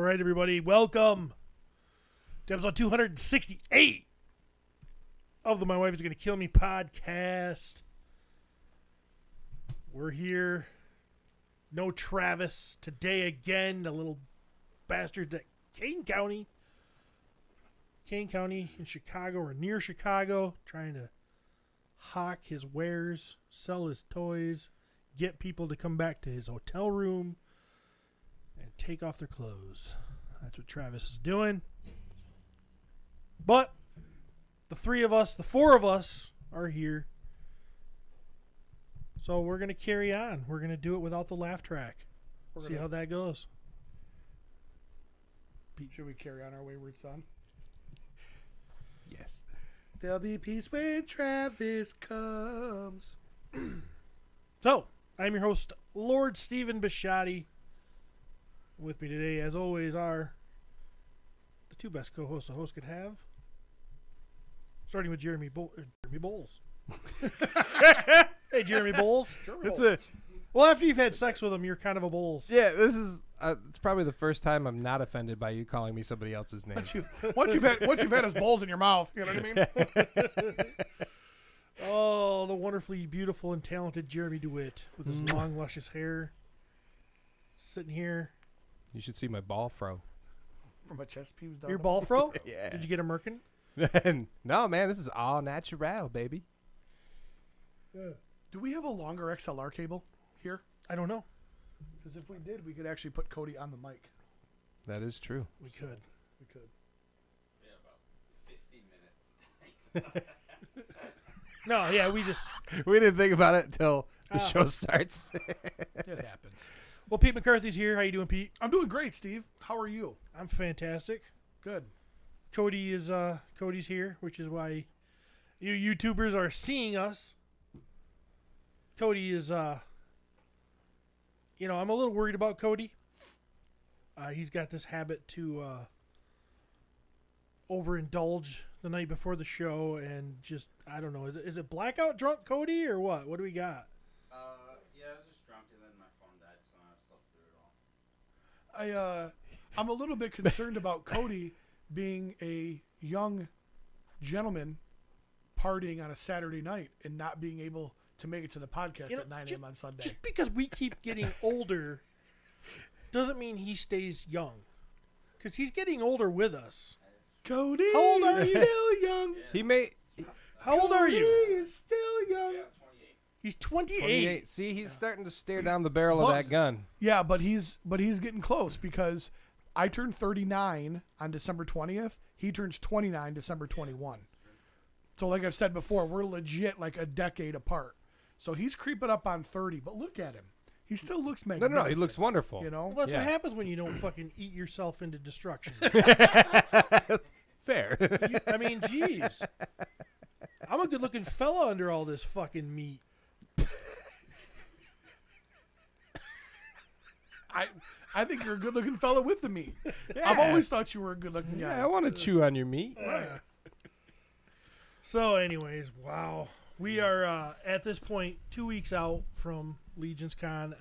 right, everybody, welcome to episode 268 of the My Wife Is Gonna Kill Me podcast. We're here. No Travis today again, the little bastard at Kane County in Chicago or near Chicago, trying to hawk his wares, sell his toys, get people to come back to his hotel room and take off their clothes. That's what Travis is doing. But the four of us are here. So we're going to carry on. We're going to do it without the laugh track. See how that goes. Should we carry on our wayward son? Yes. There'll be peace when Travis comes. So, I'm your host, Lord Stephen Bushotee. With me today, as always, are the two best co-hosts a host could have. Starting with Jeremy Bolles. Hey, Jeremy Bolles. Well, after you've had sex with him, you're kind of a Bolles. Yeah, this is it's probably the first time I'm not offended by you calling me somebody else's name. Once you've had his balls in your mouth, you know what I mean? Oh, the wonderfully beautiful and talented Jeremy DeWitt with his long, luscious hair. Sitting here. You should see my ball fro. From a chest piece down. Your ball fro? Yeah. Did you get a merkin? No, man, this is all natural, baby. Yeah. Do we have a longer XLR cable here? I don't know. Because if we did, we could actually put Cody on the mic. That is true. We could. Yeah, about 50 minutes. No, yeah, we didn't think about it until the show starts. It happens. Well, Pete McCarthy's here. How you doing, Pete? I'm doing great, Steve. How are you? I'm fantastic. Good. Cody's here, which is why you YouTubers are seeing us. Cody is, I'm a little worried about Cody. He's got this habit to overindulge the night before the show and just, I don't know, is it blackout drunk Cody or what? What do we got? Yeah, I was just drunk and then my phone died, so I slept through it all. I'm a little bit concerned about Cody being a young gentleman partying on a Saturday night and not being able to make it to the podcast at 9 a.m. on Sunday. Just because we keep getting older doesn't mean he stays young. Because he's getting older with us. Cody How old are is you? still young. Yeah. How old are you? Cody is still young. Yeah, 28. He's 28. 28. See, he's starting to stare down the barrel of that gun. Yeah, but he's getting close because I turned 39 on December 20th. He turns 29 December 21. So like I've said before, we're legit like a decade apart. So he's creeping up on 30, but look at him. He still looks magnificent. No, he looks wonderful. You know? Well, that's Yeah. what happens when you don't fucking eat yourself into destruction. Fair. I mean, jeez. I'm a good-looking fella under all this fucking meat. I think you're a good-looking fella with the meat. Yeah. I've always thought you were a good-looking guy. Yeah, I want to chew on your meat. Right. So, anyways, wow. We are, at this point, 2 weeks out from LegionsCon.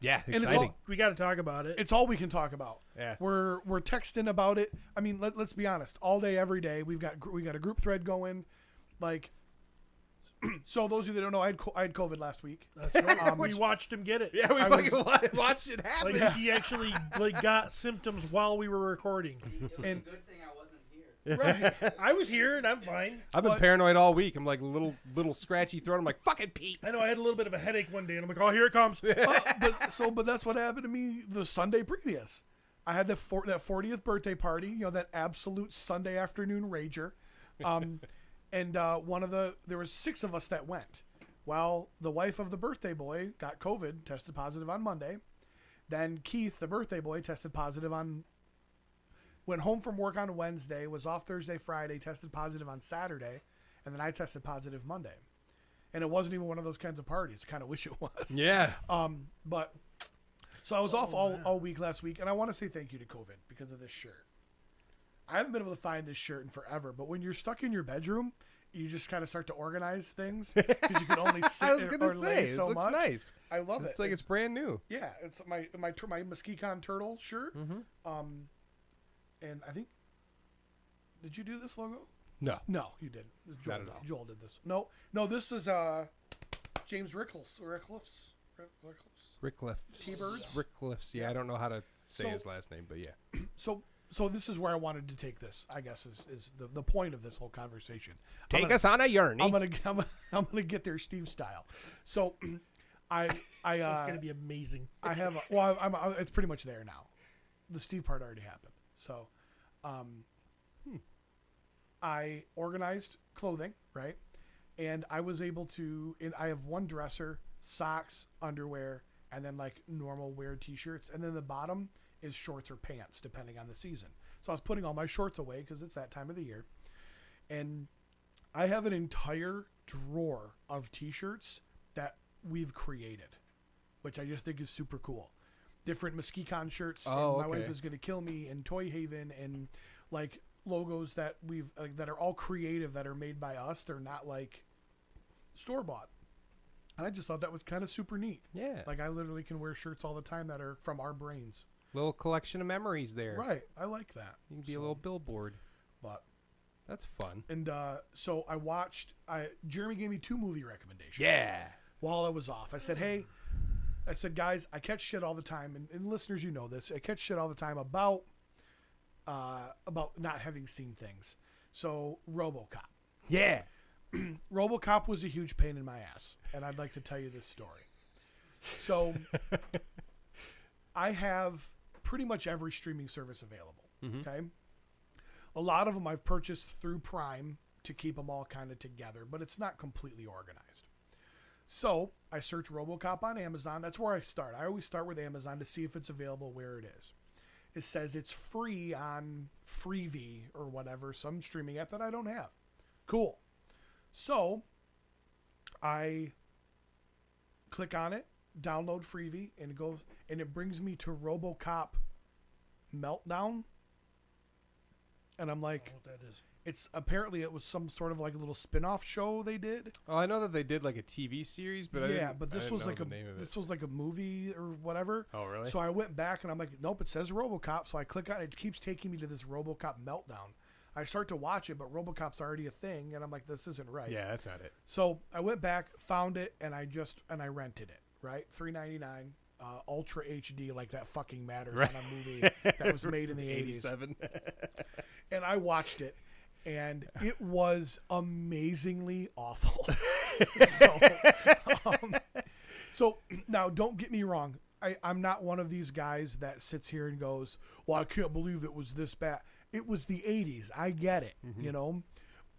Yeah, it's exciting. We got to talk about it. It's all we can talk about. Yeah. We're texting about it. I mean, let's be honest. All day, every day, we got a group thread going. Like, so those of you that don't know, I had COVID last week. That's right. We watched him get it. Yeah, we I fucking watched it happen. Like, he actually got symptoms while we were recording. See, it was And- a good thing I wasn't here. Right. I was here, and I'm fine. I've been But- paranoid all week. I'm like little scratchy throat. I'm like, fucking Pete. I know I had a little bit of a headache one day, and I'm like, oh, here it comes. But that's what happened to me the Sunday previous. I had that 40th birthday party, that absolute Sunday afternoon rager. And there was 6 of us that went. Well, the wife of the birthday boy got COVID, tested positive on Monday. Then Keith, the birthday boy, tested positive went home from work on Wednesday, was off Thursday, Friday, tested positive on Saturday, and then I tested positive Monday. And it wasn't even one of those kinds of parties. I kind of wish it was. Yeah. But so I was off all week last week, and I want to say thank you to COVID because of this shirt. I haven't been able to find this shirt in forever, but when you're stuck in your bedroom, you just kind of start to organize things because you can only sit I was gonna or lay say, so it looks much. nice. I love it. It's like it's brand new. Yeah, it's my Mesquicon turtle shirt. and I think, did you do this logo? No. No, you didn't. This Joel, Not at all. Joel did this. No, this is James Rickliff's. T-Birds? Rickliffs. Yeah, I don't know how to say So- his last name, but yeah. So this is where I wanted to take this. I guess is the point of this whole conversation. Take us on a journey. I'm gonna get there Steve style. So It's gonna be amazing. I have it's pretty much there now. The Steve part already happened. So I organized clothing, right? And I was able to I have one dresser, socks, underwear, and then like normal wear t-shirts, and then the bottom is shorts or pants depending on the season. So I was putting all my shorts away because it's that time of the year. And I have an entire drawer of t-shirts that we've created, which I just think is super cool. Different MWIGTKM shirts. Oh, and my okay. wife is going to kill me, and Toy Haven, and like logos that we've that are all creative, that are made by us. They're not like store bought. And I just thought that was kind of super neat. Yeah. Like I literally can wear shirts all the time that are from our brains. Little collection of memories there. Right. I like that. You can be a little billboard. But That's fun. and so I watched. Jeremy gave me 2 movie recommendations. Yeah. While I was off, I said, "Hey," I said, "Guys, I catch shit all the time, and listeners, you know this. I catch shit all the time about not having seen things. So RoboCop. Yeah. RoboCop was a huge pain in my ass, and I'd like to tell you this story. So I have pretty much every streaming service available. Okay, a lot of them I've purchased through Prime to keep them all kind of together, but it's not completely organized. So I search RoboCop on Amazon. That's where I start. I always start with Amazon to see if it's available where it is. It says it's free on Freevee or whatever, some streaming app that I don't have. Cool. So I click on it, download Freevee, and it brings me to RoboCop Meltdown. And I'm like, I don't know what that is. it was some sort of like a little spin-off show they did. Oh, I know that they did like a TV series, but this was like a movie or whatever. Oh, really? So I went back and I'm like, nope, it says RoboCop. So I click on it. It keeps taking me to this RoboCop Meltdown. I start to watch it, but RoboCop's already a thing, and I'm like, this isn't right. Yeah, that's not it. So I went back, found it, and I rented it. Right, $3.99, Ultra HD, like that fucking matters on a movie that was made in the 80s. 87. And I watched it, and it was amazingly awful. So now, don't get me wrong. I'm not one of these guys that sits here and goes, well, I can't believe it was this bad. It was the 80s. I get it, you know.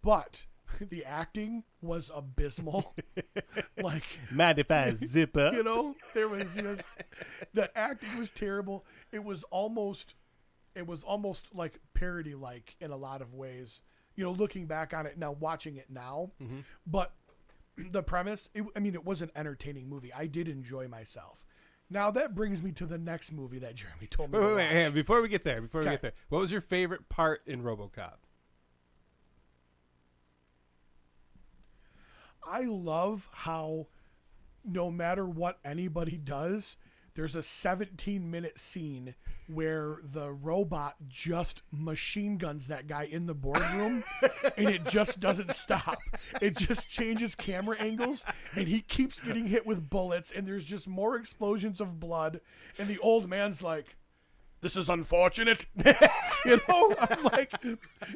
But the acting was abysmal. Like, Mad if I zip up. you know, there was just, the acting was terrible. It was almost like parody-like in a lot of ways, you know, looking back on it now, watching it now. But the premise, it was an entertaining movie. I did enjoy myself. Now that brings me to the next movie that Jeremy told me to watch. Wait, before we get there, what was your favorite part in RoboCop? I love how no matter what anybody does, there's a 17-minute scene where the robot just machine guns that guy in the boardroom, and it just doesn't stop. It just changes camera angles, and he keeps getting hit with bullets, and there's just more explosions of blood, and the old man's like, this is unfortunate. You know, I'm like,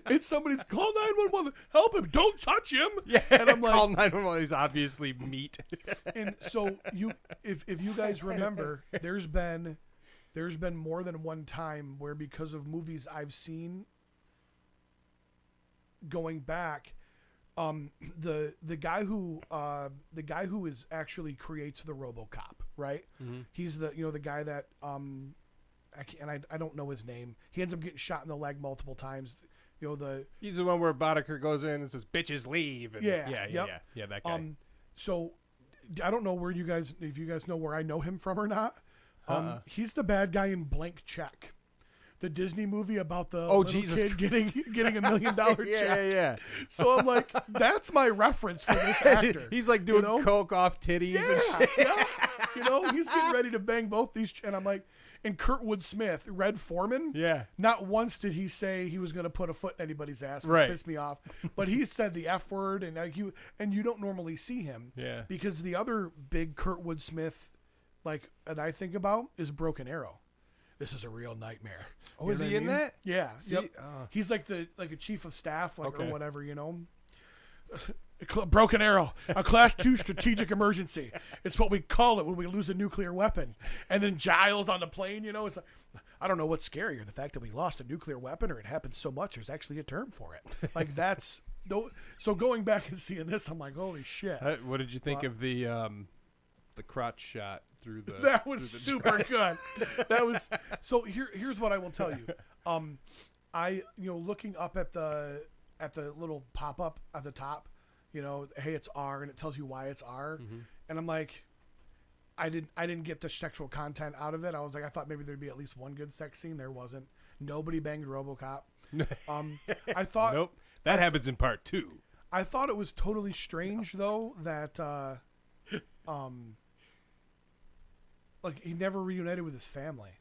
it's somebody's call 911. Help him. Don't touch him. Yeah, and I'm like, call 911 is obviously meat. and so if you guys remember, there's been more than one time where, because of movies I've seen going back, the guy who is actually creates the RoboCop, right? He's the guy that I don't know his name. He ends up getting shot in the leg multiple times. You know, He's the one where Boddicker goes in and says, "Bitches leave." And yeah, that guy. So I don't know if you guys know where I know him from or not. He's the bad guy in Blank Check, the Disney movie about the little kid getting $1 million check. Yeah. So I'm like, that's my reference for this actor. He's like doing coke off titties and shit. Yeah. You know, he's getting ready to bang both these, and I'm like, And Kurtwood Smith, Red Foreman. Yeah. Not once did he say he was going to put a foot in anybody's ass, which Right. pissed me off. But he said the F word, and you don't normally see him. Yeah. Because the other big Kurtwood Smith, and I think about is Broken Arrow. This is a real nightmare. Oh, You is know he what I in mean? that? Yeah. See, Yep. He's like a chief of staff, or Okay. whatever, Broken Arrow, a Class 2 strategic emergency. It's what we call it when we lose a nuclear weapon. And then Giles on the plane, it's like, I don't know what's scarier, the fact that we lost a nuclear weapon or it happened so much, there's actually a term for it. Like, that's... So going back and seeing this, I'm like, holy shit. What did you think of the crotch shot through the? That was through the super dress? good. That was... So here's what I will tell you. I, looking up at the little pop-up at the top, hey, it's R, and it tells you why it's R. Mm-hmm. And I'm like, I didn't get the sexual content out of it. I was like, I thought maybe there'd be at least one good sex scene. There wasn't. Nobody banged RoboCop. I thought Nope. That happens in part 2. I thought it was totally strange though that he never reunited with his family.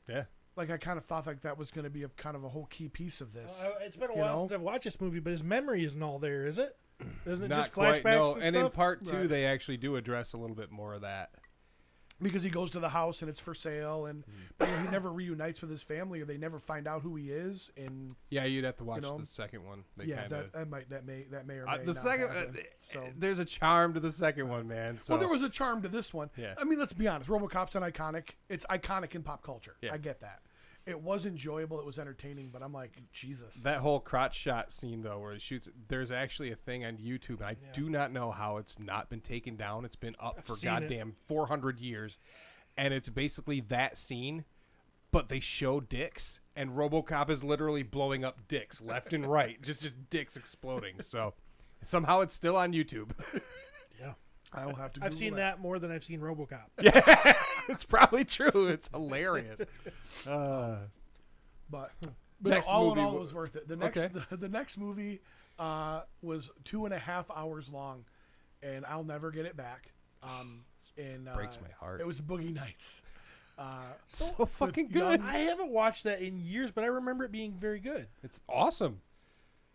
Yeah. Like, I kind of thought that was going to be a kind of a whole key piece of this. It's been a while since I've watched this movie, but his memory isn't all there, is it? Isn't it Not just quite. flashbacks No, and and stuff? in part 2, Right. they actually do address a little bit more of that. Because he goes to the house and it's for sale, and but he never reunites with his family, or they never find out who he is. And Yeah, you'd have to watch know, the second one. They yeah, kinda, that may or may the not second. happen. So. There's a charm to the second one, man. So Well, there was a charm to this one. Yeah. I mean, let's be honest. RoboCop's an iconic. It's iconic in pop culture. Yeah. I get that. It was enjoyable. It was entertaining. But I'm like, Jesus. that whole crotch shot scene though, where he shoots. There's actually a thing on YouTube, and I do not know how it's not been taken down. It's been up for seen it. goddamn 400 years, and it's basically that scene, but they show dicks, and RoboCop is literally blowing up dicks left and right, just dicks exploding. So somehow it's still on YouTube. Yeah. I'll have to. I've Google seen that more than I've seen RoboCop. Yeah, it's probably true. It's hilarious. But Next all movie in all, w- it was worth it. The next Okay. the next movie was 2.5 hours long, and I'll never get it back. And Breaks my heart. It was Boogie Nights. So fucking with good. young- I haven't watched that in years, but I remember it being very good. It's awesome.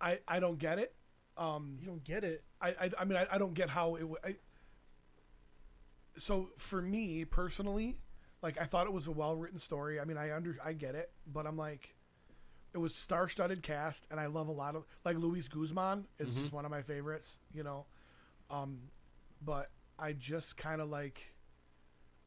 I don't get it. You don't get it. I mean, I don't get how it. So for me personally, like, I thought it was a well-written story. I mean, I get it, but I'm like, it was star-studded cast, and I love a lot of, like, Luis Guzman is just one of my favorites, but I just kind of like,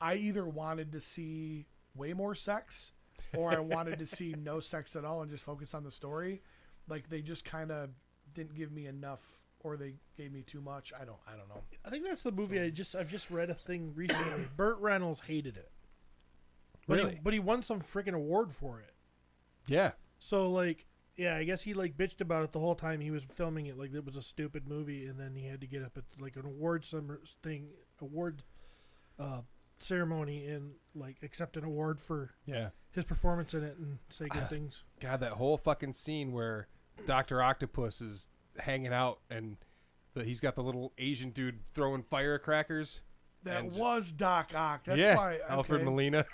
I either wanted to see way more sex, or I wanted to see no sex at all and just focus on the story. Like, they just kind of didn't give me enough, or they gave me too much. I don't know. I think that's the movie I've just read a thing recently. Burt Reynolds hated it. Really? But he won some freaking award for it. Yeah. So, like, yeah, I guess he, like, bitched about it the whole time he was filming it. Like, it was a stupid movie, and then he had to get up at, like, an award ceremony and, like, accept an award for Yeah. his performance in it and say good things. God, that whole fucking scene where Dr. Octopus is hanging out and he's got the little Asian dude throwing firecrackers. That And- was Doc Ock. That's yeah, why. Alfred okay. Molina.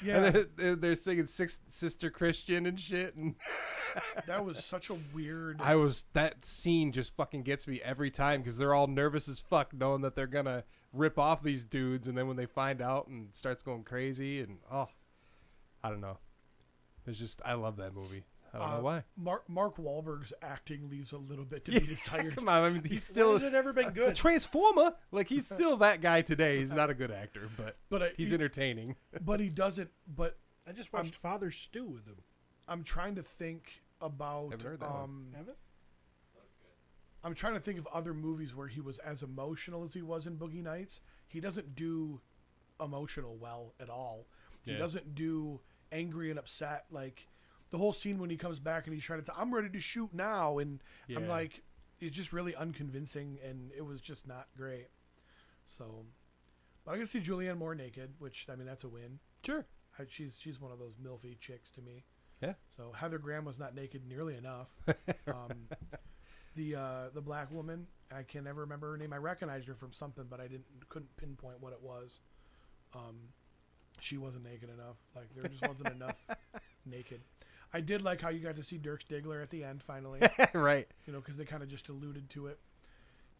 Yeah. And they're singing Sister Christian and shit. And That was such a weird. that scene just fucking gets me every time because they're all nervous as fuck knowing that they're going to rip off these dudes. And then when they find out and it starts going crazy and, I don't know. I love that movie. I don't know why. Mark Wahlberg's acting leaves a little bit to be desired. Come on, I mean, he's Why still has it ever been a good? Transformer. Like, he's still that guy today. He's not a good actor, but he's he, entertaining. But he doesn't. But I just watched Father Stew with him. I'm trying to think about. Haven't heard that one. Have it? I'm trying to think of other movies where he was as emotional as he was in Boogie Nights. He doesn't do emotional well at all. He Yeah. doesn't do angry and upset. Like, the whole scene when he comes back and he's trying to I'm ready to shoot now, and I'm Yeah. like, it's just really unconvincing, and it was just not great. So, but I can see Julianne Moore naked, which, I mean, that's a win. Sure. She's one of those milfy chicks to me. Yeah. So Heather Graham was not naked nearly enough. The black woman, I can never remember her name. I recognized her from something, but I couldn't pinpoint what it was. she wasn't naked enough. Like there just wasn't enough naked. I did like how you got to see Dirk Diggler at the end finally. Right. You know, because they kind of just alluded to it.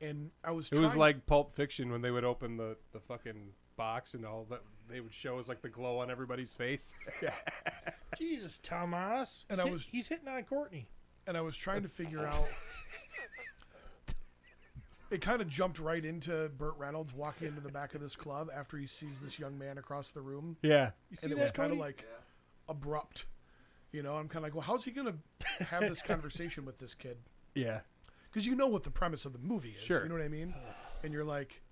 And I was. It was like Pulp Fiction when they would open the fucking box and all that they would show is like the glow on everybody's face. Yeah. Jesus, Tomas. And He's hitting on Courtney. And I was trying to figure out. It kind of jumped right into Burt Reynolds walking into the back of this club after he sees this young man across the room. Yeah. And it was kind of like abrupt. You know, I'm kind of like, well, how's he going to have this conversation with this kid? Yeah. Because you know what the premise of the movie is. Sure. You know what I mean? And you're like,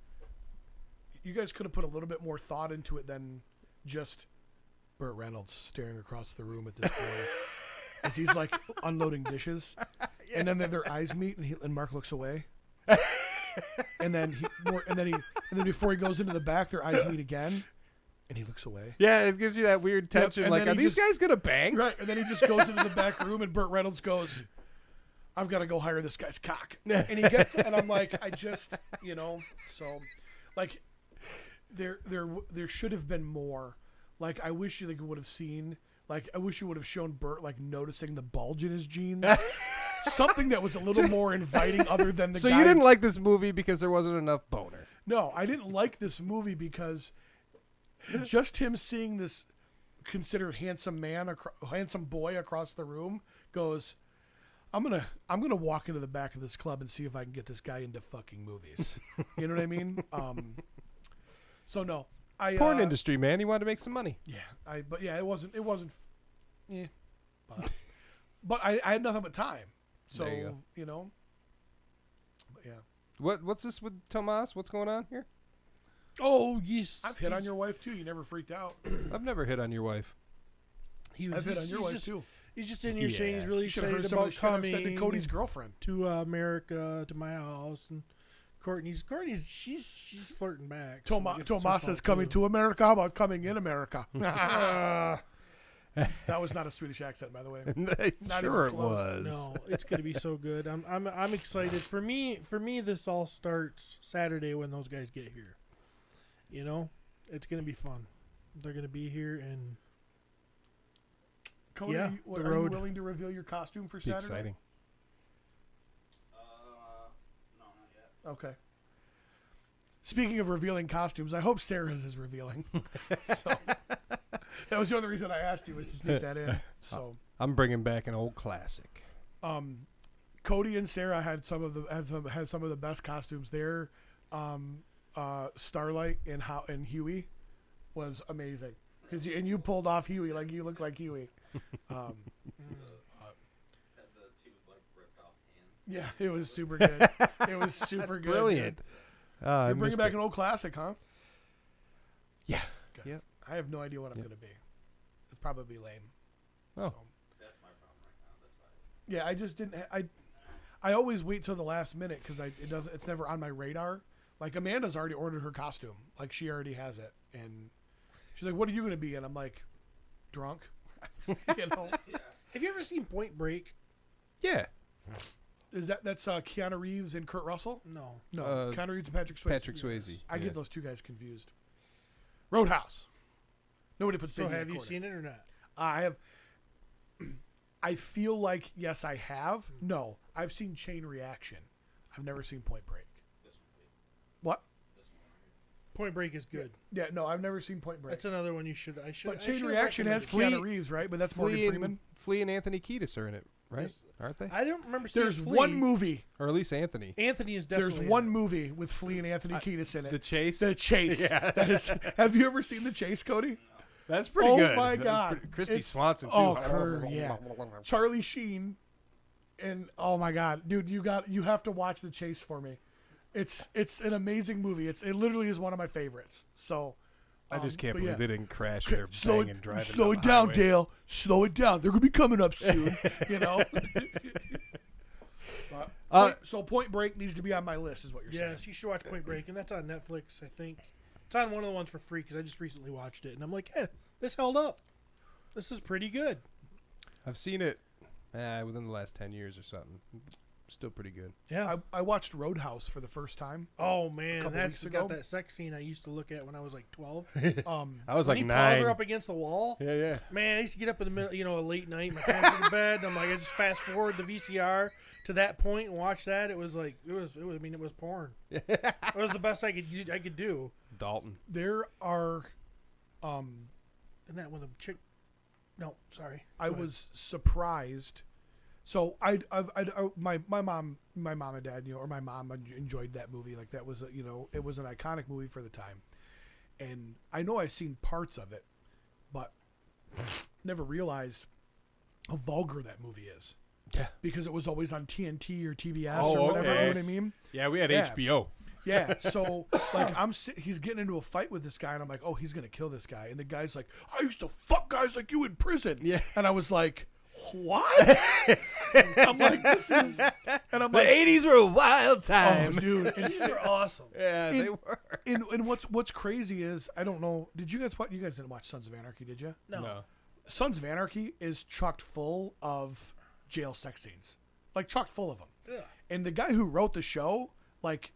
you guys could have put a little bit more thought into it than just Burt Reynolds staring across the room at this boy as he's like unloading dishes. Yeah. And then their eyes meet and Mark looks away. and then before he goes into the back, their eyes meet again. And he looks away. Yeah, it gives you that weird tension. Yep. Like, are these guys going to bang? Right. And then he just goes into the back room and Burt Reynolds goes, I've got to go hire this guy's cock. And he gets and I'm like, I just, you know, so like there should have been more. Like, I wish you would have seen, like, I wish you would have shown Burt, like, noticing the bulge in his jeans. Something that was a little more inviting other than the guy. So you didn't like this movie because there wasn't enough boner? No, I didn't like this movie because just him seeing this considered handsome boy across the room goes, I'm gonna walk into the back of this club and see if I can get this guy into fucking movies. You know what I mean? So no, porn industry, man. He wanted to make some money. Yeah, it wasn't. Yeah, but I had nothing but time. So you know. But yeah. What's this with Tomas? What's going on here? Oh, yes. I've hit on your wife too. You never freaked out. I've never hit on your wife. I've hit on your wife too. He's just in here saying he's really You should have excited heard some of about the shit I've coming said to Cody's girlfriend. to America, to my house, and Courtney's she's flirting back. So I guess it's her Tomas says fault, coming too. to America. How about coming in America? That was not a Swedish accent, by the way. Not Sure, even it close. was. No, it's gonna be so good. I'm excited. For me, this all starts Saturday when those guys get here. You know, it's gonna be fun. They're gonna be here, and Cody, Yeah, are the you road. willing to reveal your costume for Be Saturday? exciting. No, not yet. Okay. Speaking of revealing costumes, I hope Sarah's is revealing. So, that was the only reason I asked you was to sneak that in. So I'm bringing back an old classic. Cody and Sarah had some of the best costumes. Their Starlight and Huey was amazing because you pulled off Huey, like you look like Huey. Had the two like ripped off hands. Yeah, it was super good. It was super good. Brilliant. You're bringing back an old classic, huh? Yeah. Good. Yep. I have no idea what I'm going to be. It's probably lame. Oh. So. That's my problem right now. That's why. Yeah, I just didn't. I always wait till the last minute because it's never on my radar. Like Amanda's already ordered her costume. Like she already has it, and she's like, "What are you going to be in?" I'm like, "Drunk." You know. Yeah. have you ever seen Point Break? Yeah. That's Keanu Reeves and Kurt Russell? No. No, Keanu Reeves and Patrick Swayze. Patrick Swayze. I yeah. get those two guys confused. Roadhouse. Nobody puts. So Baby in have the you corner. seen it or not? I have. I feel like yes, I have. No, I've seen Chain Reaction. I've never seen Point Break. This one, please. What? This one right here. Point Break is good. Yeah, no, I've never seen Point Break. That's another one you should. But Chain Reaction has recommended. Keanu Reeves, right? But that's Morgan Flea Freeman. and, Flea and Anthony Kiedis are in it, right? Yes. Aren't they? I don't remember seeing There's Flea. one movie. Or at least Anthony. Anthony is definitely. There's one movie with Flea and Anthony Kiedis in it. The Chase. The Chase. Yeah. That is. Have you ever seen The Chase, Cody? That's pretty Oh good. my That's God. Christy It's- Swanson too. oh, Kurt, yeah. Charlie Sheen, and oh my God, dude, you have to watch The Chase for me. It's an amazing movie. It literally is one of my favorites. So I just can't but believe yeah. they didn't crash their Slow banging driving. slow down it the down, highway. Dale. Slow it down. They're gonna be coming up soon. You know. So Point Break needs to be on my list, is what you're saying. Yes, you should watch Point Break, and that's on Netflix. I think it's on one of the ones for free because I just recently watched it, and I'm like, this held up. This is pretty good. I've seen it within the last 10 years or something. Still pretty good. Yeah. I watched Roadhouse for the first time. Oh man, couple that's weeks got ago. that sex scene I used to look at when I was like 12. I was When like he paws 9. her up against the wall. Yeah. Man, I used to get up in the middle, a late night. My parents were in bed. And I'm like, I just fast forward the VCR to that point and watch that. It was like, it was porn. It was the best I could do. Dalton. There are, And that when the chick. No, sorry. I Go ahead. was surprised. So my mom and dad, or my mom enjoyed that movie. Like that was, it was an iconic movie for the time. And I know I've seen parts of it, but never realized how vulgar that movie is. Yeah. Because it was always on TNT or TBS Oh, or whatever. okay. You know what I mean? Yeah, we had Yeah. HBO. Yeah. So like he's getting into a fight with this guy, and I'm like, oh, he's gonna kill this guy. And the guy's like, I used to fuck guys like you in prison. Yeah. And I was like, what? I'm like, this is, and I'm The like, 80s were a wild time. oh, dude. And, These are awesome. Yeah, in- they were. and what's crazy is, I don't know. Did you guys watch? You guys didn't watch Sons of Anarchy, did you? No. Sons of Anarchy is chocked full of jail sex scenes, like chocked full of them. Yeah. And the guy who wrote the show, like,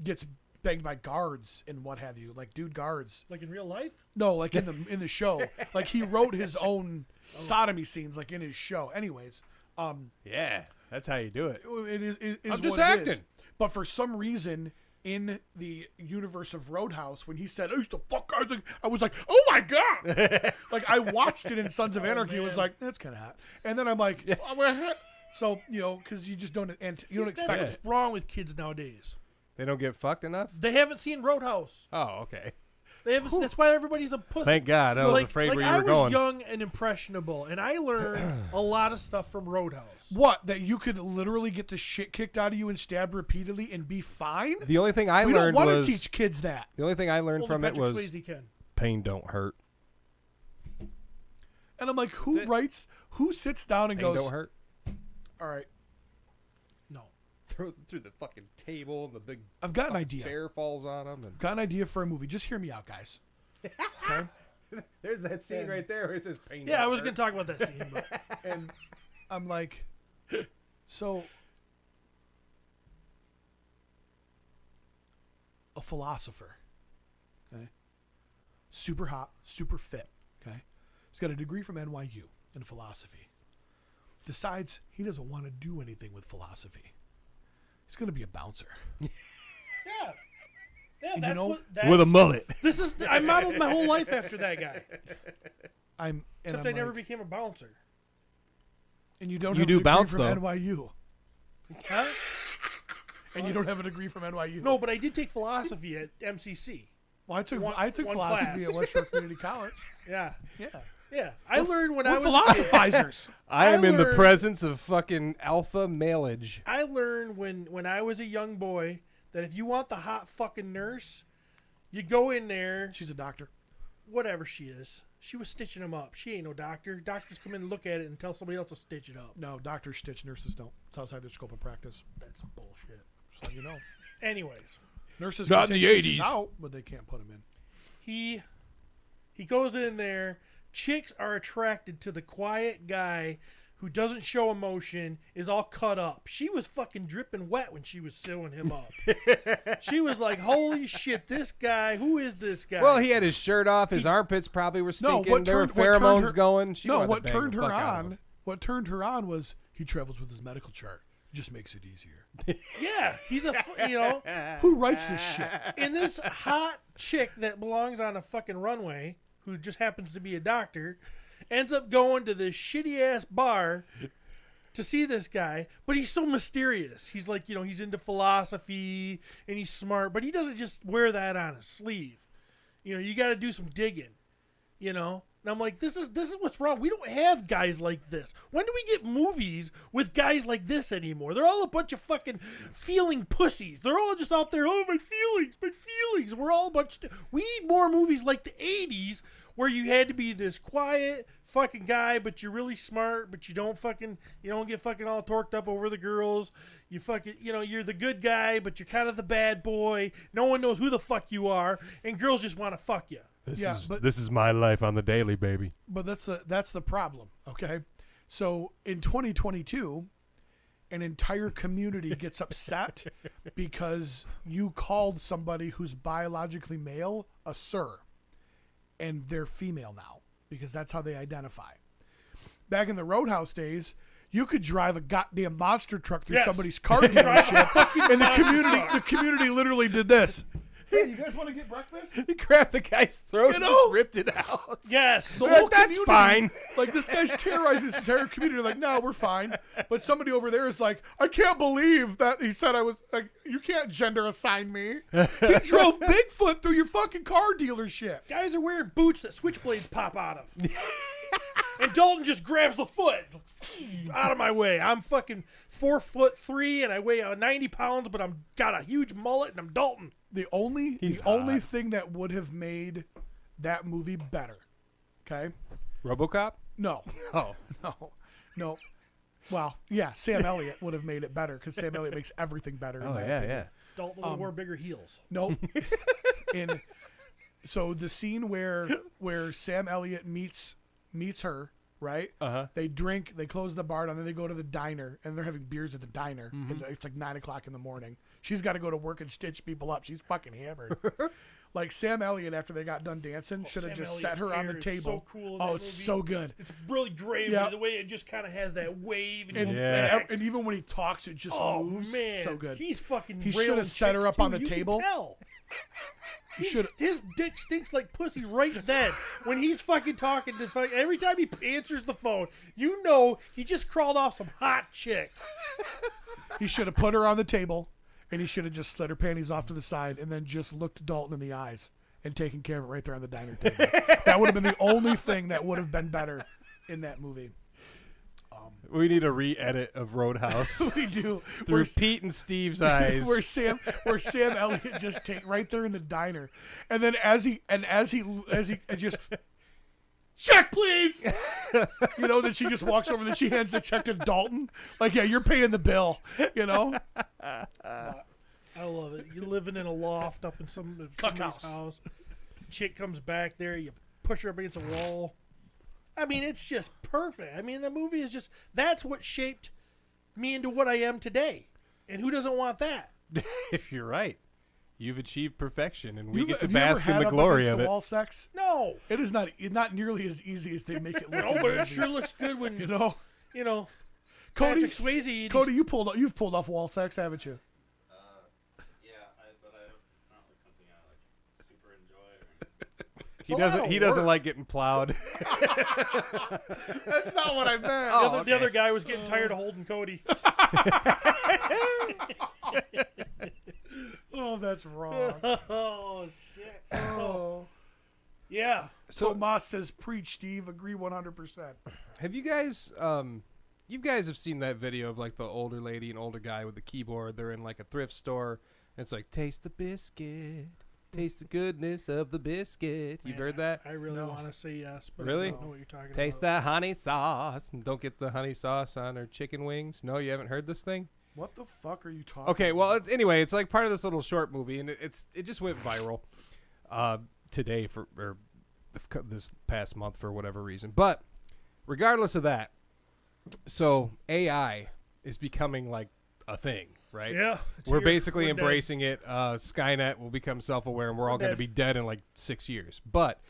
gets begged by guards and what have you, like dude guards. Like in real life? No, like in the show, like he wrote his own sodomy scenes, like in his show. Anyways, Yeah, that's how you do it. it is I'm just what it is. acting. But for some reason, in the universe of Roadhouse, when he said, I used to fuck guys, like, I was like, oh my God. Like, I watched it in Sons of Anarchy. It was like, that's kind of hot. And then I'm like, oh, my God. So, because you just don't, you don't expect That's it. what's wrong with kids nowadays. They don't get fucked enough? They haven't seen Roadhouse. Oh, okay. They haven't. That's why everybody's a pussy. Thank God. I was afraid where you I were was going. young and impressionable, and I learned a lot of stuff from Roadhouse. What? That you could literally get the shit kicked out of you and stabbed repeatedly and be fine? The only thing I We don't learned want to was teach kids that. the only thing I learned Only from it Patrick was Swayze can. pain don't hurt. And I'm like, who That's it. writes, who sits down and Pain goes, don't hurt. all right, No. Throws it through the fucking table and the big I've got an idea. bear falls on him. And Got an idea for a movie. Just hear me out, guys. Okay? there's that scene right there where it says pain. Yeah, I don't was hurt. going to talk about that scene, but And I'm like, so a philosopher, okay, super hot, super fit, okay, he's got a degree from NYU in philosophy, decides he doesn't want to do anything with philosophy. He's going to be a bouncer. yeah. Yeah, And that's what. That's, with a mullet. This is. I modeled my whole life after that guy. I'm Except I never like, became a bouncer. and you don't You have do a degree bounce, from though. NYU. Huh? And you don't have a degree from NYU. No, but I did take philosophy at MCC. Well, I took One philosophy class. at West Shore Community College. Yeah. Yeah. Yeah. I learned when I We're was. philosophizers. I am in the learned- presence of fucking alpha maleage. I learned when I was a young boy that if you want the hot fucking nurse, you go in there, She's a doctor. whatever she is. She was stitching him up. She ain't no doctor. Doctors come in and look at it and tell somebody else to stitch it up. No, doctors stitch, nurses don't. It's outside their scope of practice. That's bullshit. So you know, Anyways, nurses Not can in take the stitches 80s. out, but they can't put them in. he goes in there. Chicks are attracted to the quiet guy who doesn't show emotion, is all cut up. She was fucking dripping wet when she was sewing him up. She was like, holy shit, this guy, who is this guy? Well, he had his shirt off. His armpits probably were stinking. what There were turned- what turned pheromones her- going. She No, wanted to what bang turned the her fuck out of him. on? What turned her on was he travels with his medical chart. It just makes it easier. Yeah, he's Who writes this shit? and this hot chick that belongs on a fucking runway, who just happens to be a doctor, ends up going to this shitty ass bar to see this guy, but he's so mysterious. He's like, he's into philosophy and he's smart, but he doesn't just wear that on his sleeve. You got to do some digging, And I'm like, this is what's wrong. We don't have guys like this. When do we get movies with guys like this anymore? They're all a bunch of fucking feeling pussies. They're all just out there, oh, my feelings. We're all a bunch we need more movies like the 80s where you had to be this quiet fucking guy, but you're really smart, but you don't get fucking all torqued up over the girls. You fucking, you're the good guy, but you're kind of the bad boy. No one knows who the fuck you are, and girls just want to fuck you. This is my life on the daily, baby. But that's the problem. Okay, so in 2022, an entire community gets upset because you called somebody who's biologically male a sir, and they're female now because that's how they identify. Back in the Roadhouse days, you could drive a goddamn monster truck through somebody's car dealership, and the community literally did this. Hey, you guys want to get breakfast? He grabbed the guy's throat and just ripped it out. Yes. The whole That's community, fine. Like, this guy's terrorizing this entire community. They're like, no, we're fine. But somebody over there is like, I can't believe that he said I was, like, you can't gender assign me. He drove Bigfoot through your fucking car dealership. Guys are wearing boots that switchblades pop out of. And Dalton just grabs the foot. Out of my way. I'm fucking 4'3" and I weigh 90 pounds, but I'm got a huge mullet and I'm Dalton. The only thing that would have made that movie better, okay? RoboCop? No. Oh. No. Well, yeah, Sam Elliott would have made it better because Sam Elliott makes everything better. in my opinion. Dalton would wear bigger heels. Nope. So the scene where Sam Elliott meets her, right? Uh-huh. They drink, they close the bar down, then they go to the diner, and they're having beers at the diner. And it's like 9 o'clock in the morning. She's got to go to work and stitch people up. She's fucking hammered. Like Sam Elliott, after they got done dancing, should have just set her on the table. So cool in that it's movie. so good. It's really great. Yeah. The way it just kind of has that wave. And even when he talks, it just oh, moves. man. So good. He's fucking He should have set her up on the table. His dick stinks like pussy right then. When he's fucking talking to every time he answers the phone, you know he just crawled off some hot chick. He should have put her on the table, and he should have just slid her panties off to the side and then just looked Dalton in the eyes and taken care of it right there on the diner table. That would have been the only thing that would have been better in that movie. We need a re-edit of Roadhouse We do. through Pete and Steve's eyes. Where Sam Elliott just take right there in the diner, and then as he just check please, then she just walks over and then she hands the check to Dalton, like, yeah, you're paying the bill, I love it. You're living in a loft up in somebody's house. Chick comes back there, you push her up against a wall. I mean, it's just perfect. I mean, the movie is just, that's what shaped me into what I am today. And who doesn't want that? You're right. You've achieved perfection, and we Have get to you ever bask in had the up glory against of the it. wall sex? No. It is not nearly as easy as they make it look. No, but it sure looks good when, Cody, Patrick Swayze. Cody, you've pulled off wall sex, haven't you? But it's not like something I like super enjoy. He doesn't like getting plowed. That's not what I meant. The other guy was getting tired of holding Cody. Oh, that's wrong. Oh, shit. So, yeah. So Moss says, preach, Steve. Agree 100%. Have you guys you guys have seen that video of like the older lady and older guy with the keyboard? They're in like a thrift store, and it's like, taste the biscuit, taste the goodness of the biscuit. You've heard that? I really want to say yes, but Really? I don't know what you're talking Taste about. that honey sauce, and don't get the honey sauce on her chicken wings. No, you haven't heard this thing? What the fuck are you talking Okay, about? well, anyway, it's like part of this little short movie, and it just went viral today or this past month for whatever reason. But regardless of that, so AI is becoming like a thing, right? Yeah. We're basically We're dead. embracing it. Skynet will become self-aware, and we're all going to be dead in like 6 years. But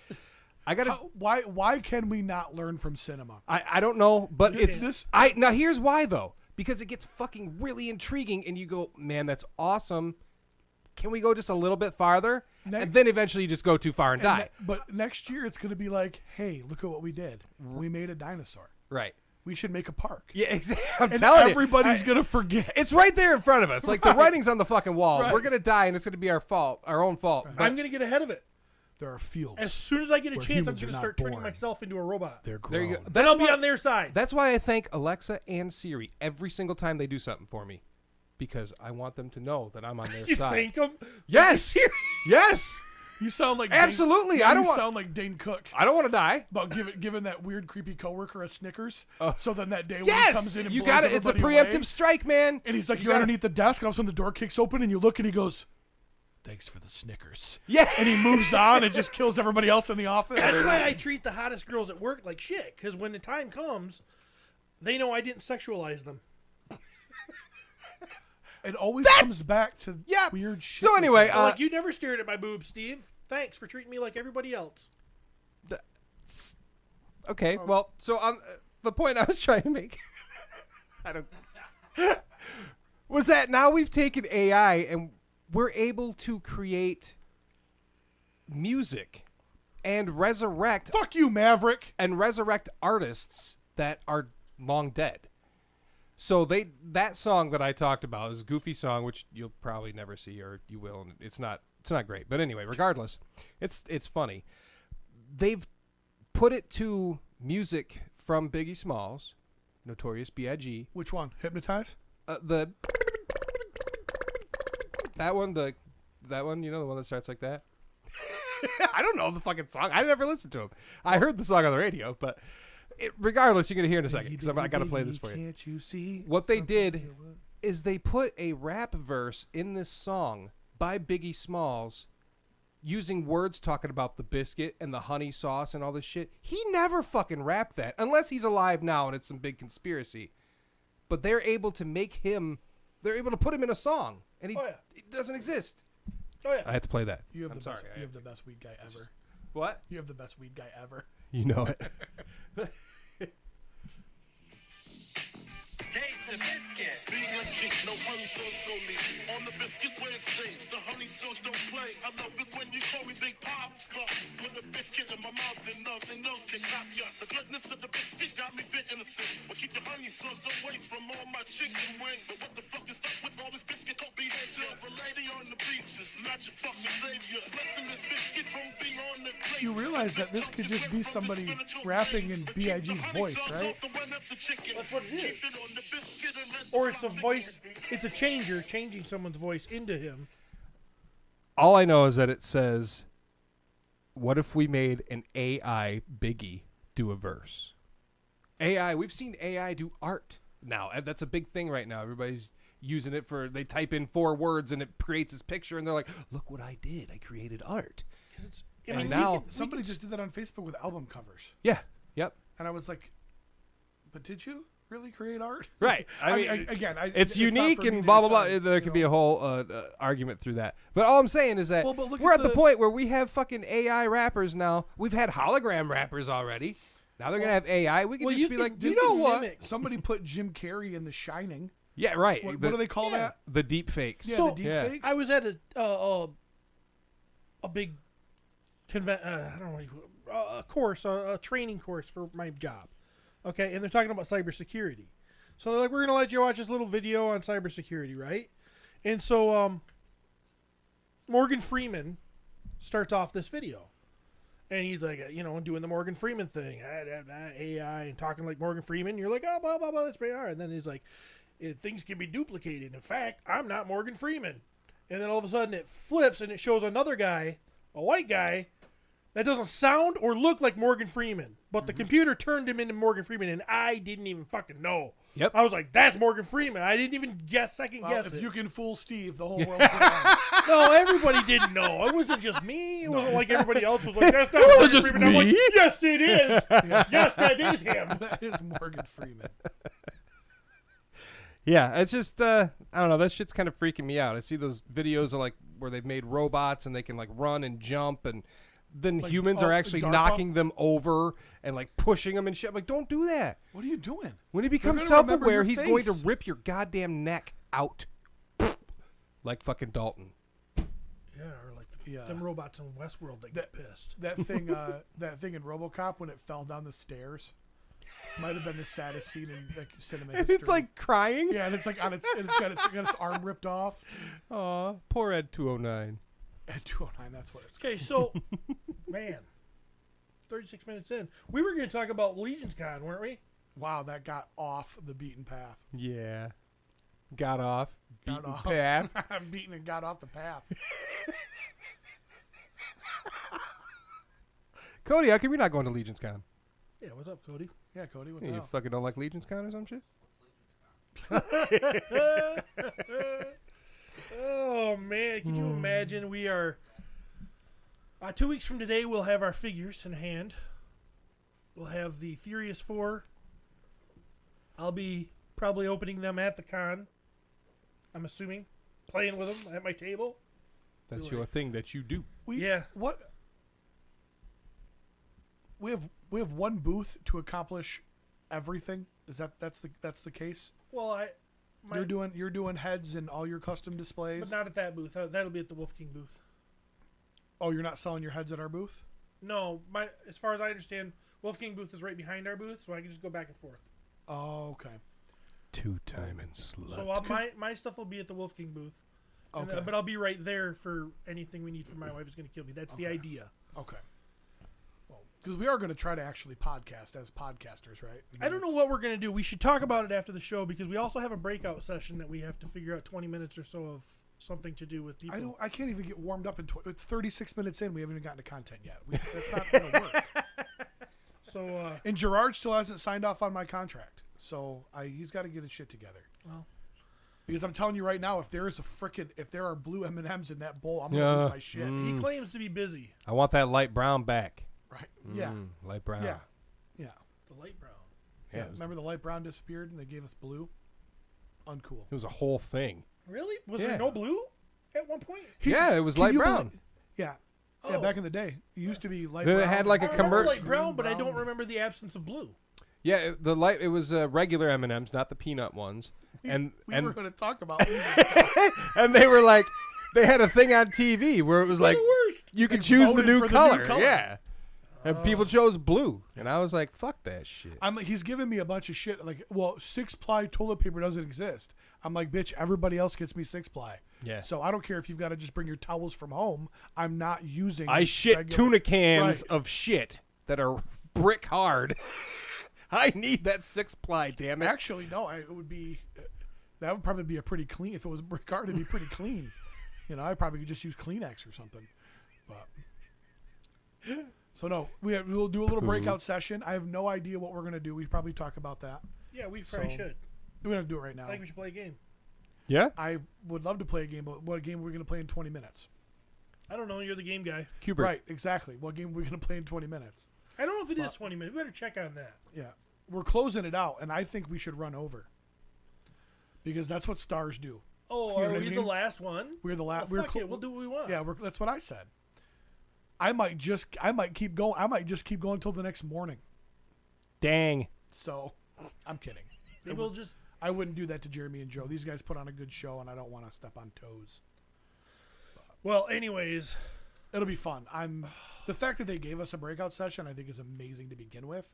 I gotta. Why can we not learn from cinema? I don't know, but It's it's this- now here's why though. Because it gets fucking really intriguing, and you go, man, that's awesome. Can we go just a little bit farther? And then eventually you just go too far and die. But next year it's going to be like, hey, look at what we did. We made a dinosaur. Right. We should make a park. Yeah, exactly. I'm And telling everybody's going to forget. It's right there in front of us. Like the Right. writing's on the fucking wall. Right. We're gonna die, and it's gonna be our own fault. But I'm going to get ahead of it. There are fields. As soon as I get a where chance, I'm humans going are to not start turning born. myself into a robot. They're grown. there you go. Then I'll be on their side. That's why I thank Alexa and Siri every single time they do something for me, because I want them to know that I'm on their You side. thank them? Yes. Yes. You sound like Absolutely. Dane, I don't you want- sound like Dane Cook I don't want to die. about giving that weird creepy coworker a Snickers. So then that day when Yes. he comes in and You blows got it. It's a everybody preemptive away, strike, man. and he's like, You you're gotta- underneath the desk, and all of a sudden the door kicks open, and you look, and he goes, thanks for the Snickers. Yeah. And he moves on and just kills everybody else in the office. That's why I treat the hottest girls at work like shit. Because when the time comes, they know I didn't sexualize them. It always comes back to weird shit. So anyway, like you never stared at my boobs, Steve. Thanks for treating me like everybody else. Okay, well, so the point I was trying to make, was that now we've taken AI and we're able to create music and resurrect. Fuck you, Maverick. And resurrect artists that are long dead. So that song that I talked about is a goofy song, which you'll probably never see, or you will, and it's not great. But anyway, regardless, it's funny. They've put it to music from Biggie Smalls, Notorious B.I.G. Which one? Hypnotize? That one, the one that starts like that. I don't know the fucking song. I never listened to him. I heard the song on the radio, but regardless, you're gonna hear it in a second because I got to play this for you. Can't you see? What they did is they put a rap verse in this song by Biggie Smalls, using words talking about the biscuit and the honey sauce and all this shit. He never fucking rapped that unless he's alive now and it's some big conspiracy. But they're able to make him. They're able to put him in a song, and it doesn't exist. Oh yeah. I have to play that. You have I'm the sorry. best. You have the best weed guy ever. What? You have the best weed guy ever. You know it. Taste the biscuit. No honey sauce on me. On the biscuit where it stays. The honey sauce don't play. I love it when you call me Big Papa. Put a biscuit in my mouth and no can top ya. The goodness of the biscuit got me fit innocent. But keep the honey sauce away from all my chicken wing. But what the fuck is up with all this biscuit? Don't be that silver lady on the beach is not your fucking savior. Blessing this biscuit from being on the plate. You realize that this could just be somebody rapping in B.I.G.'s voice, right? That's what it is. Or it's a voice. It's a changer, changing someone's voice into him. All I know is that it says, what if we made an AI Biggie do a verse? AI, we've seen AI do art now. That's a big thing right now. Everybody's using it they type in 4 words and it creates this picture and they're like, look what I did. I created art. And now somebody just did that on Facebook with album covers. Yeah. Yep. And I was like, but did you really create art? Right. I mean, it's unique not for me and to blah, blah, blah. decide, There could be a whole argument through that. But all I'm saying is that Well, but look we're at at the the- point where we have fucking AI rappers now. We've had hologram rappers already. Now they're going to have AI. We can just be like, you know what? Somebody put Jim Carrey in The Shining. Yeah, right. What do they call that? The deep fakes. Yeah, So- the deep Yeah. fakes. I was at a big a course, a training course for my job. Okay, and they're talking about cybersecurity. So they're like, we're gonna let you watch this little video on cybersecurity, right? And so Morgan Freeman starts off this video, and he's like, doing the Morgan Freeman thing, AI, and talking like Morgan Freeman. You're like, oh, blah blah blah, that's pretty hard. And then he's like, things can be duplicated. In fact, I'm not Morgan Freeman. And then all of a sudden it flips and it shows another guy, a white guy, that doesn't sound or look like Morgan Freeman. But the computer turned him into Morgan Freeman, and I didn't even fucking know. Yep. I was like, that's Morgan Freeman. I didn't even second guess If it. you can fool Steve, the whole world can. No, everybody didn't know. It wasn't just me. It wasn't like everybody else was like, that's not wasn't Morgan just Freeman. I'm like, me. yes, it is. Yes, that is him. That is Morgan Freeman. Yeah, it's just I don't know. That shit's kind of freaking me out. I see those videos of like where they've made robots and they can like run and jump, and then Like, humans are actually DARPA? knocking them over and like pushing them and shit. I'm like, don't do that. What are you doing? When he becomes gonna remember self-aware, your he's going to face. rip your goddamn neck out, like fucking Dalton. Yeah, or like Yeah. them robots in Westworld that get pissed. That thing in RoboCop when it fell down the stairs might have been the saddest scene in like cinema And history. it's like crying. yeah, and it's like it's got its arm ripped off. Aw, poor Ed 209. At 209, that's what it's. Okay, so, man, 36 minutes in. We were going to talk about LegionsCon, weren't we? Wow, that got off the beaten path. Yeah, got off. Got Beaten off. path. I'm beaten and got off the path. Cody, how come you're not going to LegionsCon? Yeah, what's up, Cody? Yeah, Cody, what the You hell? fucking don't like LegionsCon or some shit? Oh, man, can you imagine? We are 2 weeks from today, we'll have our figures in hand. We'll have the Furious 4. I'll be probably opening them at the con. I'm assuming, playing with them at my table. That's your thing that you do. Yeah. What? We have one booth to accomplish everything. Is that's the case? Well, You're doing heads and all your custom displays. but not at that booth. That'll be at the Wolf King booth. Oh, you're not selling your heads at our booth? No, as far as I understand, Wolf King booth is right behind our booth, so I can just go back and forth. Oh, okay. 2-time and slut. So my stuff will be at the Wolf King booth. Okay. But I'll be right there for anything we need for My Wife Is Going to Kill Me. That's the idea. Okay. Because we are going to try to actually podcast as podcasters, right? I don't know what we're going to do. We should talk about it after the show because we also have a breakout session that we have to figure out 20 minutes or so of something to do with people. I can't even get warmed up it's 36 minutes in. We haven't even gotten to content yet. That's not going to work. So And Gerard still hasn't signed off on my contract. So he's got to get his shit together. Well, because I'm telling you right now, if there are blue M&Ms in that bowl, I'm going to lose my shit. he claims to be busy. I want that light brown back. Right. Yeah. Light brown. Yeah. Yeah. The light brown. Yeah. Remember the light brown disappeared and they gave us blue? Uncool. It was a whole thing. Really? Was there no blue at one point? Yeah, it was light brown. Yeah. Yeah, back in the day. It used to be light Then brown. it had like a I remember light commercial. brown, but I don't remember the absence of blue. Yeah, it was regular M&Ms, not the peanut ones. We and were going to talk about and they were like, they had a thing on TV where it was like, the worst. you could They choose the voted new for the new color. color. Yeah. And people chose blue. And I was like, fuck that shit. I'm like, he's giving me a bunch of shit. Like, well, 6-ply toilet paper doesn't exist. I'm like, bitch, everybody else gets me 6-ply. Yeah. So I don't care if you've got to just bring your towels from home. I'm not using. I shit regular- tuna cans Right. of shit that are brick hard. I need that 6-ply, damn it. Actually, no. It would be. That would probably be a pretty clean. If it was brick hard, it'd be pretty clean. I probably could just use Kleenex or something. But. So no, we'll do a little breakout session. I have no idea what we're gonna do. We probably talk about that. Yeah, we probably should. We don't have to do it right now. I think we should play a game. Yeah? I would love to play a game, but what game are we gonna play in 20 minutes? I don't know. You're the game guy. Kubert. Right, exactly. What game are we gonna play in 20 minutes? I don't know if it is 20 minutes. We better check on that. Yeah, we're closing it out, and I think we should run over because that's what stars do. Oh, You know are what I we the mean? last one? We're the last. Well, fuck it. We'll do what we want. Yeah, that's what I said. I might keep going. I might just keep going until the next morning. Dang. So, I'm kidding. Maybe we'll just. I wouldn't do that to Jeremy and Joe. These guys put on a good show, and I don't want to step on toes. Well, anyways, It'll be fun. The fact that they gave us a breakout session, I think, is amazing to begin with.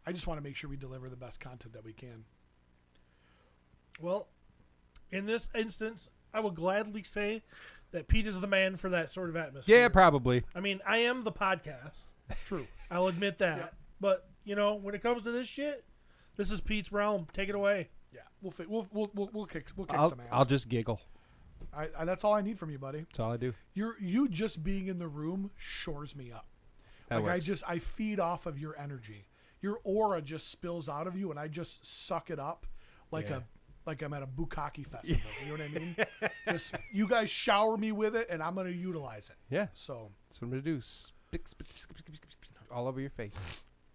I just want to make sure we deliver the best content that we can. well, in this instance, I will gladly say that Pete is the man for that sort of atmosphere. Yeah, probably. I mean, I am the podcast. True. I'll admit that. Yeah. But when it comes to this shit, this is Pete's realm. Take it away. Yeah, we'll kick some ass. I'll just giggle. That's all I need from you, buddy. That's all I do. You just being in the room shores me up. That Like works. I feed off of your energy. Your aura just spills out of you, and I just suck it up like I'm at a bukkake festival. You know what I mean? Just you guys shower me with it, and I'm gonna utilize it. Yeah. So That's what I'm going to do. Spit, all over your face.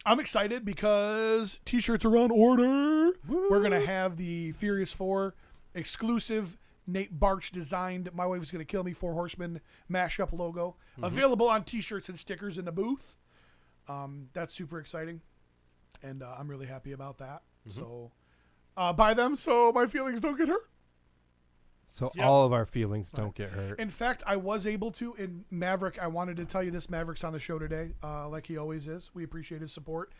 I'm excited because t-shirts are on order. We're gonna have the Furious 4 exclusive Nate Barch designed My Wife's Gonna Kill Me 4 Horsemen mashup logo available on t-shirts and stickers in the booth. That's super exciting, and I'm really happy about that. So buy them so my feelings don't get hurt. So Yep. all of our feelings don't get hurt. In fact, I was able to. In Maverick, I wanted to tell you this. Maverick's on the show today, like he always is. We appreciate his support.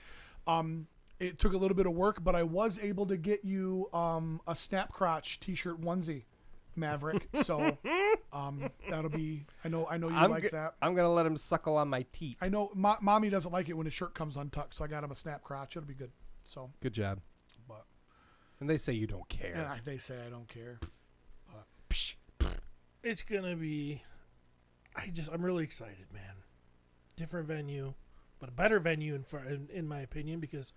It took a little bit of work, but I was able to get you a snap crotch t-shirt onesie, Maverick. So that'll be. I know you like that. I'm going to let him suckle on my teat. I know mommy doesn't like it when his shirt comes untucked, so I got him a snap crotch. It'll be good. So, Good job. but And they say you don't care. and they say I don't care. It's gonna be. I'm really excited, man. Different venue, but a better venue in my opinion because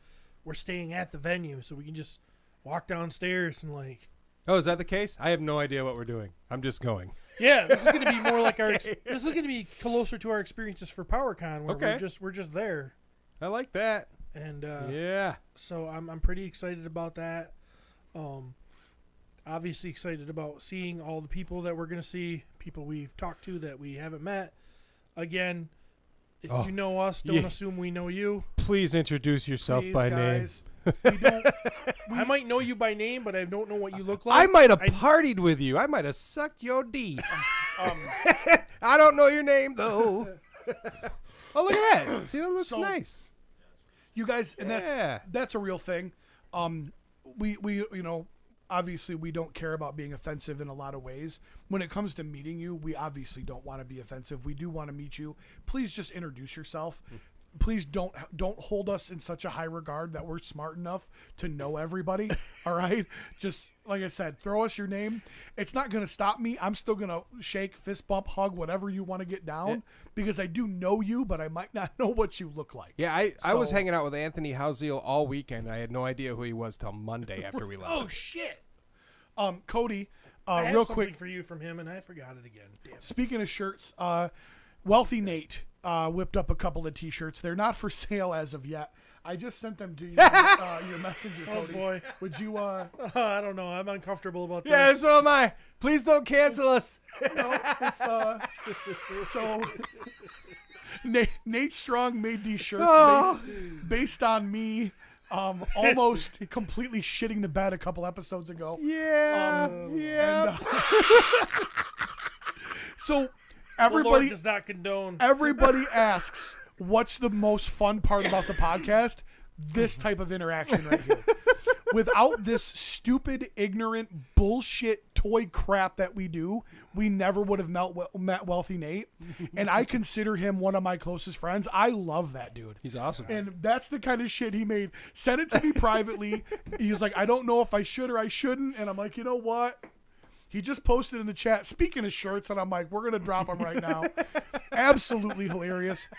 we're staying at the venue, so we can just walk downstairs and like. Oh, is that the case? I have no idea what we're doing. I'm just going. Yeah, this is gonna be more like our. This is gonna be closer to our experiences for PowerCon, where Okay. we're just there, I like that. and Yeah. so I'm pretty excited about that. obviously excited about seeing all the people that we're going to see, people we've talked to that we haven't met. Again, if you know us, don't assume we know you. Please introduce yourself Please, by guys. We don't, I might know you by name, but I don't know what you look like. name. I might have partied with you. I might have sucked your D. I don't know your name though. Oh, look at that! See, that looks So- nice. you guys, and Yeah. that's a real thing. We obviously we don't care about being offensive in a lot of ways. When it comes to meeting you, we obviously don't want to be offensive. We do want to meet you. Please just introduce yourself. Please don't hold us in such a high regard that we're smart enough to know everybody. All right, just like I said, throw us your name. It's not going to stop me. I'm still going to shake, fist bump, hug, whatever you want to get down, because I do know you, but I might not know what you look like. Yeah, I was So- hanging out with Anthony Houseal all weekend. I had no idea who he was till Monday after we left. Oh shit! Cody, I had real something quick. for you from him, and I forgot it again. Damn it. Speaking of shirts, Wealthy Nate whipped up a couple of T-shirts. They're not for sale as of yet. I just sent them to you, your messenger, Oh Cody. boy, Would you? I don't know. I'm uncomfortable about Yeah, this. so am I. Please don't cancel us. It's so. Nate Strong made these shirts based on me almost completely shitting the bed a couple episodes ago. Yeah, yeah. So The Lord everybody does not condone. everybody asks, what's the most fun part about the podcast? This type of interaction right here. Without this stupid, ignorant, bullshit toy crap that we do, we never would have met Wealthy Nate. And I consider him one of my closest friends. I love that dude. He's awesome. And that's the kind of shit he made. Send it to me privately. He was like, I don't know if I should or I shouldn't. And I'm like, you know what? He just posted in the chat, speaking of shirts, and I'm like, we're going to drop them right now. Absolutely hilarious.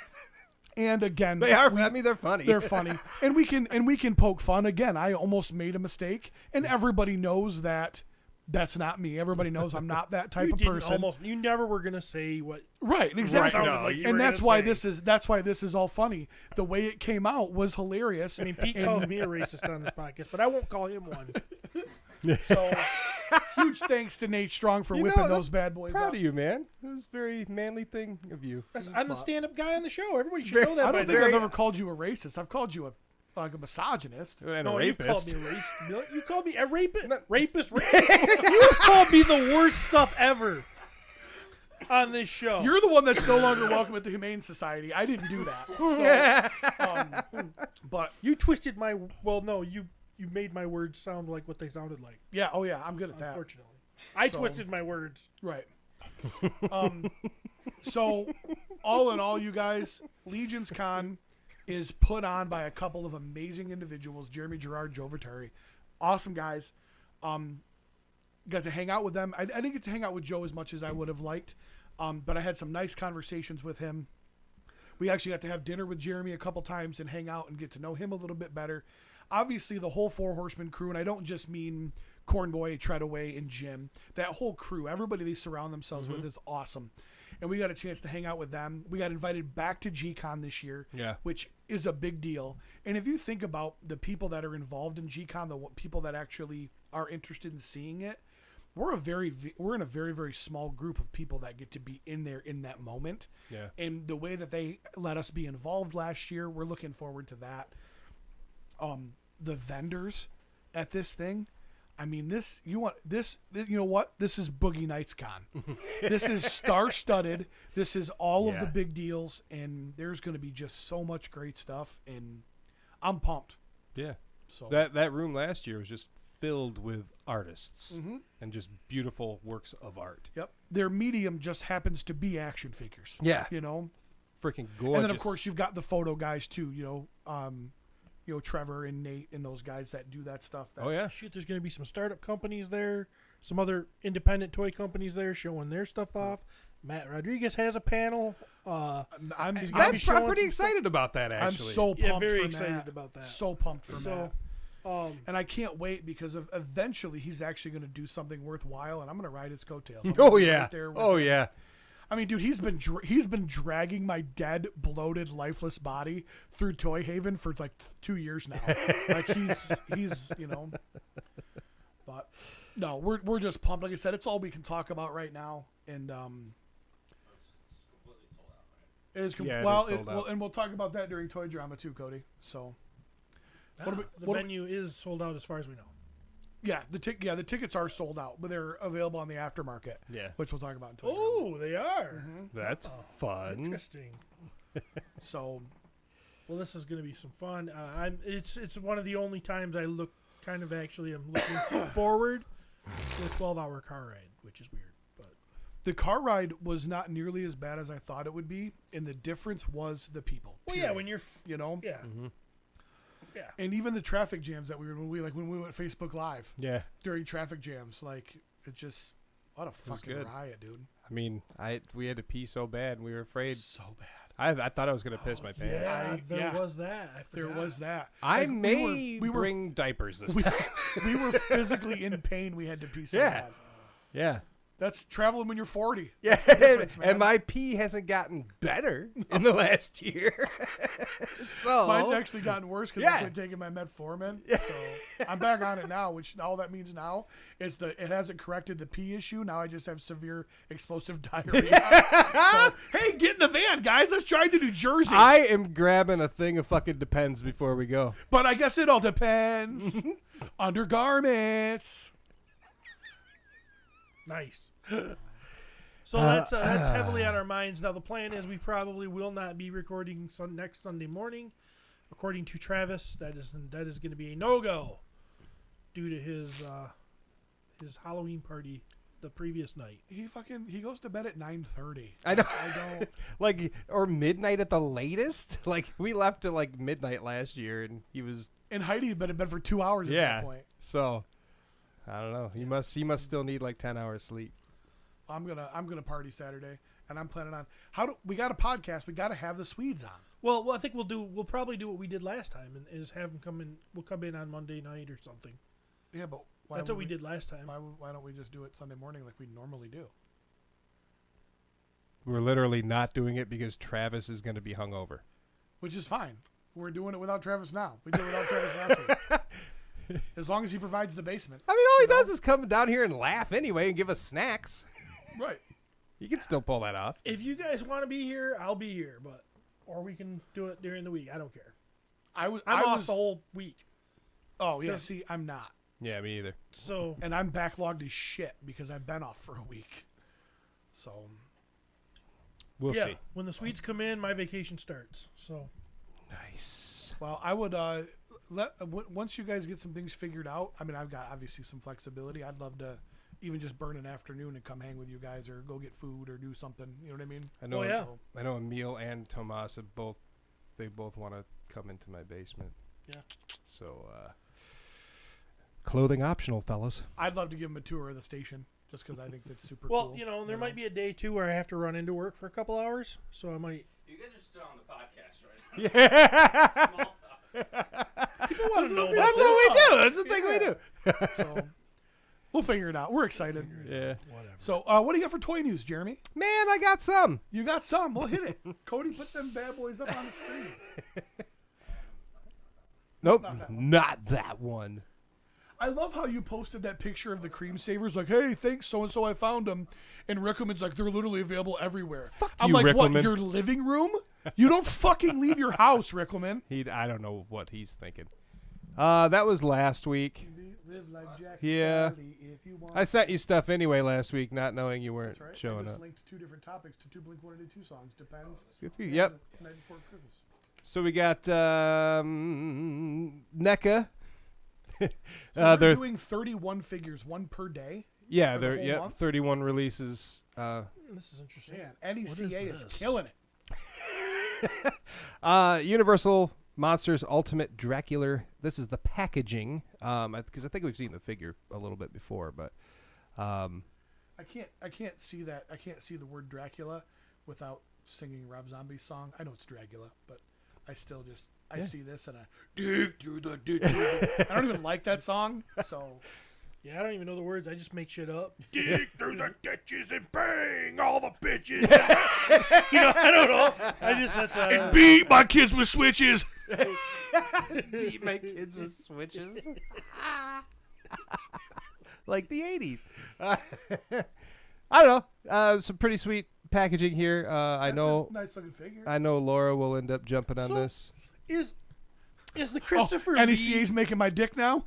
And again, They are. I mean, they're funny. they're funny. And we can poke fun. Again, I almost made a mistake. And everybody knows that that's not me. Everybody knows I'm not that type You of didn't person. you never were gonna say what. Right, exactly. Right, no, you were and that's gonna why say. that's why this is all funny. The way it came out was hilarious. I mean, Pete calls me a racist on this podcast, but I won't call him one. So huge thanks to Nate Strong for whipping those bad boys Proud up. of you, man. It was a very manly thing of you. I'm the stand-up guy on the show. Everybody should know that. I by don't now. think I've ever called you a racist. I've called you a misogynist. And No, a you've called rapist. me a racist. You called me a rapist. You've called me the worst stuff ever on this show. You're the one that's no longer welcome at the Humane Society. I didn't do that. So, but You twisted my. Well, no, you made my words sound like what they sounded like. yeah, oh yeah, I'm good at that. Unfortunately, I twisted my words. Right. So, all in all, you guys, LegionsCon is put on by a couple of amazing individuals, Jeremy Gerard, Joe Viteri. Awesome guys. Got to hang out with them. I didn't get to hang out with Joe as much as I would have liked, but I had some nice conversations with him. We actually got to have dinner with Jeremy a couple times and hang out and get to know him a little bit better. Obviously, the whole Four Horsemen crew, and I don't just mean Cornboy, Treadaway, and Jim. That whole crew, everybody they surround themselves with is awesome. And we got a chance to hang out with them. We got invited back to G-Con this year, which is a big deal. And if you think about the people that are involved in G-Con, the people that actually are interested in seeing it, we're in a very, very small group of people that get to be in there in that moment. Yeah. And the way that they let us be involved last year, we're looking forward to that. The vendors at this thing, I mean, you know what? This is Boogie Nights Con. This is star-studded. This is all of the big deals, and there's going to be just so much great stuff, and I'm pumped. Yeah. So That room last year was just filled with artists and just beautiful works of art. Yep. Their medium just happens to be action figures. Yeah. You know? Freaking gorgeous. And then, of course, you've got the photo guys, too, you know, Trevor and Nate and those guys that do that stuff. Oh, yeah. Shoot, there's going to be some startup companies there, some other independent toy companies there showing their stuff off. Matt Rodriguez has a panel. I'm He's gonna be I'm showing pretty some excited about that, I'm actually. so pumped Yeah, very for excited Matt. about that. So pumped for So, Matt. And I can't wait because eventually he's actually going to do something worthwhile, and I'm going to ride his coattails. I'm Oh, gonna be yeah. right there with Oh, him. yeah. I mean, dude, he's been dragging my dead, bloated, lifeless body through Toy Haven for like 2 years now. Like he's you know. But no, we're just pumped. Like I said, it's all we can talk about right now, and It's completely sold out, right? it is Yeah, it well, is sold out. and we'll talk about that during Toy Drama too, Cody. So What do we- the what do we- venue is sold out as far as we know. yeah, the tickets are sold out, but they're available on the aftermarket, Yeah. which we'll talk about in Toy Drama. Oh, they are. That's fun. Interesting. So Well, this is going to be some fun. It's one of the only times I look kind of actually am looking forward to a 12-hour car ride, which is weird. But the car ride was not nearly as bad as I thought it would be, and the difference was the people. well, yeah, period. when you're you know, yeah. Yeah. and even the traffic jams that we were when we went Facebook Live Yeah. during traffic jams, like it just what a fucking good. riot, dude. I mean, we had to pee so bad, and we were afraid. So bad. I thought I was gonna piss my pants. Yeah, there yeah. was that. I There forgot. was that. I Like, may we were bring diapers this we, time. we were physically in pain. We had to pee so Yeah. bad. Yeah. That's traveling when you're 40. Yeah, difference, man. and my pee hasn't gotten better in the last year. So Mine's actually gotten worse because Yeah. I quit taking my metformin. So I'm back on it now, which all that means now is it hasn't corrected the pee issue. Now I just have severe explosive diarrhea. So, hey, get in the van, guys. Let's drive to New Jersey. I am grabbing a thing of fucking Depends before we go. But I guess it all depends. Undergarments. Nice. So that's heavily on our minds. Now the plan is we probably will not be recording next Sunday morning, according to Travis. That is going to be a no-go due to his Halloween party the previous night. He goes to bed at 9:30. I know. I don't. Like, or midnight at the latest. Like, we left at like midnight last year, and he was And Heidi had been in bed for 2 hours at that point. So I don't know. He must still need like 10 hours sleep. I'm gonna party Saturday, and I'm planning on we got a podcast. We got to have the Swedes on. Well, I think we'll probably do what we did last time, and is have them come in. We'll come in on Monday night or something. Yeah, but why That's would what we did last time. Why don't we just do it Sunday morning like we normally do? We're literally not doing it because Travis is going to be hungover. Which is fine. We're doing it without Travis now. We did it without Travis last week. As long as he provides the basement. I mean, all he does is come down here and laugh anyway and give us snacks. Right. You can still pull that off. If you guys want to be here, I'll be here, or we can do it during the week. I don't care. I'm off the whole week, Oh yeah. See, I'm not, Yeah, me either. so and I'm backlogged as shit because I've been off for a week. So We'll yeah. see. When the Swedes come in, my vacation starts. So Nice. well, I would once you guys get some things figured out. I mean, I've got obviously some flexibility. I'd love to even just burn an afternoon and come hang with you guys, or go get food, or do something. You know what I mean? I know. Oh, yeah. I know Emil and Tomas have both want to come into my basement. Yeah. So clothing optional, fellas. I'd love to give them a tour of the station, just because I think that's super well, cool. you know, there might be a day too where I have to run into work for a couple hours, so I might. You guys are still on the podcast right now. Yeah. Small talk. People want to know about That's what we do. That's the thing we do. So we'll figure it out. We're excited. Yeah. Whatever. So what do you got for toy news, Jeremy? Man, I got some. You got some. We'll hit it. Cody, put them bad boys up on the screen. Nope, not that one. I love how you posted that picture of the cream savers, like, hey, thanks, so-and-so, I found them. And Rickleman's like, they're literally available everywhere. I'm you, like, what, Rickleman. your living room? You don't fucking leave your house, Rickleman. I don't know what he's thinking. That was last week. Live like Jack Yeah. and Sally if you want. I sent you stuff anyway last week, not knowing you weren't That's right. showing I just up. linked 2 different topics to 2 Blink-182 songs. Depends. Good for you. Yep. The night before Christmas. So we got NECA. So they're they're doing 31 figures, 1 per day. yeah, for the they're whole month? 31 releases. This is interesting. Man, NECA is this? killing it. Universal Monsters Ultimate Dracula. This is the packaging. Because I think we've seen the figure a little bit before, but I can't see that. I can't see the word Dracula without singing Rob Zombie's song. I know it's Dracula, but I still just see this and I dig through the ditches. I don't even like that song, so Yeah, I don't even know the words. I just make shit up. Dig through the ditches and bang all the bitches. You know, I don't know. I just that's beat my kids with switches. beat my kids with switches. like the 80s. I don't know. Some pretty sweet packaging here. I That's know. a nice looking figure. I know Laura will end up jumping on So- this. Is the Christopher NECA's Lee? making my dick now.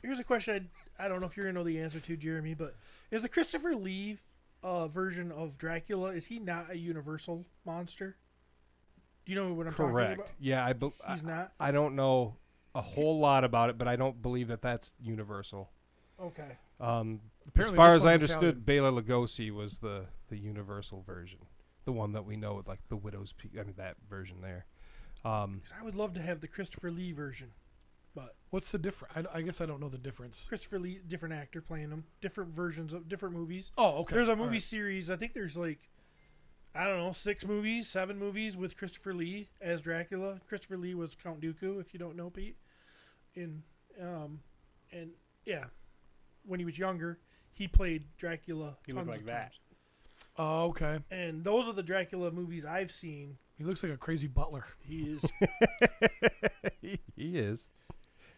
Here's a question I don't know if you're gonna know the answer to, Jeremy, but is the Christopher Lee version of Dracula, is he not a universal monster? Do you know what I'm talking Correct. about? Yeah, He's not. I don't know a whole lot about it, but I don't believe that that's universal. Okay. As Apparently far this as I one's understood, Bela Lugosi was the universal version, the one that we know with like the widow's peak. I mean that version there. 'Cause I would love to have the Christopher Lee version, but What's the difference? I guess I don't know the difference. Christopher Lee, different actor playing him, different versions of different movies. Oh, okay. There's a All movie right. series. I think there's like, I don't know, 6 movies, 7 movies with Christopher Lee as Dracula. Christopher Lee was Count Dooku, if you don't know, Pete. And yeah, when he was younger, he played Dracula. He looked tons like of that. times. Oh, okay. And those are the Dracula movies I've seen. He looks like a crazy butler. He is. He is.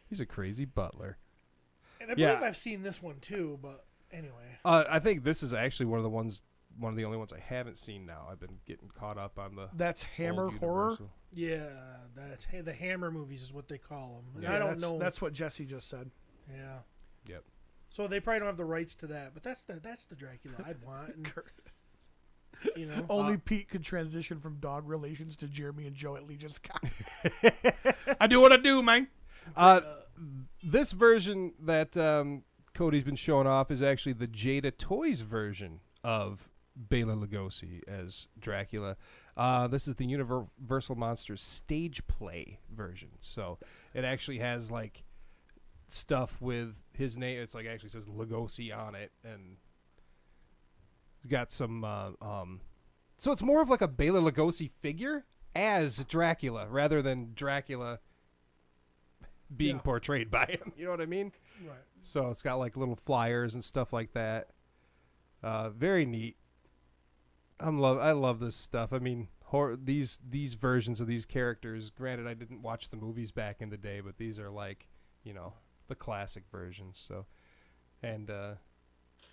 He's a crazy butler. And I Yeah. believe I've seen this one too, but anyway. I think this is actually one of the only ones I haven't seen now. I've been getting caught up on the That's Hammer old horror. Universal. Yeah, that's the Hammer movies is what they call them. Yeah, I don't that's, know. That's what Jesse just said. Yeah. Yep. So they probably don't have the rights to that, but that's the Dracula I'd want. And, you know, Only Pete could transition from dog relations to Jeremy and Joe at LegionsCon. I do what I do, man. This version that Cody's been showing off is actually the Jada Toys version of Bela Lugosi as Dracula. This is the Universal Monsters stage play version. So it actually has like stuff with his name. It's like actually says Lugosi on it, and it's got some. So it's more of like a Bela Lugosi figure as Dracula rather than Dracula being portrayed by him. You know what I mean? right. So it's got like little flyers and stuff like that. Very neat. I love this stuff. I mean, these versions of these characters. Granted, I didn't watch the movies back in the day, but these are like, you know, the classic versions. So, and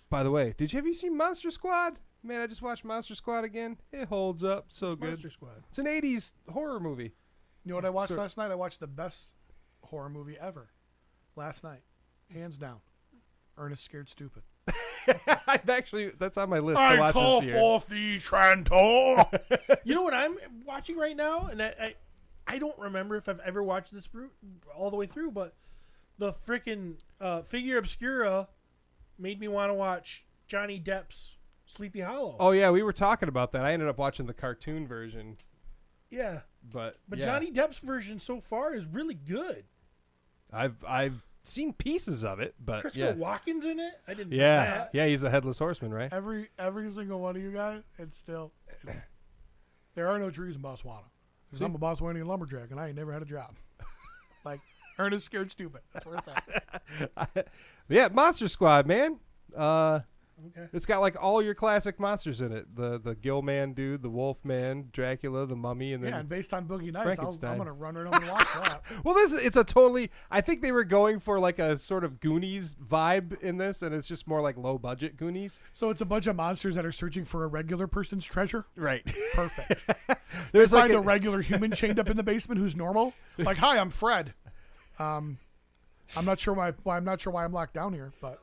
by the way, have you seen Monster Squad? Man, I just watched Monster Squad again. It holds up so good. Monster Squad. It's an '80s horror movie. You know what I watched So- last night? I watched the best horror movie ever. Last night. Hands down. Ernest Scared Stupid. I've actually that's on my list to watch this year. the Trantor. You know what I'm watching right now, and I don't remember if I've ever watched this all the way through, but the freaking Figure Obscura made me want to watch Johnny Depp's Sleepy Hollow. Oh yeah, we were talking about that. I ended up watching the cartoon version, yeah, but but yeah. Johnny Depp's version so far is really good. I've seen pieces of it, but Christopher yeah, Walken's in it. I didn't know yeah, that. yeah. He's the headless horseman, right? Every single one of you guys, it's there are no trees in Botswana. 'Cause I'm a Botswanian lumberjack and I ain't never had a job. Like Ernest Scared Stupid. That's where it's at. Yeah, Monster Squad, man. Okay. It's got like all your classic monsters in it. The Gill Man dude, the Wolf Man, Dracula, the Mummy, and then Yeah, and based on Boogie Nights, Frankenstein. I'm gonna run right over and watch that. well, it's a totally. I think they were going for like a sort of Goonies vibe in this, and it's just more like low budget Goonies. So it's a bunch of monsters that are searching for a regular person's treasure. Right. Perfect. There's Find like a regular human chained up in the basement who's normal. Like, hi, I'm Fred. I'm not sure why I'm locked down here, but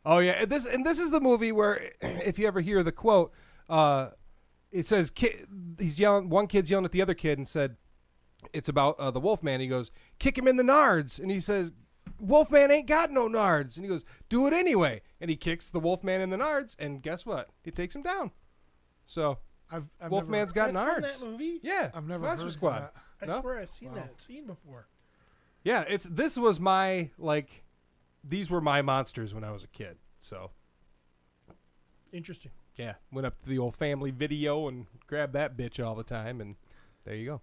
Oh yeah, and this is the movie where if you ever hear the quote, it says he's yelling. One kid's yelling at the other kid and said, "It's about the Wolfman." He goes, "Kick him in the nards," and he says, "Wolfman ain't got no nards," and he goes, "Do it anyway," and he kicks the Wolfman in the nards, and guess what? He takes him down. So I've Wolfman's got That's nards. from that movie? Yeah, I've never Monster heard Squad. that. I No? swear I've seen that scene before. Yeah, this was my these were my monsters when I was a kid. So Interesting. yeah, went up to the old family video and grabbed that bitch all the time, and there you go.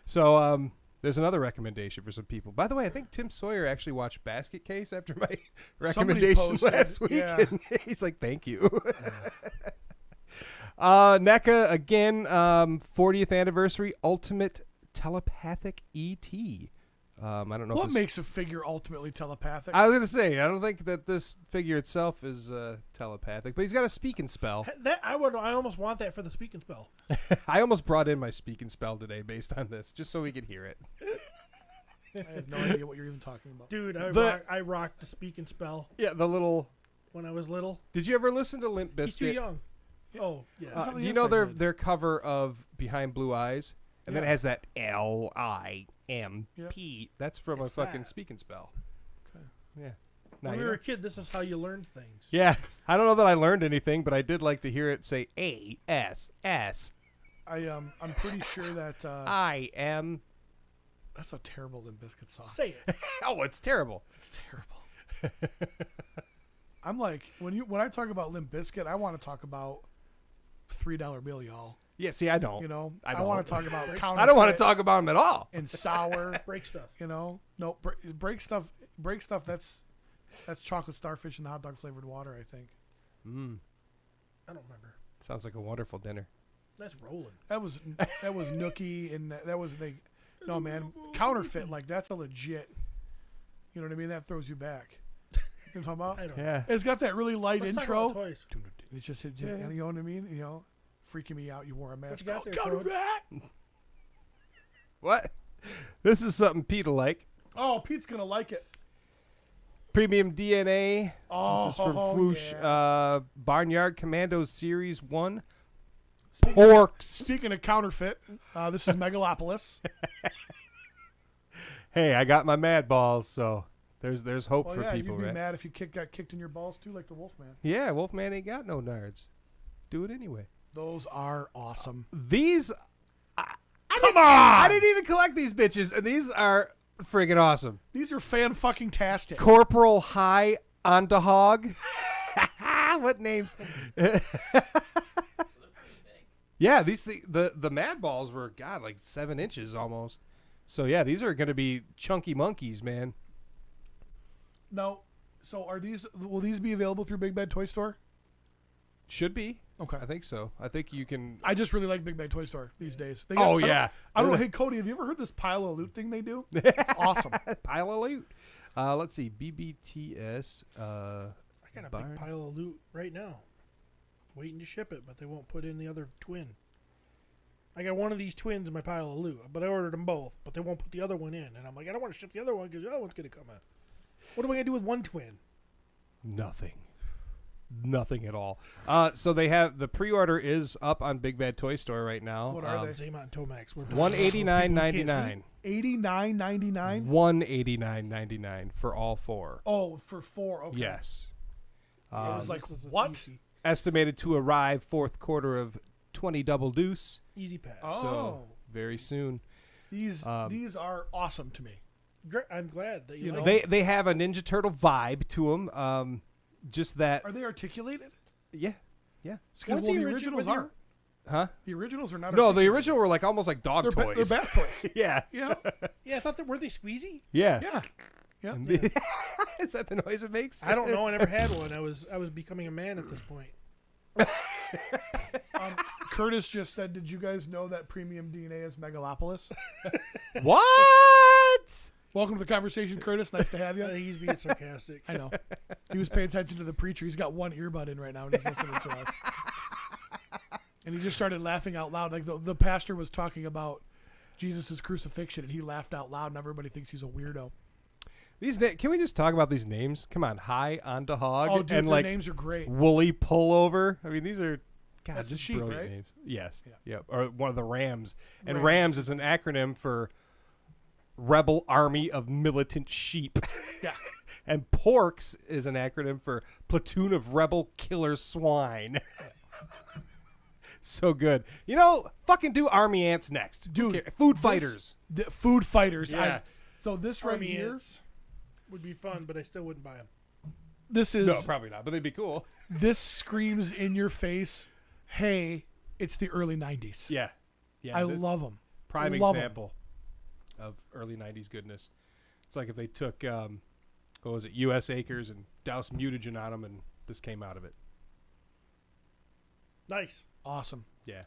So there's another recommendation for some people. By the way, I think Tim Sawyer actually watched Basket Case after my recommendation posted, last week. yeah. And he's like, "Thank you." NECA again, 40th anniversary Ultimate Telepathic ET. I don't know. What if makes a figure ultimately telepathic? I was gonna say I don't think that this figure itself is telepathic, but he's got a speaking spell. I almost want that for the speaking spell. I almost brought in my speaking spell today based on this, just so we could hear it. I have no idea what you're even talking about. Dude, I rocked the speaking spell Yeah, the little. when I was little. Did you ever listen to Limp Bizkit? He's too young. Oh, yeah. Hell Do you yes, know I did. their cover of Behind Blue Eyes, and then it Yeah. has that LIMP. Yep. That's from It's a fucking that. speaking spell. Okay. Yeah. Now when you we were know. a kid, this is how you learned things. Yeah, I don't know that I learned anything, but I did like to hear it say ASS. I'm pretty sure that I am. that's a terrible Limp Bizkit song. Say it. Oh, it's terrible. It's terrible. I'm like when I talk about Limp Bizkit, I want to talk about $3 bill, y'all. Yeah, see, I don't. You know, I I want don't. to talk about I don't want to counterfeit talk about him at all. and sour. Break stuff. You know, no break stuff. Break stuff. That's chocolate starfish and hot dog flavored water. I think I don't remember. Sounds like a wonderful dinner. That's rolling. that was Nookie and that was they. No man, counterfeit like that's a legit. You know what I mean? That throws you back. You know what I'm talking about? I don't know. Yeah. It's got that really light Let's talk intro. about toys. It's just, Yeah. you know what I mean? You know, freaking me out. You wore a mask. you got there, counterfeit. What? This is something Pete'll like. Oh, Pete's gonna like it. Premium DNA. Oh, This is from Flush. Barnyard Commandos Series 1. Speaking- Porks. Speaking of counterfeit, this is Megalopolis. Hey, I got my mad balls, so there's hope Well, for yeah, people, you'd be right? mad if you got kicked in your balls too, like the Wolfman. Yeah, Wolfman ain't got no nards. Do it anyway. Those are awesome. These, Come on! I didn't even collect these bitches, and these are friggin' awesome. These are fan-fucking-tastic. Corporal High on the Hog. What names? Yeah, the mad balls were like 7 inches almost. So yeah, these are gonna be chunky monkeys, man. Now, so will these be available through Big Bad Toy Store? Should be. Okay. I think so. I think you can. I just really like Big Bad Toy Store these days. They Oh, yeah. I don't know. Hey, Cody, have you ever heard this pile of loot thing they do? It's awesome. Pile of loot. Let's see. BBTS. I got a big pile of loot right now, waiting to ship it, but they won't put in the other twin. I got one of these twins in my pile of loot, but I ordered them both, but they won't put the other one in, and I'm like, I don't want to ship the other one because the other one's gonna come out. What am I gonna do with one twin? Nothing at all. So they have the pre-order is up on Big Bad Toy Store right now. What are they? Zaymont and Tomax. We're $189.99. $89.99. $189.99 for all 4. Oh, for 4. Okay. Yes. I was like, This is a what? Estimated to arrive 4th quarter of 20 double deuce. Easy pass. Oh. So very soon. These are awesome to me. Great. I'm glad that you You like know, it. They have a Ninja Turtle vibe to them. Just that. Are they articulated? Yeah. Weren't Well, the the origi- originals were aren't. Huh? The originals are not. No, the articulated. original were like almost like dog They're toys. they're bath toys. Yeah. You know? Yeah, I thought that were they squeezy? Yeah. Yeah. Is that the noise it makes? I don't know. I never had one. I was becoming a man at this point. Curtis just said, "Did you guys know that Premium DNA is Megalopolis?" What? Welcome to the conversation, Curtis. Nice to have you. He's being sarcastic. I know. He was paying attention to the preacher. He's got one earbud in right now, and he's listening to us. And he just started laughing out loud. Like the pastor was talking about Jesus' crucifixion, and he laughed out loud, and everybody thinks he's a weirdo. Can we just talk about these names? Come on, High on the Hog Oh, dude, and their like names are great. Woolly Pullover. I mean, these are That's the just sheep, brilliant right? names. Yes. Yeah. Yep. Or one of the Rams. And Rams. Rams is an acronym for Rebel Army of Militant Sheep. Yeah. And Porks is an acronym for Platoon of Rebel Killer Swine. So good. You know, fucking do Army Ants next. Dude, Okay, Food this- Fighters. The food fighters. Yeah. So this right Army here, ants would be fun, but I still wouldn't buy them. this is No, probably not, but they'd be cool. this screams in your face. Hey, it's the early '90s. Yeah. Yeah. I this- love them. Prime Love 'em. example of early 90s goodness. It's like if they took, what was it, U.S. Acres and doused mutagen on them, and this came out of it. Nice. Awesome. Yeah.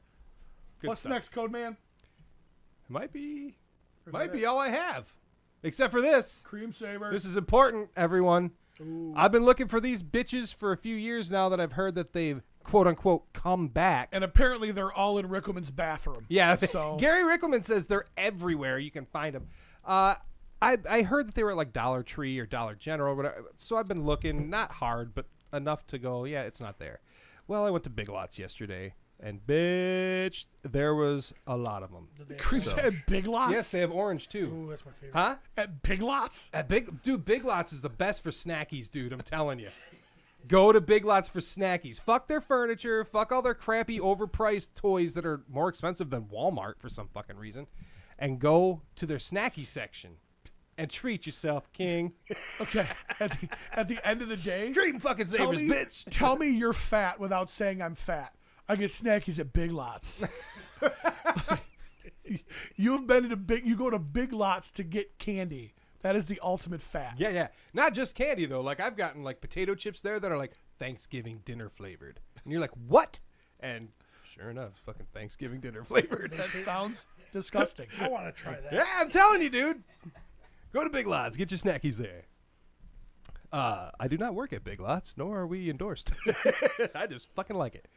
Good What's stuff. next, Code Man? Might be Or is that all I have. Except for this. Cream saver. This is important, everyone. Ooh. I've been looking for these bitches for a few years now that I've heard that they've quote-unquote come back. And apparently they're all in Rickleman's bathroom. Yeah, So Gary Rickleman says they're everywhere. You can find them. I heard that they were at like Dollar Tree or Dollar General, so I've been looking, not hard, but enough to go, yeah, it's not there. Well, I went to Big Lots yesterday, and bitch, there was a lot of them. Cream at Big Lots. Yes, they have orange too. Ooh, that's my favorite. Huh? At Big Lots. Big Lots is the best for snackies, dude. I'm telling you. Go to Big Lots for snackies. Fuck their furniture. Fuck all their crappy, overpriced toys that are more expensive than Walmart for some fucking reason. And go to their snacky section and treat yourself, king. Okay. At the end of the day, Treat fucking savers, bitch. Tell me you're fat without saying I'm fat. I get snackies at Big Lots. You've been to you go to Big Lots to get candy. That is the ultimate fat. Yeah. Not just candy, though. Like, I've gotten, like, potato chips there that are, like, Thanksgiving dinner flavored. And you're like, what? And sure enough, fucking Thanksgiving dinner flavored. That sounds disgusting. I want to try that. Yeah, I'm telling you, dude. Go to Big Lots. Get your snackies there. I do not work at Big Lots, nor are we endorsed. I just fucking like it.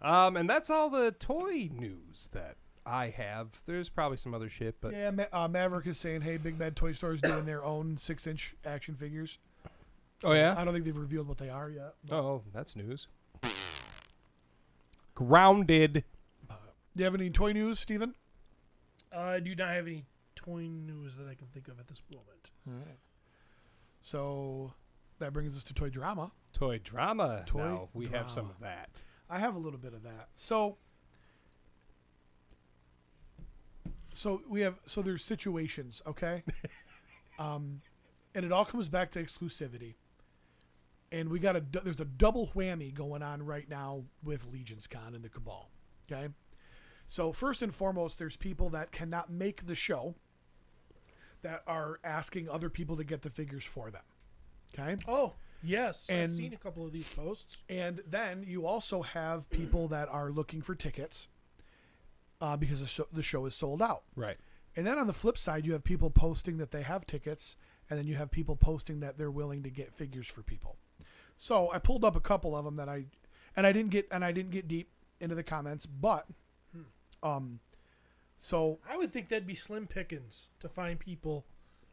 And that's all the toy news that I have. There's probably some other shit, but Yeah, Maverick is saying, hey, Big Bad Toy Store is doing their own 6-inch action figures. oh yeah. I don't think they've revealed what they are yet. Oh, that's news. Grounded. Do you have any toy news, Steven? I do not have any toy news that I can think of at this moment. All right. So that brings us to toy drama. Toy drama. Toy now we have some drama. of that. I have a little bit of that. So there's situations, okay? And it all comes back to exclusivity. And there's a double whammy going on right now with LegionsCon and the Cabal, okay? So first and foremost, there's people that cannot make the show that are asking other people to get the figures for them, okay? Oh, yes. I've And- seen a couple of these posts. And then you also have people that are looking for tickets because the show is sold out. Right. And then on the flip side, you have people posting that they have tickets, and then you have people posting that they're willing to get figures for people. So I pulled up a couple of them that I didn't get deep into the comments, but so I would think that'd be slim pickings to find people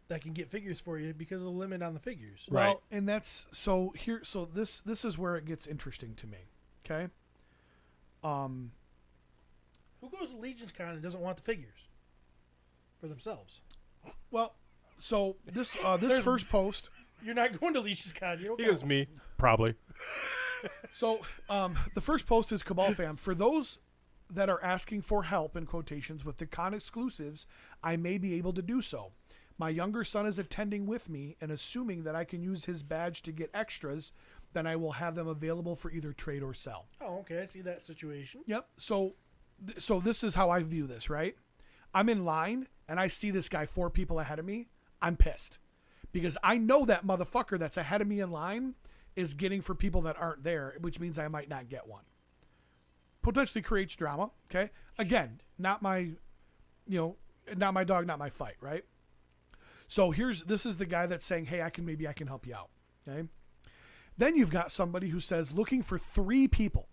that can get figures for you because of the limit on the figures. Right. well, and that's so here. So this is where it gets interesting to me. Okay. Who goes to LegionsCon and doesn't want the figures for themselves? Well, so this There's- first post. You're not going to LegionsCon. You don't He go. goes me. Probably. So the first post is Cabal Fam. For those that are asking for help in quotations with the con exclusives, I may be able to do so. My younger son is attending with me, and assuming that I can use his badge to get extras, then I will have them available for either trade or sell. Oh, okay. I see that situation. Yep. So this is how I view this, right? I'm in line, and I see this guy 4 people ahead of me. I'm pissed. Because I know that motherfucker that's ahead of me in line is getting for people that aren't there, which means I might not get one. Potentially creates drama, okay? Again, not my dog, not my fight, right? So this is the guy that's saying, hey, maybe I can help you out, okay? Then you've got somebody who says, looking for 3 people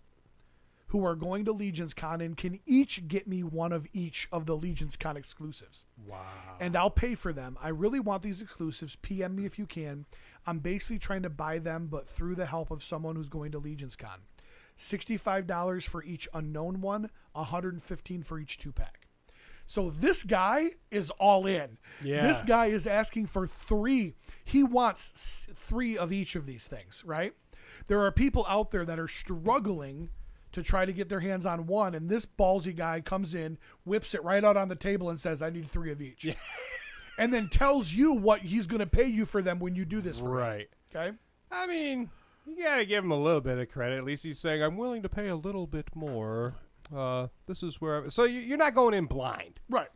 who are going to LegionsCon and can each get me one of each of the LegionsCon exclusives. Wow. And I'll pay for them. I really want these exclusives. PM me if you can. I'm basically trying to buy them, but through the help of someone who's going to LegionsCon. $65 for each unknown one, $115 for each 2-pack. So this guy is all in. Yeah. This guy is asking for 3. He wants 3 of each of these things, right? There are people out there that are struggling to try to get their hands on one, and this ballsy guy comes in, whips it right out on the table and says, I need 3 of each. Yeah. And then tells you what he's going to pay you for them when you do this for him. Right. Okay? I mean, you gotta give him a little bit of credit. At least he's saying, I'm willing to pay a little bit more. This is where I'm... So you're not going in blind. Right.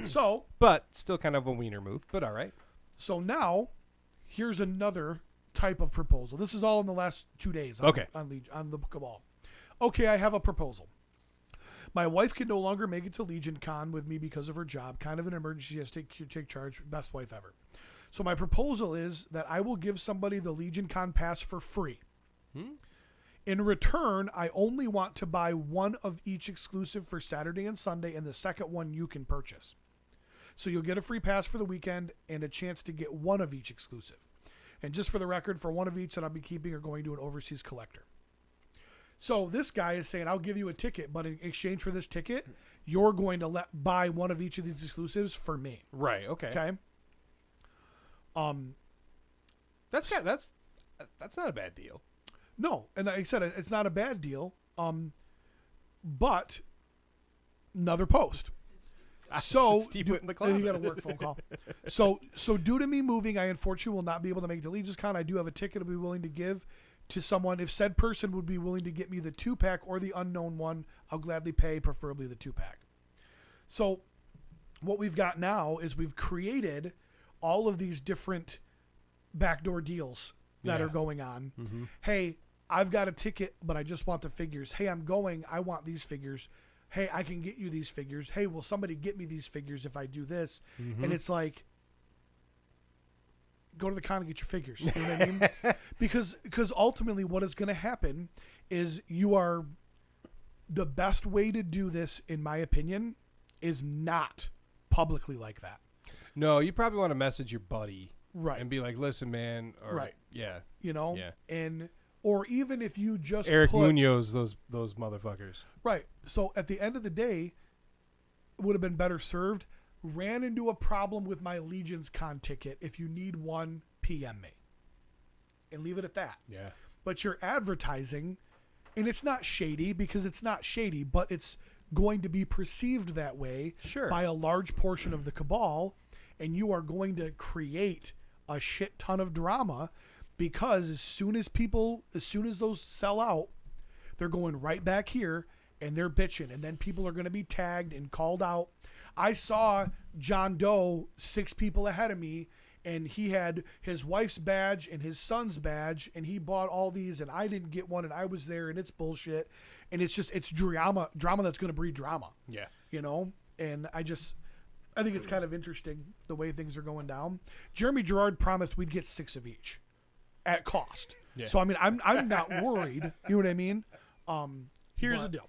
So... But still kind of a wiener move, but all right. So now, here's another type of proposal. This is all in the last 2 days on the Cabal. Okay, I have a proposal. My wife can no longer make it to LegionCon with me because of her job. Kind of an emergency. She has to take charge. Best wife ever. So my proposal is that I will give somebody the LegionCon pass for free. In return, I only want to buy one of each exclusive for Saturday and Sunday, and the second one you can purchase. So you'll get a free pass for the weekend and a chance to get one of each exclusive. And just for the record, for one of each that I'll be keeping are going to an overseas collector. So this guy is saying, I'll give you a ticket, but in exchange for this ticket, you're going to buy one of each of these exclusives for me. Right. Okay. Okay. That's not a bad deal. No, and like I said, it's not a bad deal. But another post. So Steve went in the closet. You got a work phone call. So due to me moving, I unfortunately will not be able to make the LegionsCon. I do have a ticket I'll be willing to give to someone. If said person would be willing to get me the 2-pack or the unknown one, I'll gladly pay, preferably the 2-pack. So what we've got now is we've created all of these different backdoor deals that are going on. Mm-hmm. Hey, I've got a ticket, but I just want the figures. Hey, I'm going. I want these figures. Hey, I can get you these figures. Hey, will somebody get me these figures if I do this? Mm-hmm. And it's like, go to the con and get your figures. You know what I mean? Because ultimately what is going to happen is the best way to do this, in my opinion, is not publicly like that. No, you probably want to message your buddy. Right. And be like, listen, man. Or, right. Yeah. You know? Yeah. Or even if you just Eric Munoz, those motherfuckers. Right. So at the end of the day, it would have been better served. Ran into a problem with my LegionsCon ticket. If you need one, PM me. And leave it at that. Yeah. But you're advertising, and it's not shady because it's not shady, but it's going to be perceived that way by a large portion of the cabal, and you are going to create a shit ton of drama because as soon as those sell out, they're going right back here and they're bitching, and then people are going to be tagged and called out. I saw John Doe 6 people ahead of me, and he had his wife's badge and his son's badge, and he bought all these, and I didn't get one, and I was there, and it's bullshit. And it's drama that's going to breed drama. Yeah. You know? And I think it's kind of interesting the way things are going down. Jeremy Gerard promised we'd get 6 of each at cost. Yeah. So, I mean, I'm not worried. You know what I mean? Here's the deal.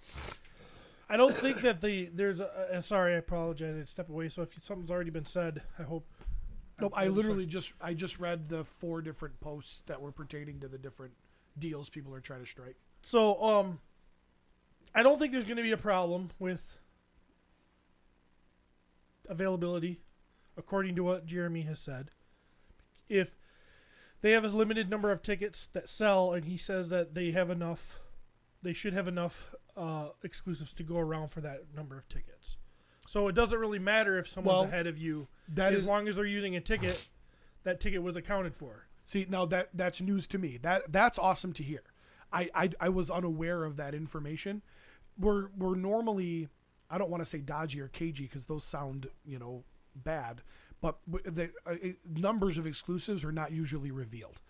I don't think that there's a sorry, I apologize. I'd step away. So if something's already been said, I hope. Nope. I literally just read the 4 different posts that were pertaining to the different deals people are trying to strike. So, I don't think there's going to be a problem with availability, according to what Jeremy has said. If they have a limited number of tickets that sell, and he says that they should have enough exclusives to go around for that number of tickets. So it doesn't really matter if someone's ahead of you, as long as they're using a ticket, that ticket was accounted for. See, now that's news to me. That's awesome to hear. I was unaware of that information. We're normally, I don't want to say dodgy or cagey because those sound, bad, but the numbers of exclusives are not usually revealed.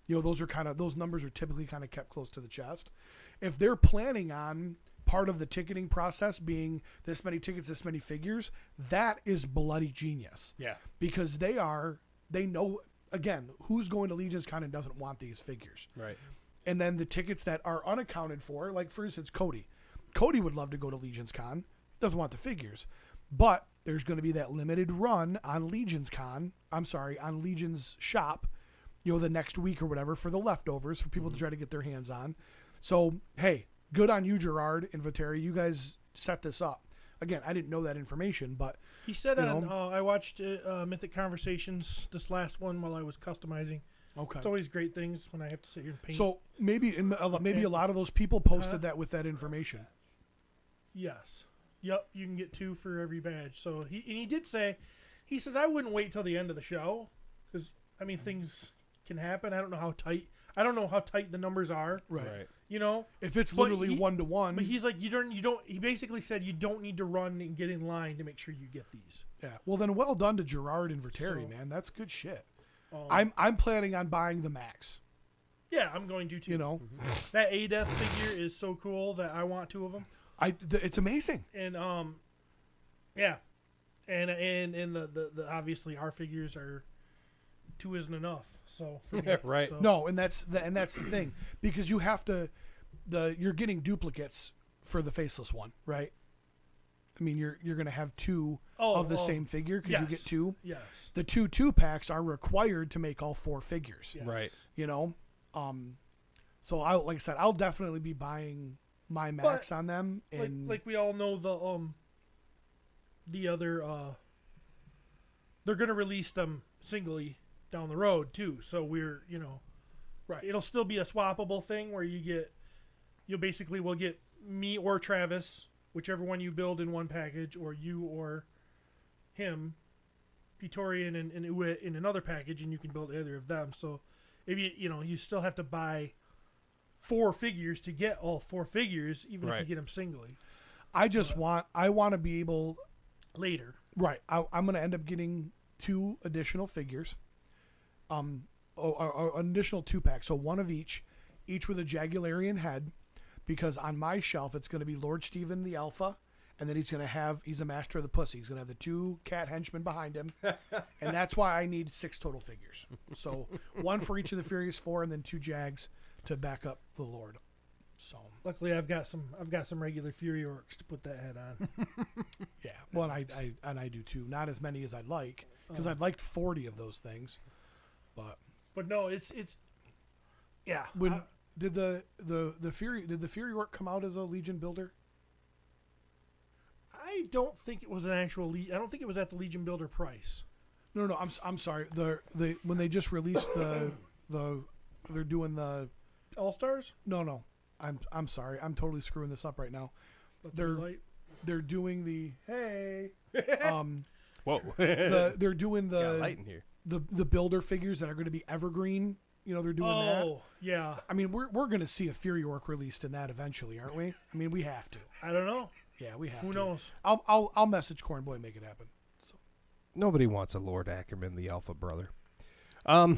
Those numbers are typically kind of kept close to the chest. If they're planning on part of the ticketing process being this many tickets, this many figures, that is bloody genius. Yeah. Because they know, again, who's going to LegionsCon and doesn't want these figures. Right. And then the tickets that are unaccounted for, like for instance, Cody would love to go to LegionsCon, doesn't want the figures, but there's going to be that limited run on on Legion's shop, the next week or whatever for the leftovers for people to try to get their hands on. So, hey, good on you, Gerard and Viteri. You guys set this up. Again, I didn't know that information, but he said I watched Mythic Conversations, this last one, while I was customizing. Okay. It's always great things when I have to sit here and paint. So maybe a lot of those people posted that with that information. Yes. Yep. You can get 2 for every badge. So he did say, he says I wouldn't wait till the end of the show because things can happen. I don't know how tight the numbers are. Right. If it's literally 1-to-1. But he's like, he basically said you don't need to run and get in line to make sure you get these. Yeah. Well, then well done to Gerard and Viteri, man. That's good shit. I'm planning on buying the Max. Yeah, I'm going to too. That A-Death figure is so cool that I want 2 of them. It's amazing. And yeah, and the obviously our figures are 2 isn't enough. So for me, Right. So, No, and that's the thing, because you have to you're getting duplicates for the faceless one, right? I mean, you're going to have 2 of the same figure because you get 2. Yes. The 2 packs are required to make all 4 figures. Yes. Right. You know, so like I said, I'll definitely be buying my max on them. And Like we all know the other they're gonna release them singly down the road too. So we're right. it'll still be a swappable thing where you'll basically will get me or Travis, whichever one you build in one package, or you or him, Praetorian and DeWitt in another package, and you can build either of them. So if you still have to buy 4 figures to get all 4 figures, even if you get them singly. I want to be able Later. Right. I'm going to end up getting 2 additional figures. An additional 2 packs. So 1 of each with a Jaguarian head, because on my shelf it's going to be Lord Steven the Alpha, and then he's a Master of the Pussy. He's going to have the 2 cat henchmen behind him, and that's why I need 6 total figures. So 1 for each of the Furious 4, and then 2 Jags to back up the Lord. So Luckily, I've got some regular Fury Orcs to put that head on. yeah, well, and I do too. Not as many as I'd like, because I'd liked 40 of those things, But no, it's yeah. when did the Fury Orc come out as a Legion builder? I don't think it was an actual. I don't think it was at the Legion Builder price. No, I'm sorry. The when they just released they're doing the All Stars. no. I'm sorry. I'm totally screwing this up right now. They're doing the Whoa. they're doing Got light in here. the builder figures that are going to be evergreen. They're doing that. Oh, yeah. I mean, we're going to see a Fury Orc released in that eventually, aren't we? I mean, we have to. I don't know. Yeah, we have to. Who knows? I'll message Cornboy and make it happen. So. Nobody wants a Lord Ackerman, the Alpha brother. There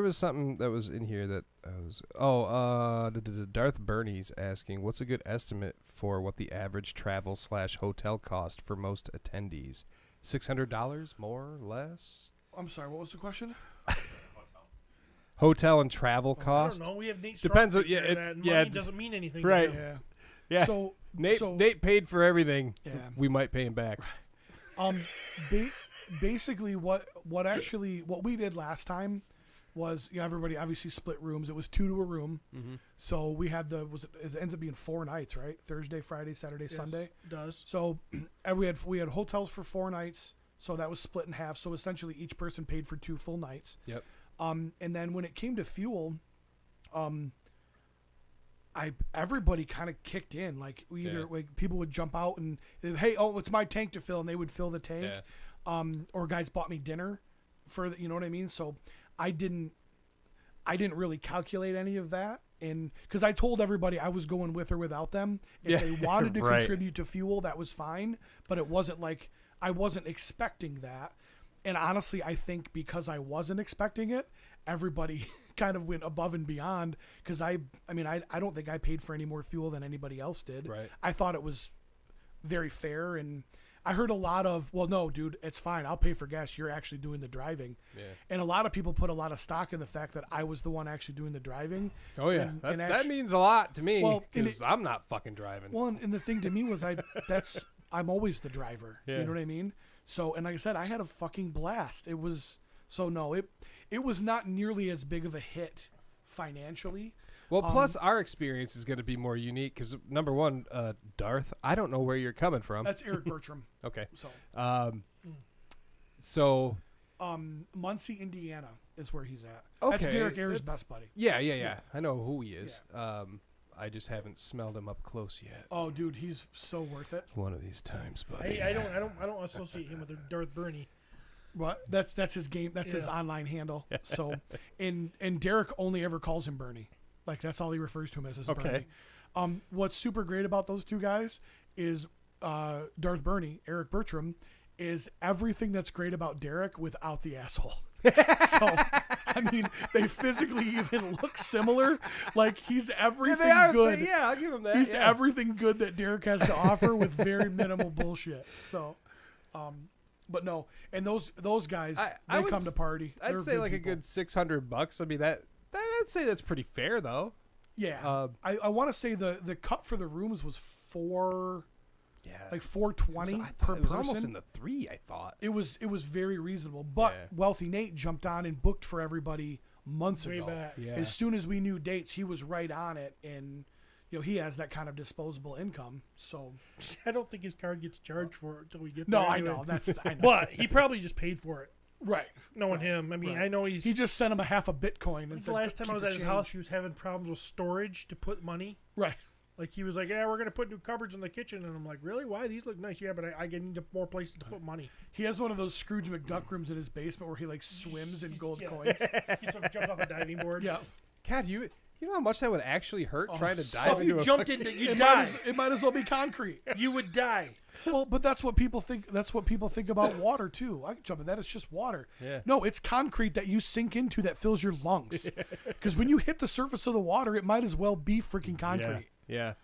was something that was in here that was Darth Bernie's asking, what's a good estimate for what the average travel/hotel cost for most attendees? $600, more, less? I'm sorry. What was the question? Hotel and travel cost. I don't know. We have Nate. Depends on- Strong yeah, figure it- that yeah, money just- doesn't mean anything. right. To him. Yeah. So Nate paid for everything. Yeah. We might pay him back. Basically, what we did last time was everybody obviously split rooms. It was 2 to a room. Mm-hmm. So we had it ends up being 4 nights, right? Thursday, Friday, Saturday, Yes, Sunday. it does. So we had hotels for 4 nights. So that was split in half. So essentially each person paid for 2 full nights. Yep. And then when it came to fuel, everybody kind of kicked in. Like people would jump out and hey, it's my tank to fill, and they would fill the tank. Yeah. Or guys bought me dinner for you know what I mean. So I didn't really calculate any of that, and because I told everybody I was going with or without them. If they wanted to right. contribute to fuel, that was fine, but it wasn't like I wasn't expecting that. And honestly, I think because I wasn't expecting it, everybody kind of went above and beyond, because I don't think I paid for any more fuel than anybody else did. Right. I thought it was very fair, and I heard a lot of, well, no, dude, it's fine. I'll pay for gas. You're actually doing the driving. Yeah. And a lot of people put a lot of stock in the fact that I was the one actually doing the driving. Oh, yeah. And That means a lot to me, Well, because I'm not fucking driving. Well, and the thing to me was I'm always the driver. Yeah. You know what I mean? So, and like I said, I had a fucking blast. It was not nearly as big of a hit financially. Well, plus our experience is going to be more unique because, number one, Darth, I don't know where you're coming from. That's Eric Bertram. Okay. So, Muncie, Indiana is where he's at. Okay, That's Derek Ayer's best buddy. Yeah. I know who he is. Yeah. I just haven't smelled him up close yet. Oh, dude, he's so worth it. One of these times, buddy. I don't associate him with Darth Bernie. What? That's his game. That's his online handle. So, and Derek only ever calls him Bernie. Like that's all he refers to him as okay. Bernie. What's super great about those two guys is Darth Bernie, Eric Bertram, is everything that's great about Derek without the asshole. So I mean, they physically even look similar. Like he's everything they are good. Yeah, I'll give him that. He's yeah. everything good that Derek has to offer with very minimal bullshit. So, but no, and those guys, I they would come to party. I'd They're say like people. a good $600. I mean I'd say that's pretty fair though. Yeah, I want to say the cut for the rooms was like $420 per it was person. almost in the 3, I thought. It was very reasonable. But Yeah. Wealthy Nate jumped on and booked for everybody months Way ago. back. Yeah. As soon as we knew dates, he was right on it, and he has that kind of disposable income. So I don't think his card gets charged for it until we get no, there. I anyway. know that's I know. But he probably just paid for it, right. knowing him. I mean, Right. I know he just sent him a half a Bitcoin. And the said, last time I "Keep was the at his change." house, he was having problems with storage to put money. Right. Like he was like, "Yeah, we're gonna put new cupboards in the kitchen," and I'm like, "Really? Why? These look nice." Yeah, but I need more places to put money. He has one of those Scrooge McDuck rooms in his basement where he like swims in gold Yeah. coins. He sort of jumped off a diving board. Yeah. God, you know how much that would actually hurt trying to so dive If into you a jumped fucking- into, you It die. might as well be concrete. You would die. Well, but that's what people think. That's what people think about water too. I can jump in that. It's just water. Yeah. No, it's concrete that you sink into that fills your lungs. Because when you hit the surface of the water, it might as well be freaking concrete. Yeah.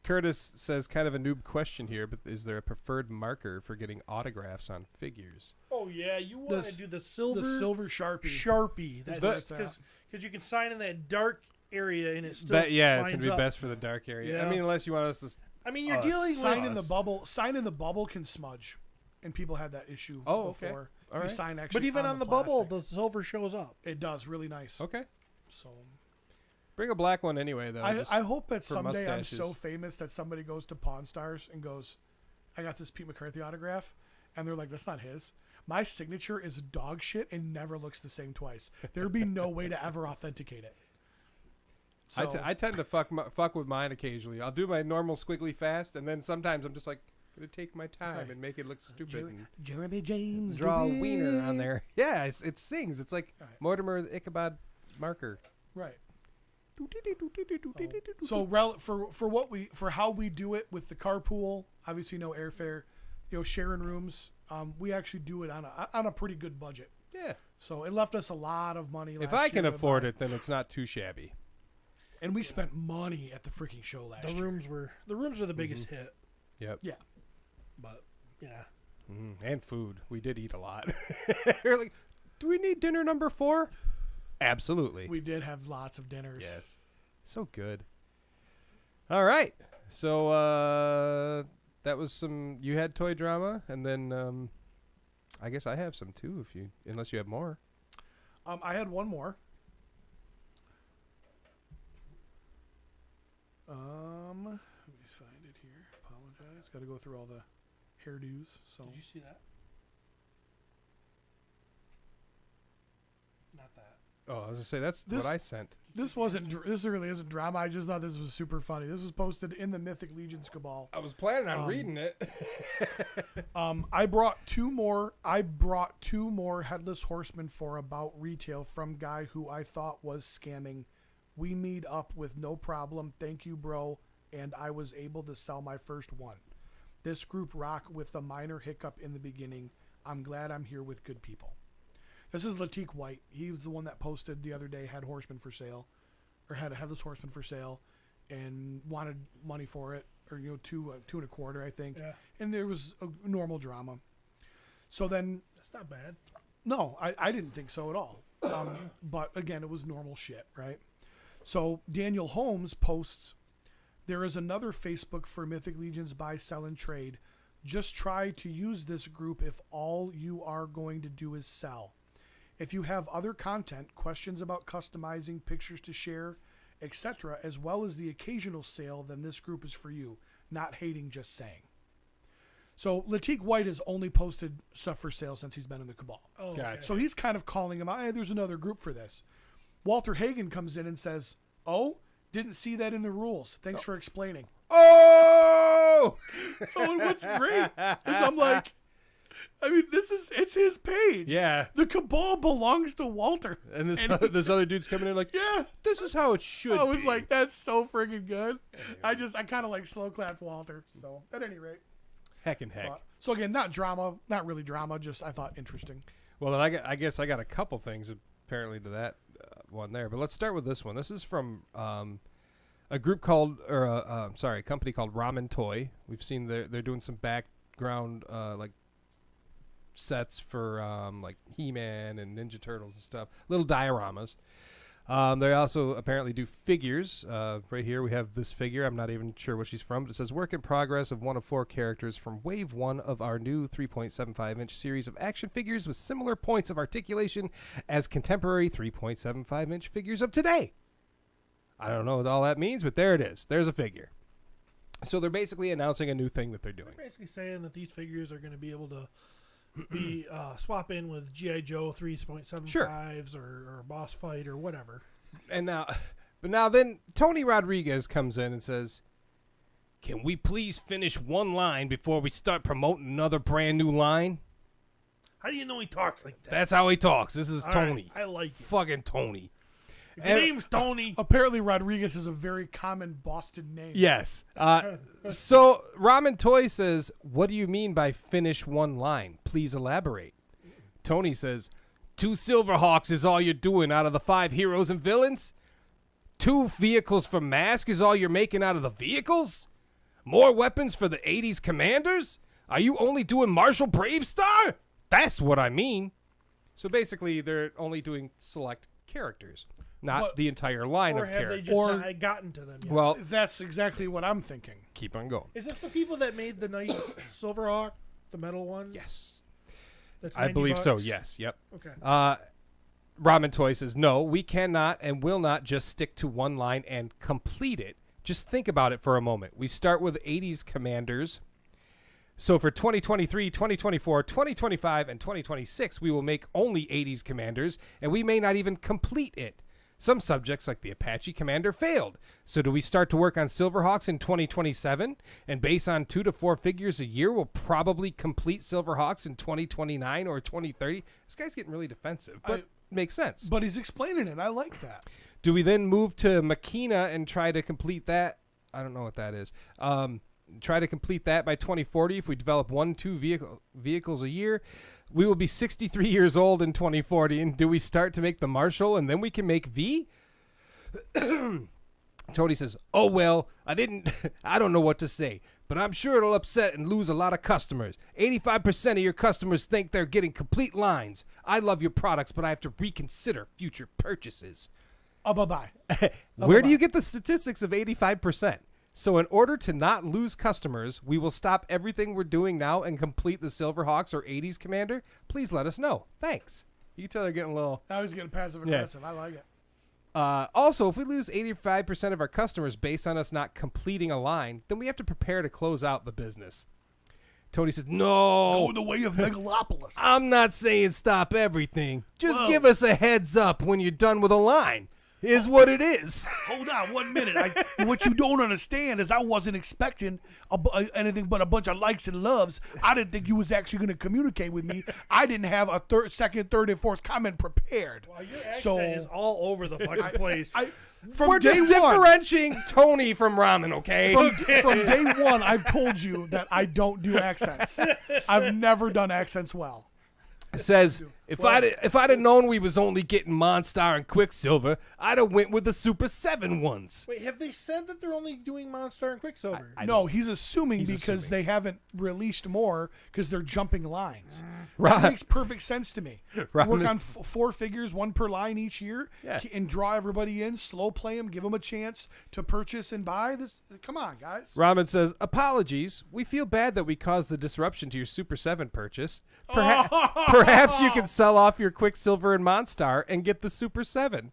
Curtis says kind of a noob question here, but is there a preferred marker for getting autographs on figures? Oh yeah, you want to do the silver Sharpie. Sharpie. That's That's where it's because you can sign in that dark area and it still It's lines gonna be up. best for the dark area. Yeah. I mean, unless you want us to. I mean, you're dealing Sign with in the bubble. Sign in the bubble can smudge, and people had that issue. Oh, okay. before. All If you right. sign actually, but even on the plastic, bubble, the silver shows up. it does really nice. Okay. So Bring a black one anyway, though. I hope that for someday I'm mustaches. so famous that somebody goes to Pawn Stars and goes, "I got this Pete McCarthy autograph," and they're like, "That's not his. My signature is dog shit and never looks the same twice. There'd be no way to ever authenticate it." So, I tend to fuck with mine occasionally. I'll do my normal squiggly fast, and then sometimes I'm just like gonna take my time Right. and make it look stupid and Jeremy James draw a DeWitt. wiener on there. Yeah, it sings. It's like Right. Mortimer the Ichabod marker. Right. So for how we do it with the carpool, obviously no airfare, sharing rooms. We actually do it on a pretty good budget. Yeah. So it left us a lot of money. If I can afford it, then it's not too shabby. And we spent money at the freaking show last The year. rooms are the biggest hit, Yep. Yeah. but yeah. And food. We did eat a lot. We're like, do we need dinner number 4? Absolutely. We did have lots of dinners. Yes. So good. All right. So that was some. You had toy drama, and then I guess I have some too. Unless you have more. I had one more. Let me find it here. Apologize. Got to go through all the hairdos. So Did you see that? Not that. Oh, I was gonna say that's This- what I sent. this really isn't drama. I just thought this was super funny. This was posted in the Mythic Legions cabal. I was planning on reading it. I brought two more Headless Horsemen for About Retail from guy who I thought was scamming. We meet up with no problem. Thank you, bro. And I was able to sell my first one. This group rock with a minor hiccup in the beginning. I'm glad I'm here with good people. This is Latik White. He was the one that posted the other day, had Horseman for sale, or had a Headless Horseman for sale, and wanted money for it, or two and a quarter, I think. Yeah. And there was a normal drama. So then, That's not bad. no, I didn't think so at all. But again, it was normal shit, right? So Daniel Holmes posts, there is another Facebook for Mythic Legions buy, sell, and trade. Just try to use this group if all you are going to do is sell. If you have other content, questions about customizing, pictures to share, etc., as well as the occasional sale, then this group is for you. Not hating, just saying. So Latik White has only posted stuff for sale since he's been in the cabal. Oh, Gotcha. okay. So he's kind of calling him out. Hey, there's another group for this. Walter Hagen comes in and says, "Oh, didn't see that in the rules. Thanks for explaining." Oh! So what's great is I'm like, I mean, it's his page. Yeah. The cabal belongs to Walter. And this other dude's coming in like, Yeah. this is how it should I was be. like, that's so friggin' good. I kind of like slow clapped Walter. So at any rate. heck and heck. So again, not drama, not really drama, just I thought interesting. Well, then I guess I got a couple things apparently to that one there. But let's start with this one. This is from a group called, a company called Ramen Toy. We've seen they're doing some background like sets for like He-Man and Ninja Turtles and stuff, little dioramas. They also apparently do figures. Right here we have this figure. I'm not even sure what she's from, but it says work in progress of one of 4 characters from wave 1 of our new 3.75-inch series of action figures with similar points of articulation as contemporary 3.75-inch figures of today. I don't know what all that means, but there it is. There's a figure. So they're basically announcing a new thing that they're doing. They're basically saying that these figures are going to be able to be swap in with G.I. Joe 3.75s or Boss Fight or whatever. And now then Tony Rodriguez comes in and says, "Can we please finish one line before we start promoting another brand new line?" How do you know he talks like that? That's how he talks. This is All Tony. right, I like it. Fucking Tony. If your name's Tony. Apparently, Rodriguez is a very common Boston name. Yes. So Ramen Toy says, "What do you mean by finish one line? Please elaborate." Tony says, 2 Silverhawks is all you're doing out of the 5 heroes and villains? 2 vehicles for Mask is all you're making out of the vehicles? More weapons for the 80s commanders? Are you only doing Marshal Bravestar? That's what I mean. So basically, they're only doing select characters, not the entire line or of have characters. they just not gotten to them yet? Well, That's exactly what I'm thinking. keep on going. Is this the people that made the nice Silverhawk, the metal one? Yes. That's I $90? believe so, yes. Yep. Okay. Ramen Toy says, "No, we cannot and will not just stick to one line and complete it. Just think about it for a moment. We start with 80s commanders. So for 2023, 2024, 2025, and 2026, we will make only 80s commanders, and we may not even complete it. Some subjects, like the Apache Commander, failed. So do we start to work on Silverhawks in 2027? And based on 2 to 4 figures a year, we'll probably complete Silverhawks in 2029 or 2030. This guy's getting really defensive, but makes sense. But he's explaining it. I like that. Do we then move to Makina and try to complete that? I don't know what that is. Try to complete that by 2040 if we develop 1-2 vehicles a year. We will be 63 years old in 2040. And do we start to make the Marshal and then we can make V? Tony says, "Oh, well, I don't know what to say, but I'm sure it'll upset and lose a lot of customers. 85% of your customers think they're getting complete lines. I love your products, but I have to reconsider future purchases." Bye-bye. Where do you get the statistics of 85%? So in order to not lose customers, we will stop everything we're doing now and complete the Silverhawks or 80s Commander. Please let us know. Thanks. You can tell they're getting a little... Now he's getting passive-aggressive. I like it. Also, if we lose 85% of our customers based on us not completing a line, then we have to prepare to close out the business. Tony says, "No. Go the way of Megalopolis. I'm not saying stop everything. Just give us a heads up when you're done with a line. Is what it is." Hold on 1 minute. What you don't understand is I wasn't expecting anything but a bunch of likes and loves. I didn't think you was actually going to communicate with me. I didn't have a second, third, and fourth comment prepared. Well, your accent is all over the fucking place. We're just differentiating Tony from Ramen, okay? From day one, I've told you that I don't do accents. I've never done accents well. Says, if I'd have known we was only getting Monstar and Quicksilver, I'd have went with the Super 7 ones. Wait, have they said that they're only doing Monstar and Quicksilver? No, he's assuming because assuming. they haven't released more because they're jumping lines. Right. That makes perfect sense to me. Right. Work on 4 figures, 1 per line each year, Yeah. and draw everybody in, slow play them, give them a chance to purchase and buy. This, come on, guys. Ramen says, "Apologies. We feel bad that we caused the disruption to your Super 7 purchase. Perhaps you can sell off your Quicksilver and Monstar and get the Super 7.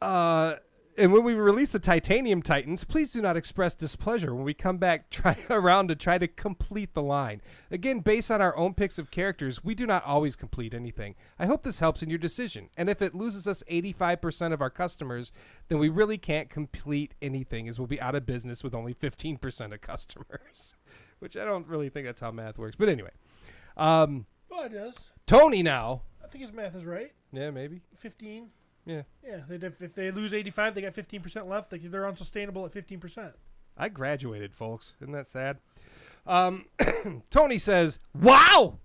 And when we release the Titanium Titans, please do not express displeasure when we come back around to try to complete the line. Again, based on our own picks of characters, we do not always complete anything. I hope this helps in your decision. And if it loses us 85% of our customers, then we really can't complete anything, as we'll be out of business with only 15% of customers." Which I don't really think that's how math works. But anyway. Well, it is. Tony now. I think his math is right. Yeah, maybe. 15. Yeah. Yeah, if they lose 85, they got 15% left. They're unsustainable at 15%. I graduated, folks. Isn't that sad? Tony says, "Wow!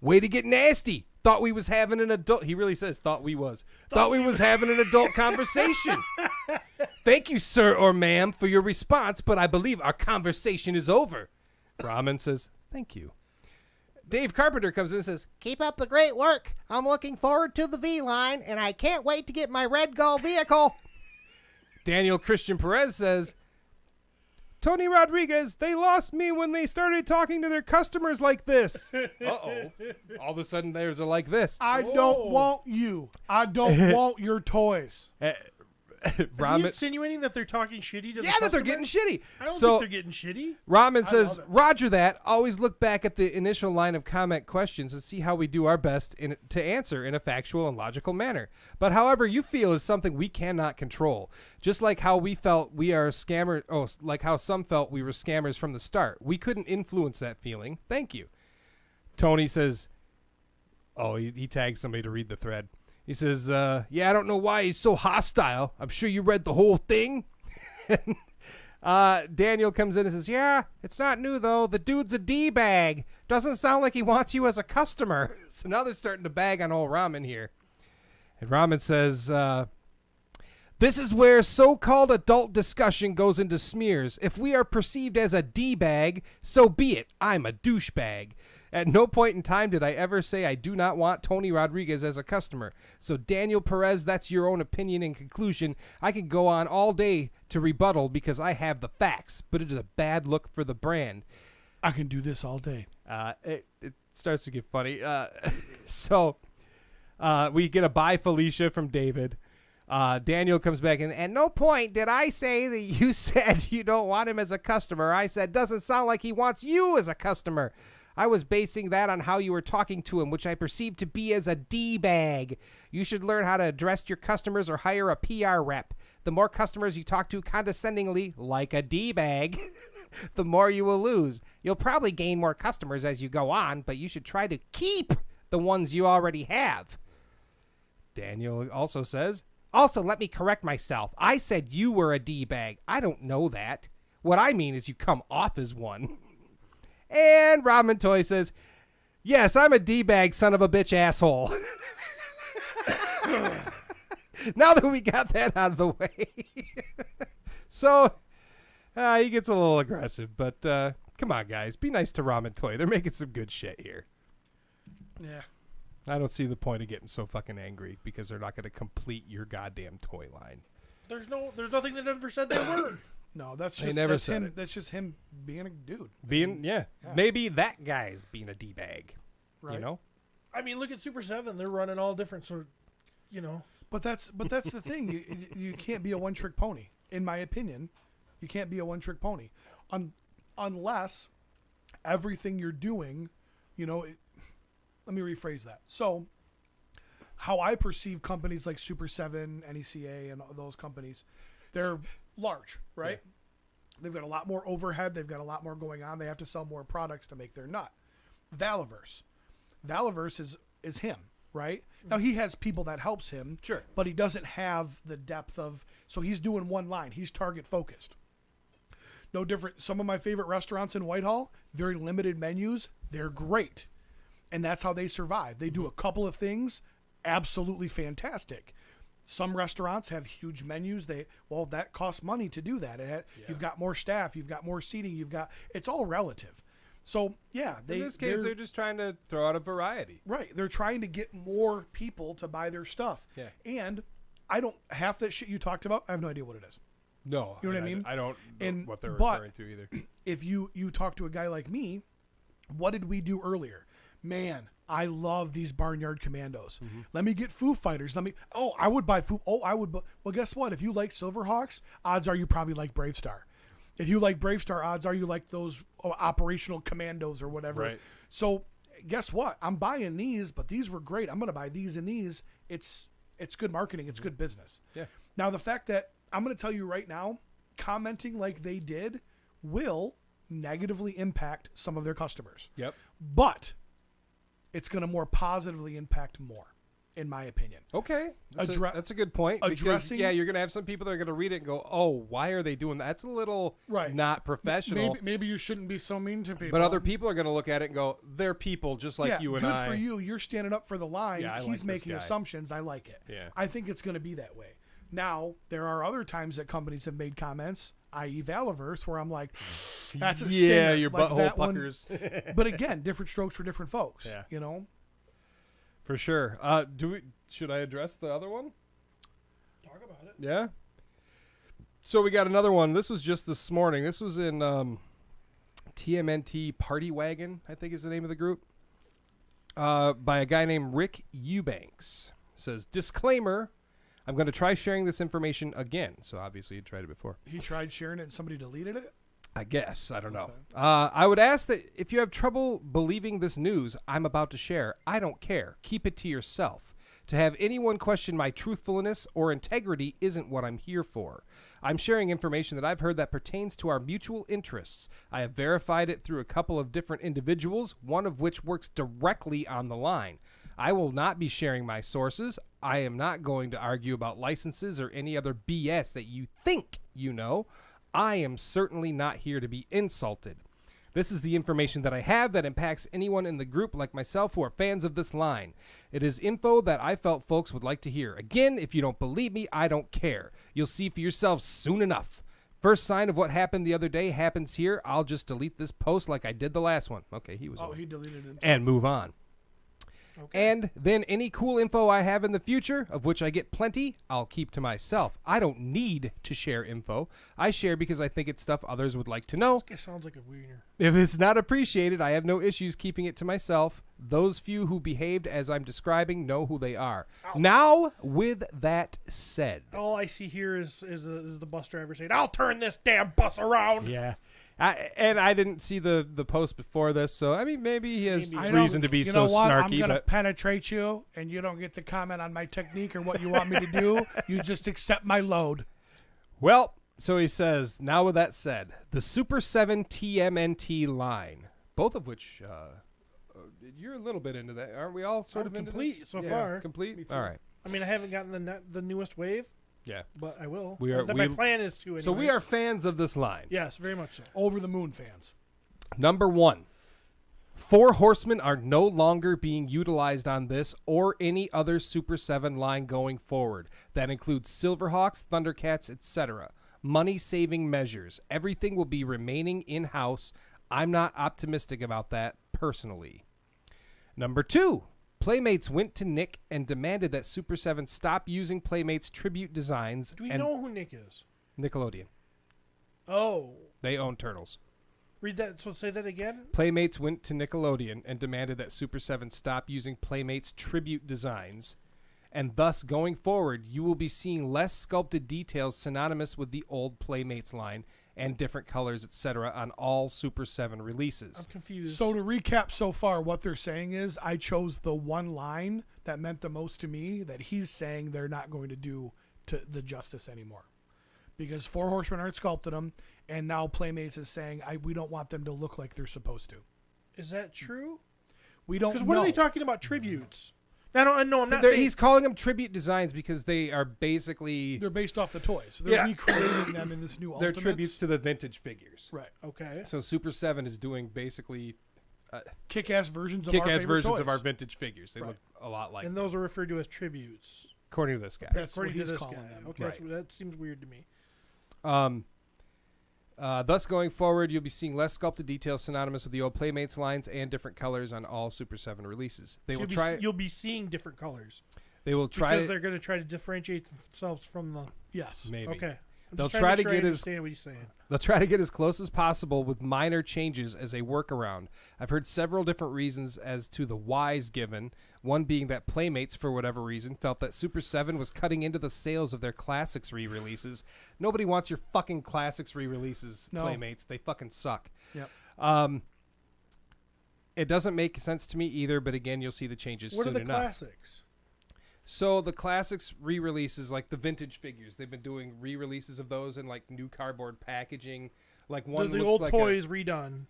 Way to get nasty. Thought we was having an adult. He really says thought we was. Thought we was having an adult conversation. Thank you, sir or ma'am, for your response, but I believe our conversation is over. Ramen says, thank you. Dave Carpenter comes in and says, Keep up the great work. I'm looking forward to the V-line, and I can't wait to get my Red Gull vehicle. Daniel Christian Perez says, Tony Rodriguez, they lost me when they started talking to their customers like this. Uh-oh. All of a sudden, there's a like this. I don't want you. I don't want your toys. Is he Ramen, insinuating that they're talking shitty to the yeah, that they're customer? getting shitty. I don't So think they're getting shitty. Ramen says, love it. Roger that. Always look back at the initial line of comment questions and see how we do our best to answer in a factual and logical manner. But however you feel is something we cannot control. Just like how we felt we are scammers, like how some felt we were scammers from the start. We couldn't influence that feeling. Thank you. Tony says, he tagged somebody to read the thread. He says, yeah, I don't know why he's so hostile. I'm sure you read the whole thing. Daniel comes in and says, yeah, it's not new, though. The dude's a D-bag. Doesn't sound like he wants you as a customer. So now they're starting to bag on old Ramen here. And Ramen says, this is where so-called adult discussion goes into smears. If we are perceived as a D-bag, so be it. I'm a douchebag. At no point in time did I ever say I do not want Tony Rodriguez as a customer. So Daniel Perez, that's your own opinion and conclusion. I could go on all day to rebuttal because I have the facts, but it is a bad look for the brand. I can do this all day. It starts to get funny. So we get a bye Felicia from David. Daniel comes back and at no point did I say that you said you don't want him as a customer. I said doesn't sound like he wants you as a customer. I was basing that on how you were talking to him, which I perceived to be as a D-bag. You should learn how to address your customers or hire a PR rep. The more customers you talk to condescendingly, like a D-bag, the more you will lose. You'll probably gain more customers as you go on, but you should try to keep the ones you already have. Daniel also says, also, let me correct myself. I said you were a D-bag. I don't know that. What I mean is you come off as one. And Ramen Toy says, yes, I'm a D-bag son of a bitch asshole. Now that we got that out of the way. So, he gets a little aggressive. But come on, guys. Be nice to Ramen Toy. They're making some good shit here. Yeah. I don't see the point of getting so fucking angry because they're not going to complete your goddamn toy line. There's nothing that ever said they were. No, that's They just never that's said him. it. That's just him being a dude. Yeah. Maybe that guy's being a D-bag. Right. You know? I mean, look at Super 7. They're running all different sort of, But that's the thing. You can't be a one-trick pony. In my opinion, you can't be a one-trick pony, unless everything you're doing, let me rephrase that. So, how I perceive companies like Super 7, NECA, and those companies, they're large, right? Yeah. They've got a lot more overhead. They've got a lot more going on. They have to sell more products to make their nut. Valaverse is him, right? Now, he has people that helps him. Sure. But he doesn't have the depth of... So he's doing one line. He's target-focused. No different. Some of my favorite restaurants in Whitehall, very limited menus. They're great. And that's how they survive. They do a couple of things absolutely fantastic. Some restaurants have huge menus. That costs money to do that. You've got more staff. You've got more seating. It's all relative. So, yeah. In this case, they're just trying to throw out a variety. Right. They're trying to get more people to buy their stuff. Yeah. And half that shit you talked about, I have no idea what it is. No. You know what I mean? I don't know what they're but referring to either. If you talk to a guy like me, what did we do earlier? Man, I love these Barnyard Commandos. Mm-hmm. Let me get Foo Fighters. I would buy Foo. Well, guess what? If you like Silverhawks, odds are you probably like Bravestar. If you like Bravestar, odds are you like those operational commandos or whatever. Right. So guess what? I'm buying these, but these were great. I'm going to buy these and these. It's good marketing. It's good business. Yeah. Now, the fact that I'm going to tell you right now, commenting like they did will negatively impact some of their customers. Yep. But it's going to more positively impact more. in my opinion. Okay, that's, Addre- that's a good point. Because, addressing- yeah, you're gonna have some people that are gonna read it and go, "Oh, why are they doing that?" That's a little Right. not professional. Maybe you shouldn't be so mean to people. But other people are gonna look at it and go, "They're people just like yeah, you and good I." for you. You're standing up for the line. Yeah, I He's like this making guy. assumptions. I like it. Yeah. I think it's going to be that way. Now, there are other times that companies have made comments, i.e. Valiverse, where I'm like, that's a Yeah, stinger. your Like butthole that one- puckers. But again, different strokes for different folks. Yeah. You know? For sure. Should I address the other one? Talk about it. Yeah. So we got another one. This was just this morning. This was in TMNT Party Wagon, I think is the name of the group. By a guy named Rick Eubanks. Says, disclaimer, I'm going to try sharing this information again. So obviously you tried it before. He tried sharing it and somebody deleted it? I guess. I don't know. Okay. I would ask that if you have trouble believing this news I'm about to share, I don't care. Keep it to yourself. To have anyone question my truthfulness or integrity isn't what I'm here for. I'm sharing information that I've heard that pertains to our mutual interests. I have verified it through a couple of different individuals, one of which works directly on the line. I will not be sharing my sources. I am not going to argue about licenses or any other BS that you think you know. I am certainly not here to be insulted. This is the information that I have that impacts anyone in the group like myself who are fans of this line. It is info that I felt folks would like to hear. Again, if you don't believe me, I don't care. You'll see for yourselves soon enough. First sign of what happened the other day happens here. I'll just delete this post like I did the last one. Okay, he was Oh, one. he deleted it. And move on. Okay. And then any cool info I have in the future, of which I get plenty, I'll keep to myself. I don't need to share info. I share because I think it's stuff others would like to know. This guy sounds like a wiener. If it's not appreciated, I have no issues keeping it to myself. Those few who behaved as I'm describing know who they are. Ow. Now, with that said. All I see here is the bus driver saying, "I'll turn this damn bus around." Yeah. I didn't see the post before this, so I mean maybe he has Maybe. reason to be you so know what? I'm snarky. going to But penetrate you, and you don't get to comment on my technique or what you want me to do. You just accept my load. well, so he says. Now with that said, the Super 7 TMNT line, both of which you're a little bit into that, aren't we? All sort I'm of into complete this? so Yeah. far. Complete. Me too. All right. I mean, I haven't gotten the newest wave, Yeah. but I will. We are- My plan is to. So we anyways. are fans of this line. Yes, very much so. Over the moon fans. Number 1. 4 Horsemen are no longer being utilized on this or any other Super 7 line going forward. That includes Silverhawks, Thundercats, etc. Money-saving measures. Everything will be remaining in-house. I'm not optimistic about that, personally. Number 2. Playmates went to Nick and demanded that Super 7 stop using Playmates tribute designs. Do we and know who Nick is? Nickelodeon. Oh, They own Turtles. read that. So say that again. Playmates went to Nickelodeon and demanded that Super 7 stop using Playmates tribute designs, and thus going forward you will be seeing less sculpted details synonymous with the old Playmates line and different colors, etc. on all Super 7 I'm releases. confused. So to recap so far, what they're saying is I chose the one line that meant the most to me that he's saying they're not going to do to the justice anymore. Because 4 Horsemen aren't sculpting them, and now Playmates is saying we don't want them to look like they're supposed to. is that true? We don't Because know. what are they talking about tributes? I don't know. I'm not They're- saying. he's calling them tribute designs because they are basically They're based off the toys. They're Yeah. recreating them in this new they're Ultimates. tributes to the vintage figures. Right. Okay. So Super 7 is doing basically Kick-ass versions of our kick-ass favorite versions toys. of our vintage figures. They Right. look a lot like And them, those are referred to as tributes. according to this guy. That's what According to he's this calling guy. them. Okay, Right. that seems weird to me. Thus, going forward, you'll be seeing less sculpted details synonymous with the old Playmates lines and different colors on all Super 7 releases. They So will try. You'll be seeing different colors They will try. because they're going to try to differentiate themselves from the. Yes. Maybe Okay. I'm They'll just try trying to make sure get I as- understand what he's saying. they'll try to get as close as possible with minor changes as a workaround. I've heard several different reasons as to the whys given. One being that Playmates, for whatever reason, felt that Super 7 was cutting into the sales of their Classics re-releases. Nobody wants your fucking Classics re-releases, No. Playmates. They fucking suck. Yep. It doesn't make sense to me either, but again, you'll see the changes What are soon the enough. classics? So the Classics re-releases, like the vintage figures, they've been doing re-releases of those in like new cardboard packaging. Like one The looks old like toys redone.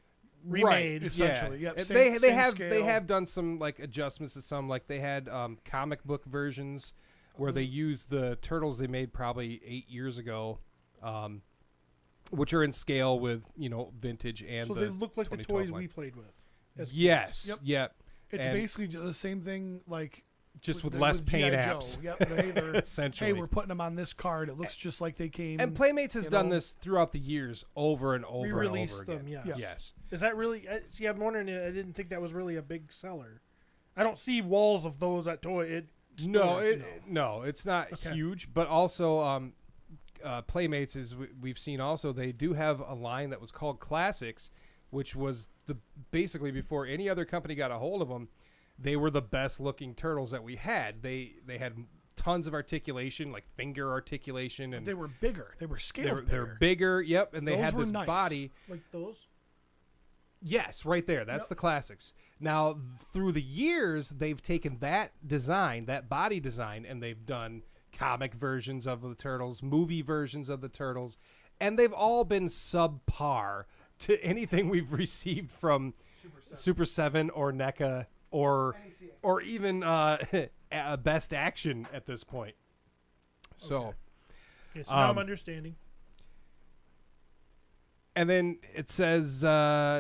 remade. essentially. Yeah. Yep, they same have scale. done some like adjustments to some, like they had comic book versions where they used the turtles they made probably 8 years ago, which are in scale with vintage and So the they look like the 2012 toys line. we played with. as Yes. kids. Yep. It's And basically the same thing, like just with less paint G.I. Joe. apps. Yep, they're Essentially. hey, we're putting them on this card. It looks just like they came. And Playmates has you done know. this throughout the years, over and over and over Re-released again. them, yes. Yes. Is that really? See, I'm wondering. I didn't think that was really a big seller. I don't see walls of those at toy. No, stores. no, it's not Okay. huge, but also Playmates is we've seen also they do have a line that was called Classics, which was basically before any other company got a hold of them, they were the best looking turtles that we had. They had tons of articulation, like finger articulation, and they were bigger. They were scaled. they're bigger. Yep, and they Those had were this nice. body. like those. Yes, right there. That's the Classics. Now, through the years, they've taken that design, that body design, and they've done comic versions of the Turtles, movie versions of the Turtles, and they've all been subpar to anything we've received from Super 7 or NECA or even Best Action at this point. So, Okay, so now I'm understanding. and then it says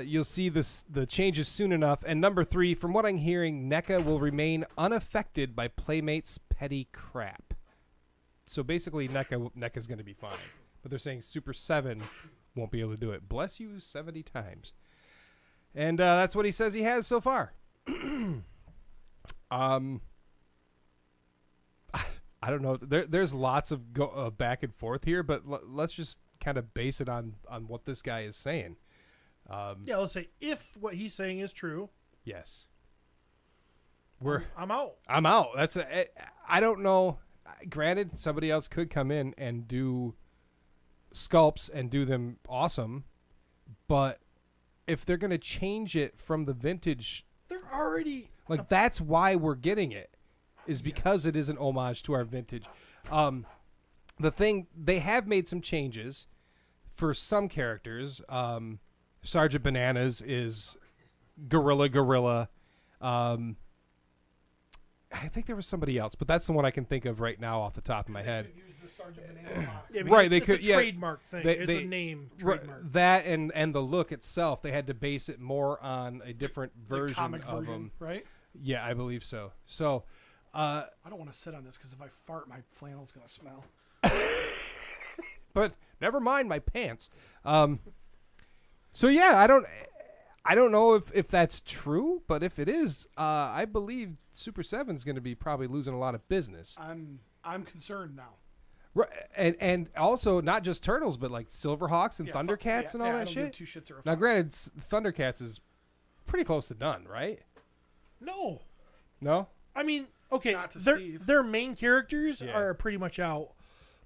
you'll see the changes soon enough. And number 3, from what I'm hearing, NECA will remain unaffected by Playmates' petty crap. So basically, NECA's going to be fine. But they're saying Super 7 won't be able to do it. Bless you 70 times. And that's what he says he has so far. I don't know. There's lots of back and forth here, but let's just kind of base it on what this guy is saying. Yeah, let's say if what he's saying is true, Yes. I'm out. I'm out. I don't know. Granted, somebody else could come in and do sculpts and do them awesome, but if they're going to change it from the vintage, They're already like that's why we're getting it, is because it is an homage to our vintage. The thing, they have made some changes for some characters. Sergeant Bananas is Gorilla. I think there was somebody else, but that's the one I can think of right now off the top of my head. yeah, Right, they it's could- a yeah, trademark thing. they- It's they- a name Right, trademark. that and the look itself, they had to base it more on a different version comic of version, them. right? Yeah, I believe so. So, I don't want to sit on this because if I fart, my flannel's gonna smell. but never mind my pants. So yeah, I don't know if that's true, but if it is, I believe Super 7's going to be probably losing a lot of business. I'm concerned now. Right, and also not just Turtles, but like Silverhawks and Yeah, Thundercats and all I that don't shit. give two shits or a Now, fuck. granted, Thundercats is pretty close to done, right? No, No. I mean, okay, Not to their Steve. their main characters Yeah. are pretty much out,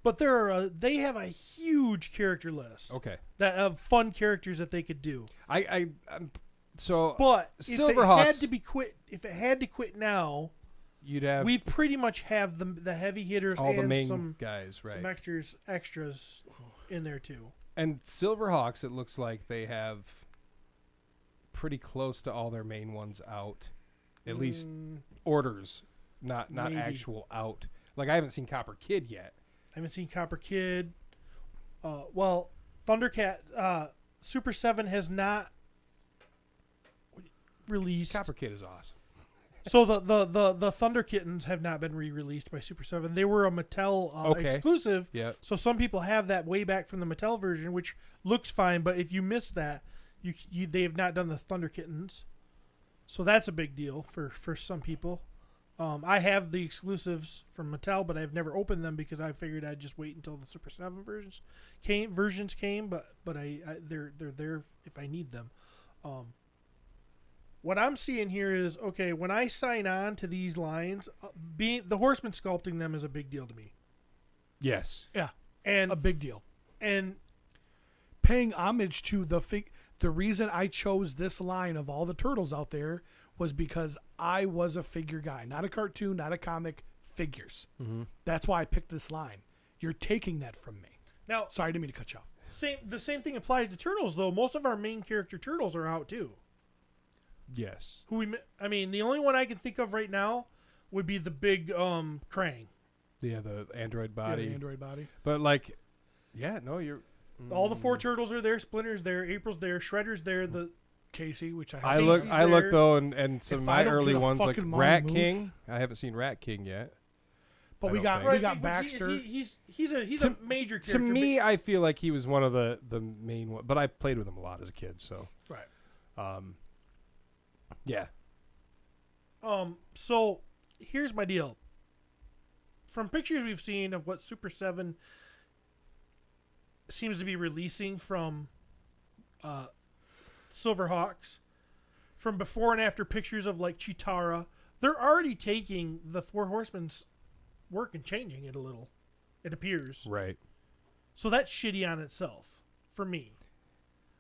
but they have a huge character list Okay. that of fun characters that they could do. So But if it had Silverhawks- to be quit, if it had to quit now, you'd have we pretty much have the heavy hitters all the and main some guys, right? extras in there too. And Silverhawks, it looks like they have pretty close to all their main ones out. At least orders, not Maybe. actual out. Like I haven't seen Copper Kid yet. I haven't seen Copper Kid. Well, Thundercat, Super 7 has not released. Copper Kid is awesome. So the Thunder Kittens have not been re-released by Super 7. They were a Mattel Okay. exclusive. Yeah. So some people have that way back from the Mattel version, which looks fine. But if you miss that, they have not done the Thunder Kittens. So that's a big deal for some people. I have the exclusives from Mattel, but I've never opened them because I figured I'd just wait until the Super 7 versions came. But they're there if I need them. What I'm seeing here is, okay, when I sign on to these lines, the Horseman sculpting them is a big deal to me. Yes. Yeah, And a big deal. and Paying homage to the reason I chose this line of all the turtles out there was because I was a figure guy, not a cartoon, not a comic, figures. Mm-hmm. That's why I picked this line. You're taking that from me. now Sorry, I didn't mean to cut you off. The same thing applies to turtles, though. Most of our main character turtles are out too. Yes. I mean, the only one I can think of right now would be the big Krang. Yeah, the android body. Yeah, the android body. But like, yeah, no, you're. All the 4 turtles are there. Splinter's there. April's there. Shredder's there. The Casey, which I Casey's look there. though, and some of If my I don't early get a ones like fucking Mom Rat Moose- King. I haven't seen Rat King yet. But I we don't got think. we got but Baxter. He's a To- major character. To me, I feel like he was one of the main ones, but I played with him a lot as a kid, so Right. yeah. So here's my deal. From pictures we've seen of what Super 7 seems to be releasing from Silverhawks, from before and after pictures of like Chitara, they're already taking the 4 Horsemen's work and changing it a little, it appears. Right. So that's shitty on itself for me.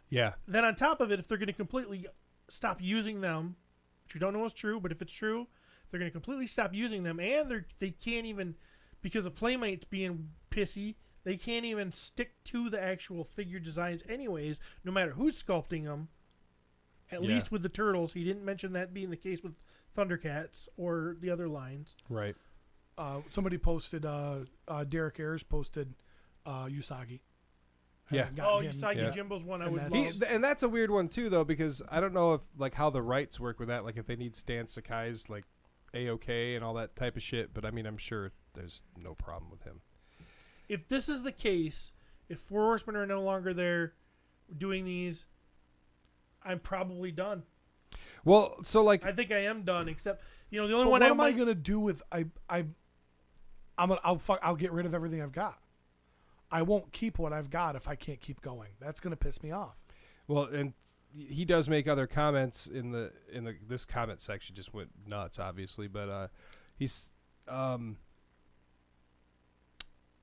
Yeah. Then on top of it, if they're going to completely stop using them, which we don't know is true, but if it's true, they're going to completely stop using them, and they can't even, because of Playmates being pissy, they can't even stick to the actual figure designs anyways, no matter who's sculpting them. At Yeah. least with the Turtles. He didn't mention that being the case with Thundercats or the other lines. Right. Somebody posted. Derek Ayers posted Usagi. I Yeah. haven't gotten Oh, him. Usagi Yeah. Jimbo's one I And would that's- love. And that's a weird one too, though, because I don't know if like how the rights work with that. Like if they need Stan Sakai's like A-OK and all that type of shit. But I mean, I'm sure there's no problem with him. If this is the case, if 4 Horsemen are no longer there doing these, I'm probably done. Well, so like I think I am done, except, the only one What I am I might... gonna do with I'll get rid of everything I've got. I won't keep what I've got if I can't keep going. That's gonna piss me off. Well, and he does make other comments in the this comment section just went nuts, obviously, but he's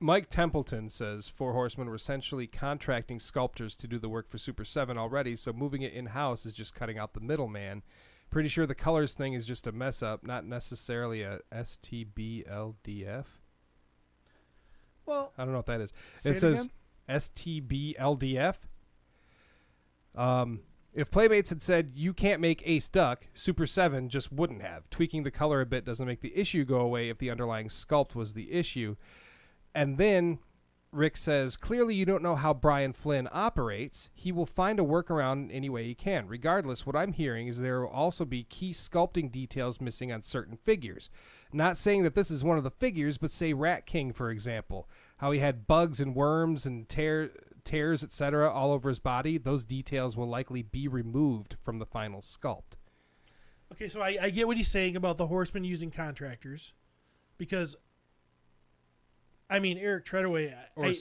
Mike Templeton says 4 Horsemen were essentially contracting sculptors to do the work for Super 7 already, so moving it in-house is just cutting out the middleman. Pretty sure the colors thing is just a mess up, not necessarily a STBLDF. Well, I don't know what that is. Say It it says again? STBLDF. If Playmates had said you can't make Ace Duck, Super 7 just wouldn't have. Tweaking the color a bit doesn't make the issue go away if the underlying sculpt was the issue. And then Rick says, clearly you don't know how Brian Flynn operates. He will find a workaround any way he can. Regardless, what I'm hearing is there will also be key sculpting details missing on certain figures. Not saying that this is one of the figures, but say Rat King, for example. How he had bugs and worms and tears, etc. all over his body. Those details will likely be removed from the final sculpt. okay, so I get what he's saying about the Horsemen using contractors, because, I mean, Eric Treadaway I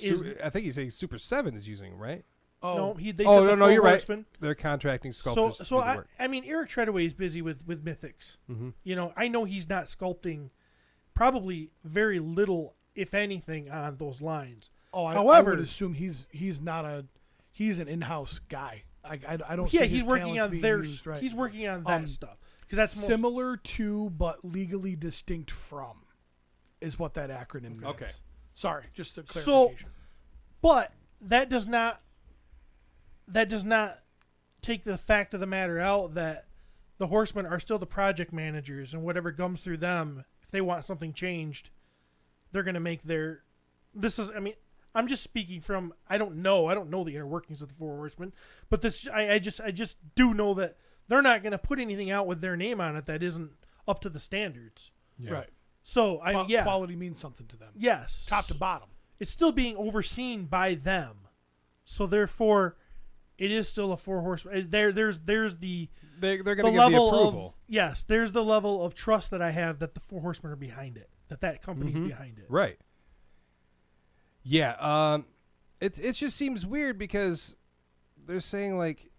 think he's saying Super 7 is using him, right? no, they said Oh, the no, 4 you're right. Horsemen. They're contracting sculptors to do the work. I mean, Eric Treadaway is busy with Mythics. Mm-hmm. I know he's not sculpting probably very little, if anything, on those lines. Oh, I However, would assume he's an in-house guy. I don't. yeah, see he's his working talents on being their. used, right. He's working on that stuff because that's Similar to, but legally distinct from, is what that acronym means. Okay. Sorry, just a So, clarification. but that does not take the fact of the matter out that the Horsemen are still the project managers, and whatever comes through them, if they want something changed, they're going to make their. This is, I mean, I'm just speaking from. I don't know the inner workings of the 4 Horsemen, but this, I just do know that they're not going to put anything out with their name on it that isn't up to the standards. Yeah. Right. So yeah, Quality means something to them. yes, Top to bottom. it's still being overseen by them. So therefore, it is still a 4 Horsemen. There's the They're going to the give the level approval. of there's the level of trust that I have that the 4 Horsemen are behind it, that company's Mhm. behind it. Right. Yeah. It just seems weird because they're saying like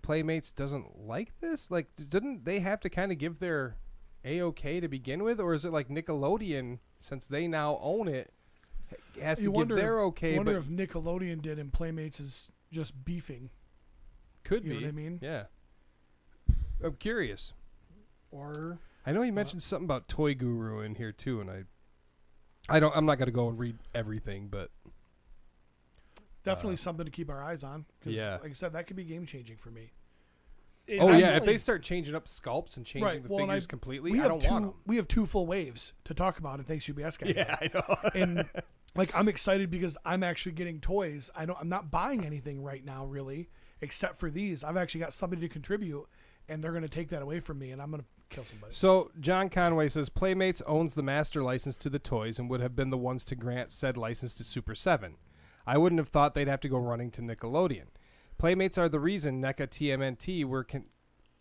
Playmates doesn't like this. Like, didn't they have to kind of give their A-OK to begin with, or is it like Nickelodeon, since they now own it, has to give their okay? I wonder But if Nickelodeon did and Playmates is just beefing. could You be. know what I mean? Yeah. I'm curious. Or I know you mentioned something about Toy Guru in here too, and I'm not gonna go and read everything, but Definitely something to keep our eyes on. 'Cause Yeah. like I said, that could be game changing for me. And Oh I'm yeah, if really- they start changing up sculpts and changing Right, the well, and figures completely, We I have don't two. want them. We have 2 full waves to talk about, and thanks UBS guy. Yeah, I know. And like I'm excited because I'm actually getting toys. I'm not buying anything right now really, except for these. I've actually got somebody to contribute, and they're going to take that away from me, and I'm going to kill somebody. So John Conway says Playmates owns the master license to the toys and would have been the ones to grant said license to Super 7. I wouldn't have thought they'd have to go running to Nickelodeon. Playmates are the reason NECA TMNT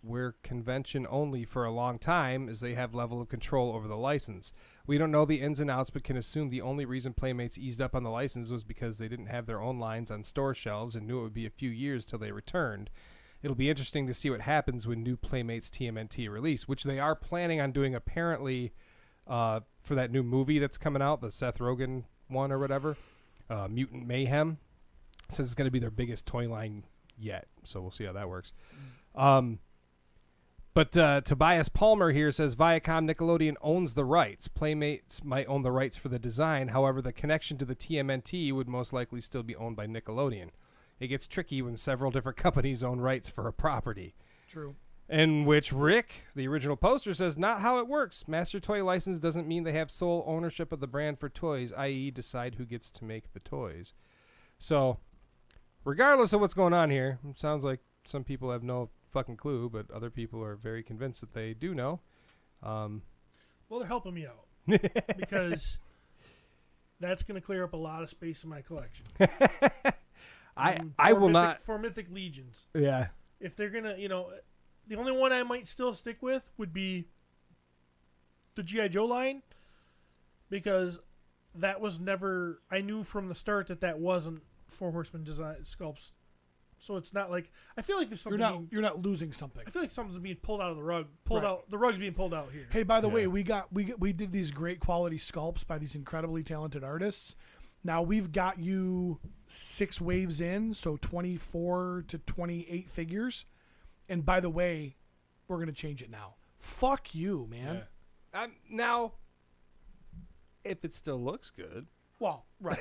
were convention only for a long time, as they have level of control over the license. We don't know the ins and outs, but can assume the only reason Playmates eased up on the license was because they didn't have their own lines on store shelves and knew it would be a few years till they returned. It'll be interesting to see what happens when new Playmates TMNT release, which they are planning on doing apparently for that new movie that's coming out, the Seth Rogen one or whatever, Mutant Mayhem. It says it's going to be their biggest toy line yet, so we'll see how that works. But Tobias Palmer here says Viacom Nickelodeon owns the rights. Playmates might own the rights for the design. However, the connection to the TMNT would most likely still be owned by Nickelodeon. It gets tricky when several different companies own rights for a property. True. In which Rick, the original poster, says not how it works. Master toy license doesn't mean they have sole ownership of the brand for toys, i.e. decide who gets to make the toys. So, regardless of what's going on here, it sounds like some people have no fucking clue, but other people are very convinced that they do know. Well, they're helping me out because that's going to clear up a lot of space in my collection. I will not. For Mythic Legions. Yeah. If they're going to, the only one I might still stick with would be the G.I. Joe line, because that was never, I knew from the start that wasn't Four Horsemen design sculpts. So it's not like, I feel like there's something You're not losing something. I feel like something's being pulled out of the rug. Right. The rug's being pulled out here. Hey, by the Yeah. way, we did these great quality sculpts by these incredibly talented artists. Now we've got you 6 waves in, so 24 to 28 figures. And by the way, we're going to change it now. Fuck you, man. Yeah. Now, if it still looks good. Well, right.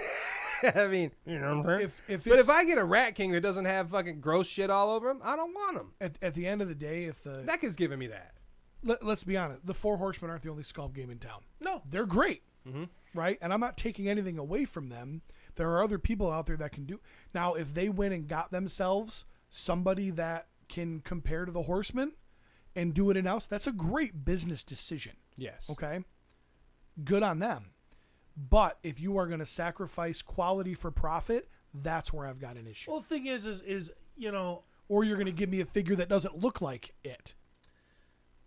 I mean, you know what I'm saying? If I get a Rat King that doesn't have fucking gross shit all over him, I don't want him. at the end of the day, if the NECA's giving me that. let's be honest, the Four Horsemen aren't the only sculpt game in town. No. They're great, Mm-hmm. right? And I'm not taking anything away from them. There are other people out there that can do. Now, if they went and got themselves somebody that can compare to the Horsemen and do it in-house, that's a great business decision. Yes. Okay? Good on them. But if you are going to sacrifice quality for profit, that's where I've got an issue. Well, the thing is, Or you're going to give me a figure that doesn't look like it.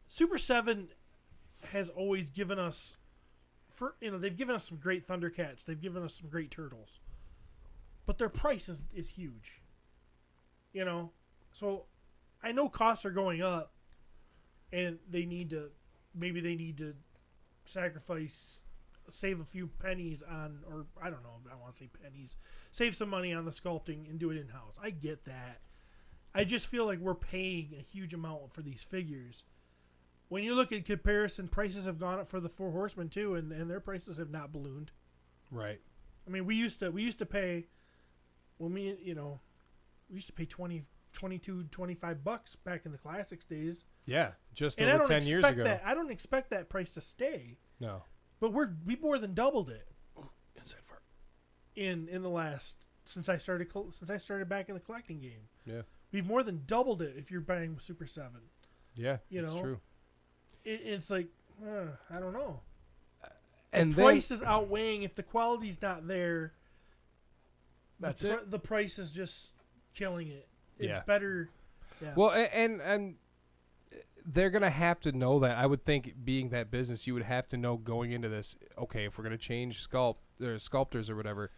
Super 7 has always given us, they've given us some great Thundercats. They've given us some great Turtles. But their price is huge. So I know costs are going up, and they need to save a few pennies on, or I don't know if I want to say pennies, save some money on the sculpting and do it in-house. I get that. I just feel like we're paying a huge amount for these figures. When you look at comparison, prices have gone up for the Four Horsemen too, and their prices have not ballooned. Right. I mean, we used to pay, when we used to pay $20, $22, $25 back in the Classics days. Yeah, just And I over don't 10 years expect ago. that. I don't expect that price to stay. No. But we more than doubled it Inside fart. in the last since I started back in the collecting game. Yeah. We've more than doubled it if you're buying Super 7. Yeah, It's true. It's like I don't know. And The price is outweighing if the quality's not there. That's it. The price is just killing it. It's Yeah. better. Yeah. Well, and they're going to have to know that. I would think, being that business, you would have to know going into this, okay, if we're going to change sculptors or whatever,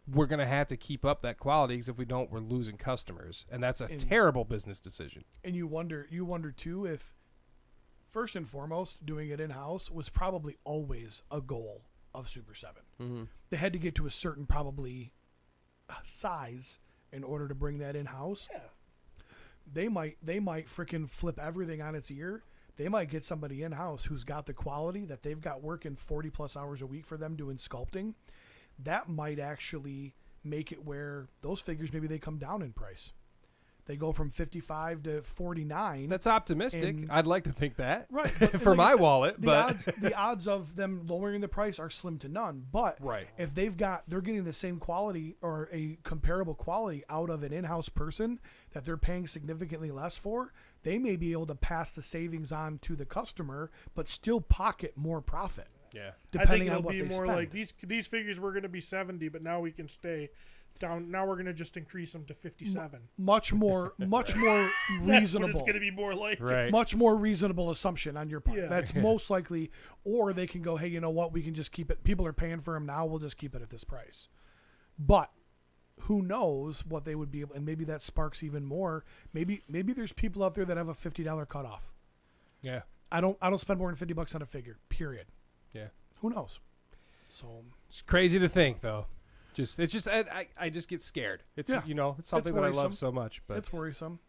we're going to have to keep up that quality, because if we don't, we're losing customers. And that's a terrible business decision. And you wonder too if, first and foremost, doing it in-house was probably always a goal of Super 7. Mm-hmm. They had to get to a certain probably size in order to bring that in-house. Yeah. They might freaking flip everything on its ear. They might get somebody in-house who's got the quality that they've got working 40 plus hours a week for them doing sculpting. That might actually make it where those figures, maybe they come down in price. They go from 55 to 49. That's optimistic. And- I'd like to think that. Right. But For like I my said, wallet, the but the odds of them lowering the price are slim to none. But Right. if they're getting the same quality or a comparable quality out of an in-house person that they're paying significantly less for, they may be able to pass the savings on to the customer, but still pocket more profit. yeah. Depending I think on what it'll they be more spend. like these figures were going to be 70, but now we can stay down. Now we're going to just increase them to 57. much more That's what reasonable. it's going to be more like. Right. Much more reasonable assumption on your part. Yeah. That's most likely. Or they can go, hey, you know what? We can just keep it. People are paying for them now. We'll just keep it at this price. But who knows what they would be able, and maybe that sparks even more. Maybe there's people out there that have a $50 cutoff. Yeah. I don't spend more than $50 on a figure. Period. Yeah. Who knows? So It's crazy to think, though. I just get scared. It's Yeah. it's something that I worrisome. love so much. But it's worrisome.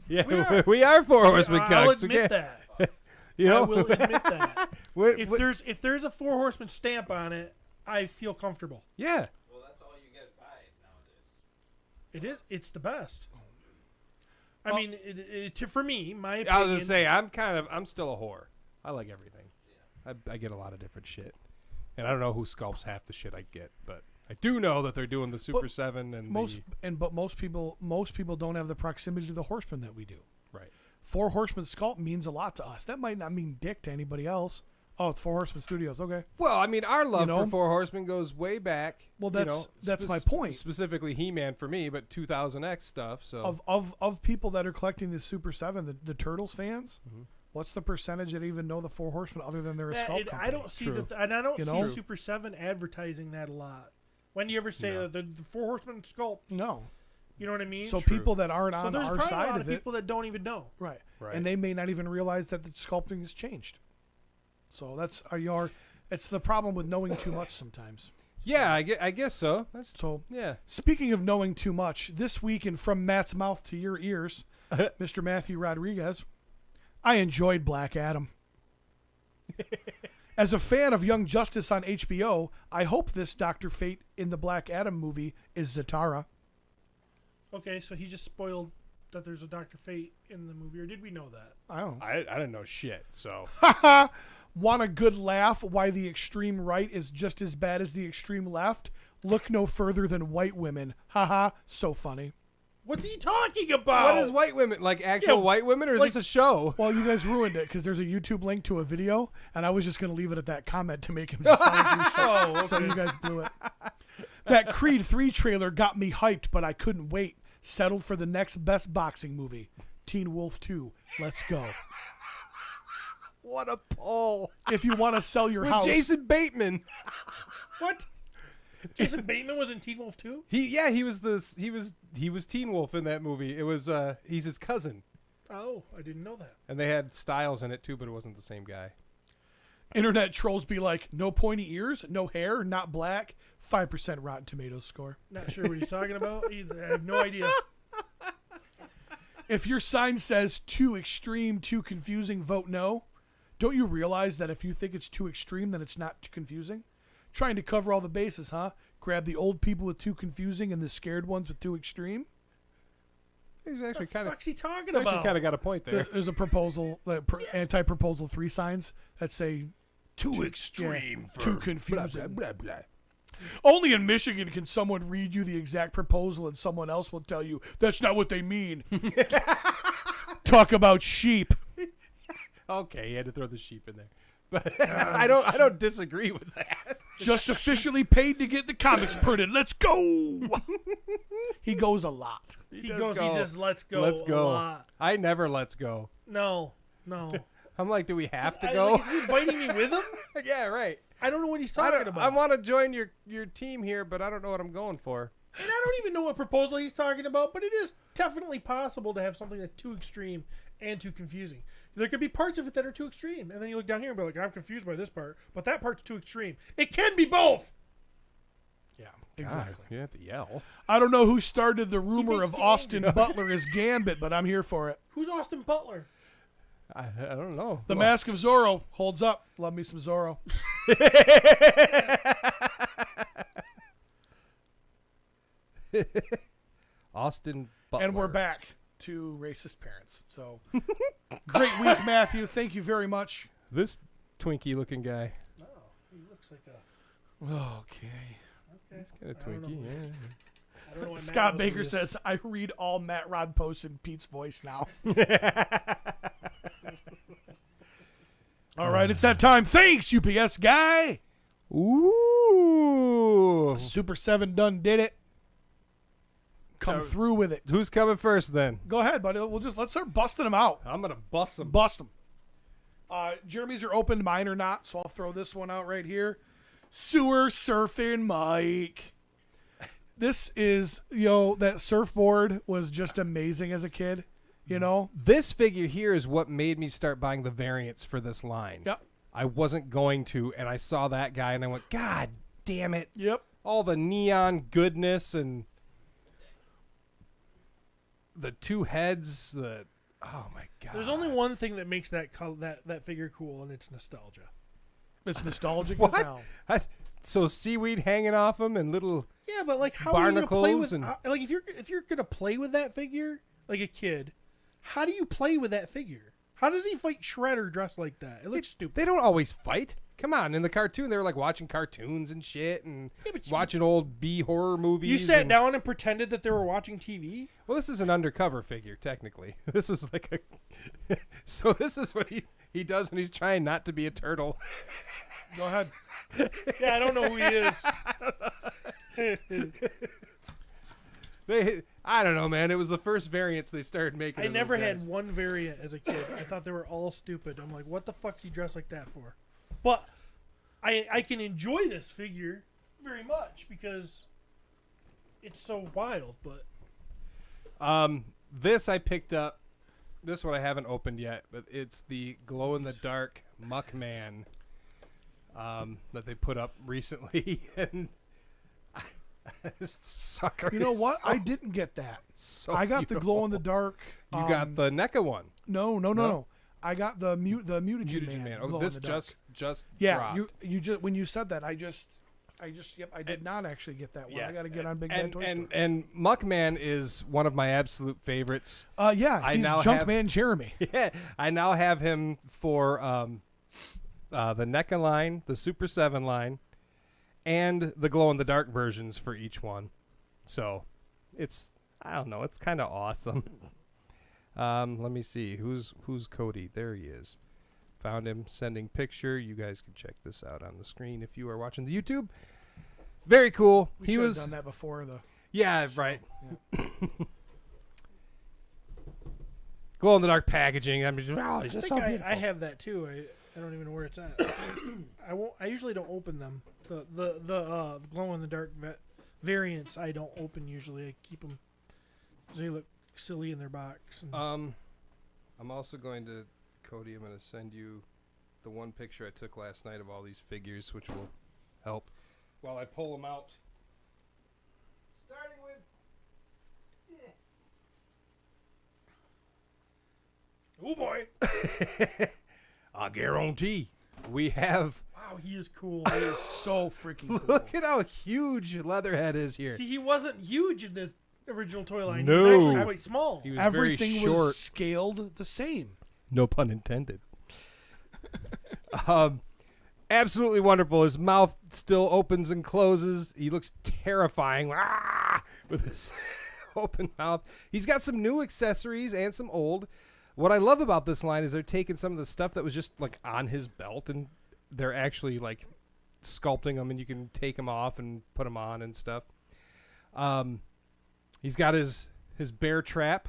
yeah, we are four horsemen I'll cucks. admit Okay. that. You I know, will admit that. We're- If we're- there's a 4 horseman stamp on it, I feel comfortable. yeah. Well, that's all you guys buy nowadays. It is. It's the best. I mean, for me, my opinion. I was gonna say I'm still a whore. I like everything. I get a lot of different shit, and I don't know who sculpts half the shit I get, but I do know that they're doing the Super 7 and Most people don't have the proximity to the horsemen that we do. right. 4 Horsemen sculpt means a lot to us. That might not mean dick to anybody else. Oh, it's 4 Horsemen Studios. Okay. Well, I mean, our love know? for Four Horsemen goes way back. Well, you that's know, my point. Specifically, He-Man for me, but 2000X stuff. So Of people that are collecting the Super 7, the Turtles fans, Mm-hmm. what's the percentage that even know the 4 Horsemen other than they're a sculpt company? I don't see True. that, and I don't You see know? Super 7 advertising that a lot. When do you ever say No. the 4 horsemen sculpt? No. You know what I mean? So True. people that aren't So on there's our probably a side lot of of it, people that don't even know. right. Right. And they may not even realize that the sculpting has changed. So that's it's the problem with knowing too much sometimes. yeah, I guess so. That's So yeah. speaking of knowing too much, this week and from Matt's mouth to your ears, Mr. Matthew Rodriguez, I enjoyed Black Adam. As a fan of Young Justice on HBO, I hope this Dr. Fate in the Black Adam movie is Zatara. Okay, so he just spoiled that there's a Dr. Fate in the movie, or did we know that? I don't know. I didn't know shit. So Want a good laugh why the extreme right is just as bad as the extreme left? Look no further than White Women. Haha, so funny. What's he talking about? what is white women like? Actual Yeah, white women, or is like- this a show? Well, you guys ruined it because there's a YouTube link to a video, and I was just going to leave it at that comment to make him just sound like Oh, So you guys blew it. That Creed 3 trailer got me hyped, but I couldn't wait. Settled for the next best boxing movie, Teen Wolf 2. Let's go. What a poll If you want to sell your with house, Jason Bateman. What? Jason Bateman was in Teen Wolf 2? He was Teen Wolf in that movie. It was he's his cousin, Oh, I didn't know that. and they had Styles in it too, but it wasn't the same guy. internet trolls be like, no pointy ears, no hair, not black, 5% Rotten Tomatoes score. Not sure what he's talking about. I have no idea. If your sign says too extreme, too confusing, vote no. Don't you realize that if you think it's too extreme, then it's not too confusing? Trying to cover all the bases, huh? Grab the old people with too confusing and the scared ones with too extreme. He's What actually the kind of fuck's he talking actually about? kind of got a point there. There's a proposal, anti-proposal 3 signs that say Too extreme for too confusing. blah, blah, blah. Only in Michigan can someone read you the exact proposal and someone else will tell you that's not what they mean. Talk about sheep. Okay, he had to throw the sheep in there, but I don't disagree with that. Just officially paid to get the comics printed. Let's go. He goes a lot. He does goes, go. he just lets go. Let's A go. lot. I never lets go. No. I'm like, do we have to Like, go? is he inviting me with him? Yeah, right. I don't know what he's I talking about. want to join your team here, but I don't know what I'm going for. And I don't even know what proposal he's talking about, but it is definitely possible to have something that's too extreme and too confusing. There could be parts of it that are too extreme, and then you look down here and be like, I'm confused by this part, but that part's too extreme. It can be both. Yeah, exactly. God, you have to yell. I don't know who started the rumor makes of me Austin Butler as Gambit, but I'm here for it. Who's Austin Butler? I don't know. The Mask of Zorro holds up. Love me some Zorro. Austin Butler. And we're back to racist parents. So great week, Matthew. Thank you very much. This Twinkie-looking guy. No, he looks like a. Okay. Okay. He's kind of I don't know Twinkie, who he is. yeah. I don't know what Scott Matt Baker knows who says, I read all Matt Rod posts in Pete's voice now. All right, it's that time. Thanks, UPS guy. Ooh. Super 7 done did it. Come through with it. Who's coming first then? Go ahead, buddy. Let's start busting them out. I'm going to bust him. Bust them. Jeremy's are open, mine are not, so I'll throw this one out right here. Sewer Surfing Mike. This is, that surfboard was just amazing as a kid, This figure here is what made me start buying the variants for this line. Yep. I wasn't going to, and I saw that guy, and I went, God damn it. Yep. All the neon goodness and the two heads, oh my God. There's only one thing that makes that figure cool, and it's nostalgia. It's nostalgic as What? hell. So seaweed hanging off him and little... Yeah, but like, how are you gonna play with? Barnacles Like, if you're gonna play with that figure, like a kid, how do you play with that figure? How does he fight Shredder dressed like that? It looks stupid. They don't always fight. Come on, in the cartoon, they were like watching cartoons and shit and but watching old B horror movies. You sat and- down and pretended that they were watching TV. Well, this is an undercover figure, technically. This is like a... So this is what he does when he's trying not to be a turtle. Go ahead. Yeah, I don't know who he is. I don't know, man. It was the first variants they started making. I of never those had guys. one variant as a kid. I thought they were all stupid. I'm like, what the fuck's he dressed like that for? But I can enjoy this figure very much because it's so wild. But This I picked up. This one I haven't opened yet, but it's the glow-in-the-dark Muckman that they put up recently. And sucker. You know is what? so- I didn't get that. so I got the beautiful. glow in the dark. You got the NECA one. No. I got the mutagen Mutagen man. Man. glow Oh, in this the dark. just Yeah, dropped. you just when you said that, I did not actually get that one. I got to get on Big Bad Toy Store. and Muckman is one of my absolute favorites. Yeah, I he's now have- Junkman Jeremy. Yeah, I now have him for the NECA line, the Super 7 line, and the glow-in-the-dark versions for each one. So, I don't know, it's kind of awesome. Let me see, who's Cody? There he is. Found him, sending picture. You guys can check this out on the screen if you are watching the YouTube. Very cool. We He should have was done that before the. yeah, right. Yeah. Glow-in-the-dark packaging. I mean, oh, it's I just think so beautiful. I have that too. I don't even know where it's at. I usually don't open them. The glow in the dark variants I don't open usually. I keep them because they look silly in their box. And I'm also going to, Cody, I'm going to send you the one picture I took last night of all these figures, which will help while I pull them out. Starting with... oh boy! I guarantee we have... Wow, he is cool. It is so freaking cool. Look at how huge Leatherhead is here. See, he wasn't huge in the original toy line. No. He was actually quite small. He was Everything very short. was scaled the same. No pun intended. Absolutely wonderful. His mouth still opens and closes. He looks terrifying with his open mouth. He's got some new accessories and some old. What I love about this line is they're taking some of the stuff that was just like on his belt and they're actually like sculpting them, and you can take them off and put them on and stuff. He's got his bear trap,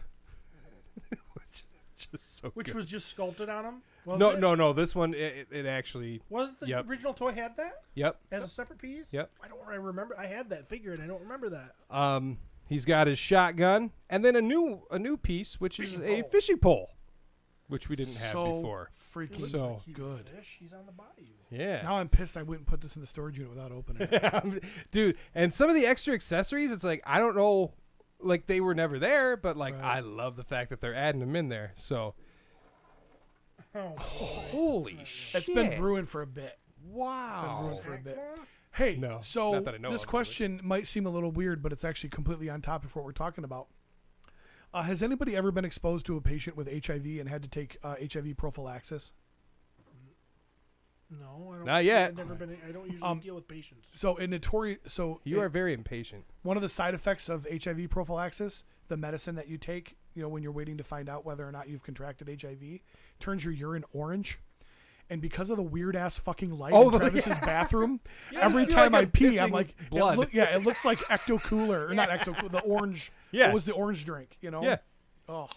Which was just sculpted on him? No. This one, it actually... Was it the Yep. original toy had that Yep. as a separate piece? Yep. I remember. I had that figure and I don't remember that. He's got his shotgun, and then a new piece, which is a fishing pole, which we didn't have So before. freaking So He's good. a fish. He's on the bayou. Yeah. Now I'm pissed I wouldn't put this in the storage unit without opening it. Dude, and some of the extra accessories, it's like, I don't know, like they were never there, but like Right. I love the fact that they're adding them in there. So, Oh, holy shit. It's been brewing for a bit. Wow. For a bit. Hey, No, so not that I know this of, question might seem a little weird, but it's actually completely on topic for what we're talking about. Has anybody ever been exposed to a patient with HIV and had to take HIV prophylaxis? No, I don't. Not yet. I've never been. I don't usually deal with patients. So in notorious, You are very impatient. one of the side effects of HIV prophylaxis, the medicine that you take, when you're waiting to find out whether or not you've contracted HIV, turns your urine orange. And because of the weird ass fucking light in Travis's bathroom, every feel time like I I'm pee, I'm pissing like, blood. it looks like Ecto Cooler, or not Ecto, the orange. Yeah. What was the orange drink? Yeah. Oh,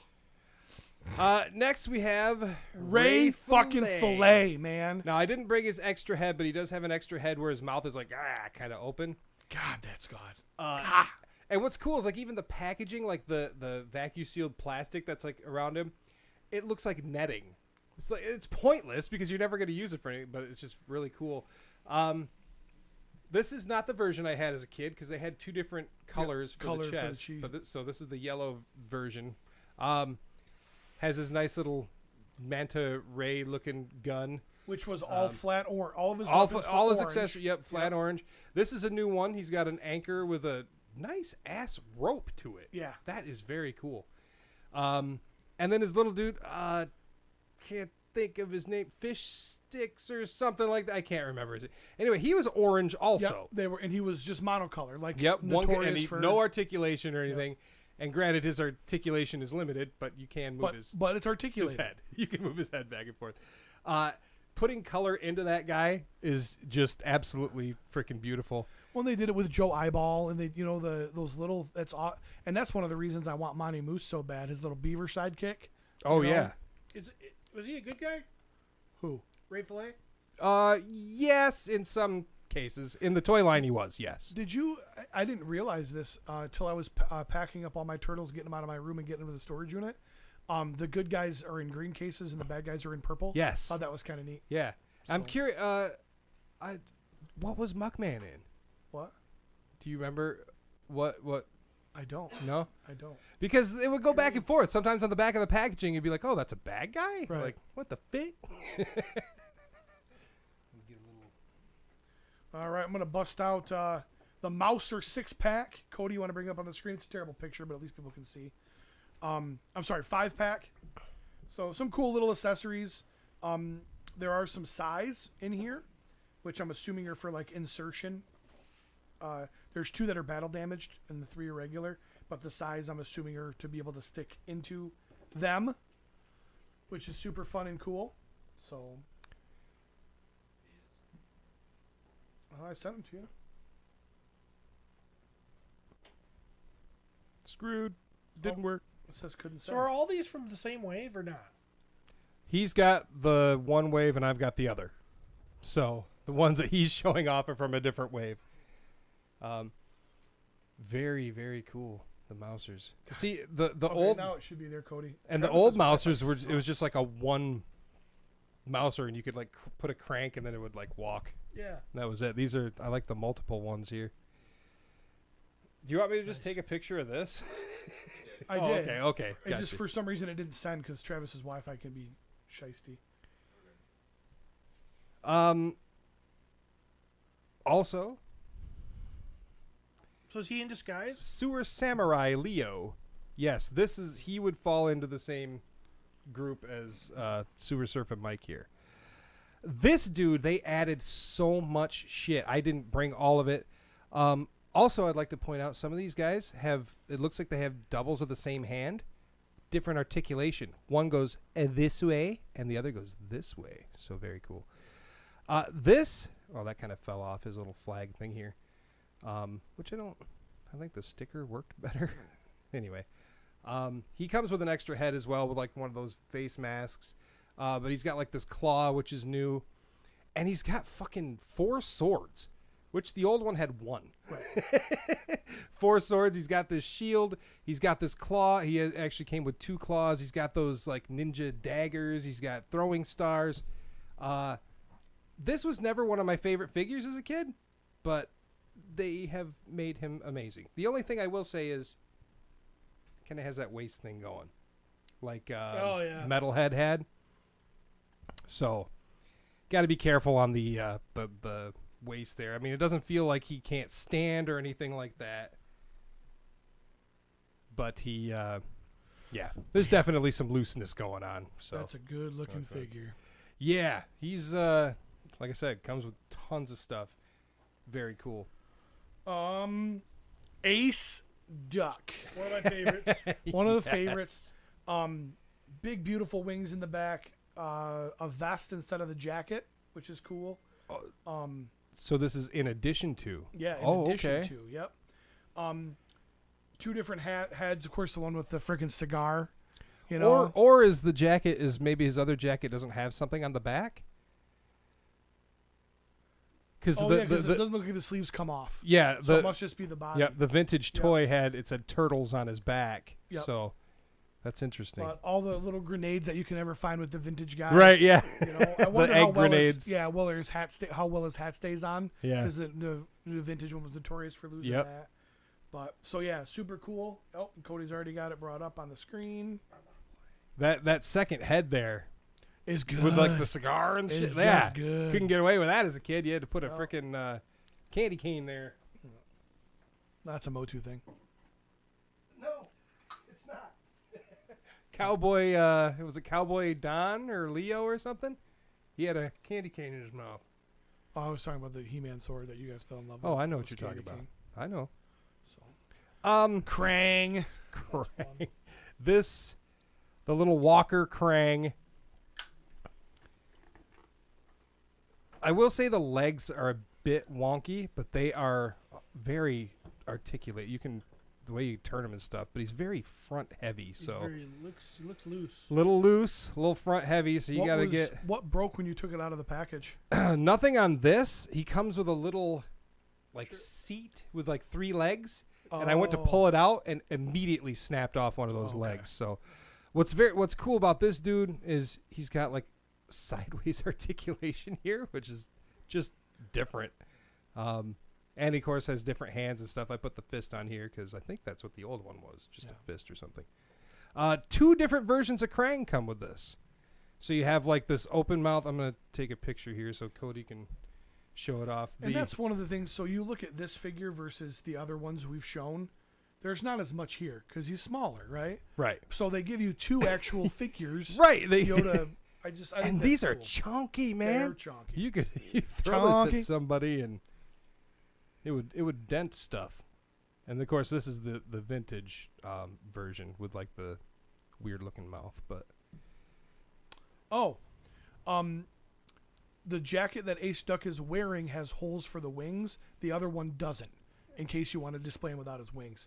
Next we have Ray fucking Fillet, man. Now I didn't bring his extra head, but he does have an extra head where his mouth is like kind of open. God, that's God. And what's cool is like even the packaging, like the vacuum sealed plastic that's like around him, it looks like netting. It's like it's pointless because you're never going to use it for anything, but it's just really cool. This is not the version I had as a kid because they had two different colors for the chest. So this is the yellow version. Has this nice little manta ray looking gun. Which was all flat orange. All of his all weapons all were his orange. accessories. Yep, flat orange. This is a new one. He's got an anchor with a nice ass rope to it. Yeah. That is very cool. And then his little dude, can't think of his name, Fish Sticks or something like that. I can't remember his name. Anyway, he was orange also. Yep, they were, and he was just monocolor, like Yep, notorious for no articulation or anything. And granted, his articulation is limited, but you can move but it's his articulated. head. You can move his head back and forth. Putting color into that guy is just absolutely freaking beautiful. Well, they did it with Joe Eyeball, and they, those little. And that's one of the reasons I want Monty Moose so bad. His little beaver sidekick. Oh You know? yeah. Was he a good guy? Who? Ray Fillet? Yes, in some cases. In the toy line, he was, yes. Did you? I didn't realize this till I was packing up all my turtles, getting them out of my room, and getting them to the storage unit. The good guys are in green cases, and the bad guys are in purple. Yes. Thought that was kind of neat. Yeah. I'm curious. What was Muckman in? What? Do you remember what? I don't. No? I don't. Because it would go back and forth. Sometimes on the back of the packaging, you'd be like, oh, that's a bad guy? Right. Like, what the fick? All right, I'm gonna bust out the Mouser 6-pack. Cody, you want to bring it up on the screen? It's a terrible picture, but at least people can see. I'm sorry, 5-pack. So some cool little accessories. There are some size in here, which I'm assuming are for like insertion. There's 2 that are battle damaged and the 3 are regular, but the size I'm assuming are to be able to stick into them, which is super fun and cool. So I sent them to you. Screwed. Didn't work. It says couldn't So send. are all these from the same wave or not? He's got the one wave and I've got the other. So the ones that he's showing off are from a different wave. Very, very cool. The Mousers. See, the Okay, old now it should be there, Cody. and the Travis's old Wi-Fi Mousers were, it was sucks. just like a one Mouser and you could like put a crank and then it would like walk. Yeah. And that was it. These are, I like the multiple ones here. Do you want me to just take a picture of this? I Oh, did. Okay. It just Gotcha. for some reason it didn't send because Travis's Wi-Fi can be shiesty. Also, So is he in disguise? Sewer Samurai Leo. Yes, he would fall into the same group as Sewer Surf and Mike here. This dude, they added so much shit. I didn't bring all of it. Also, I'd like to point out some of these guys it looks like they have doubles of the same hand, different articulation. One goes this way and the other goes this way. So very cool. That kind of fell off his little flag thing here. Which I think the sticker worked better. Anyway, he comes with an extra head as well with like one of those face masks. But he's got like this claw, which is new. And he's got fucking 4 swords, which the old one had 1. Right. 4 swords. He's got this shield. He's got this claw. He actually came with 2 claws. He's got those like ninja daggers. He's got throwing stars. This was never one of my favorite figures as a kid, but they have made him amazing. The only thing I will say is kind of has that waist thing going, like Metalhead had. So, got to be careful on the waist there. I mean, it doesn't feel like he can't stand or anything like that. But he, there's definitely some looseness going on. So That's a good looking figure. yeah, he's like I said, comes with tons of stuff. Very cool. Ace Duck. One of my favorites. One of the favorites. Big beautiful wings in the back. A vest instead of the jacket, which is cool. So this is in addition to. Yeah, in Oh, addition okay. to. Yep. Two different heads. Of course, the one with the freaking cigar. You know. Or is the jacket maybe his other jacket doesn't have something on the back? Because it doesn't look like the sleeves come off. yeah, So it must just be the body. the vintage toy it said turtles on his back. Yep. So that's interesting. But all the little grenades that you can ever find with the vintage guy. Right? Yeah. You know, I wonder the how egg well grenades. how well his hat stays on. Yeah. Because the vintage one was notorious for losing Yep. that. But so yeah, super cool. Oh, Cody's already got it brought up on the screen. That second head there Is good. with like the cigar and shit. It's Yeah. just good. Couldn't get away with that as a kid. You had to put a freaking candy cane there. That's a Motu thing. No, it's not. Cowboy, was it Cowboy Don or Leo or something? He had a candy cane in his mouth. Oh, I was talking about the He-Man sword that you guys fell in love with. Oh, I know what It was you're talking candy about. I know. cane. Krang. Krang. The little Walker Krang. I will say the legs are a bit wonky, but they are very articulate. The way you turn him and stuff, but he's very front heavy, so He looks loose. little loose, a little front heavy. So you got to get What broke when you took it out of the package? nothing on this. He comes with a little seat with like 3 legs, and I went to pull it out and immediately snapped off one of those legs. So what's cool about this dude is he's got like sideways articulation here, which is just different. And he, of course, has different hands and stuff. I put the fist on here because I think that's what the old one was, just a fist or something. 2 different versions of Krang come with this. So you have like this open mouth. I'm going to take a picture here so Cody can show it off. And that's one of the things. So you look at this figure versus the other ones we've shown. There's not as much here because he's smaller, right? Right. So they give you 2 actual figures. Right. Yoda. I think and that's these are cool. chunky, man. They're chunky. You could throw Chunky. this at somebody and it would dent stuff. And of course, this is the vintage version with like the weird looking mouth. But the jacket that Ace Duck is wearing has holes for the wings. The other one doesn't, in case you want to display him without his wings.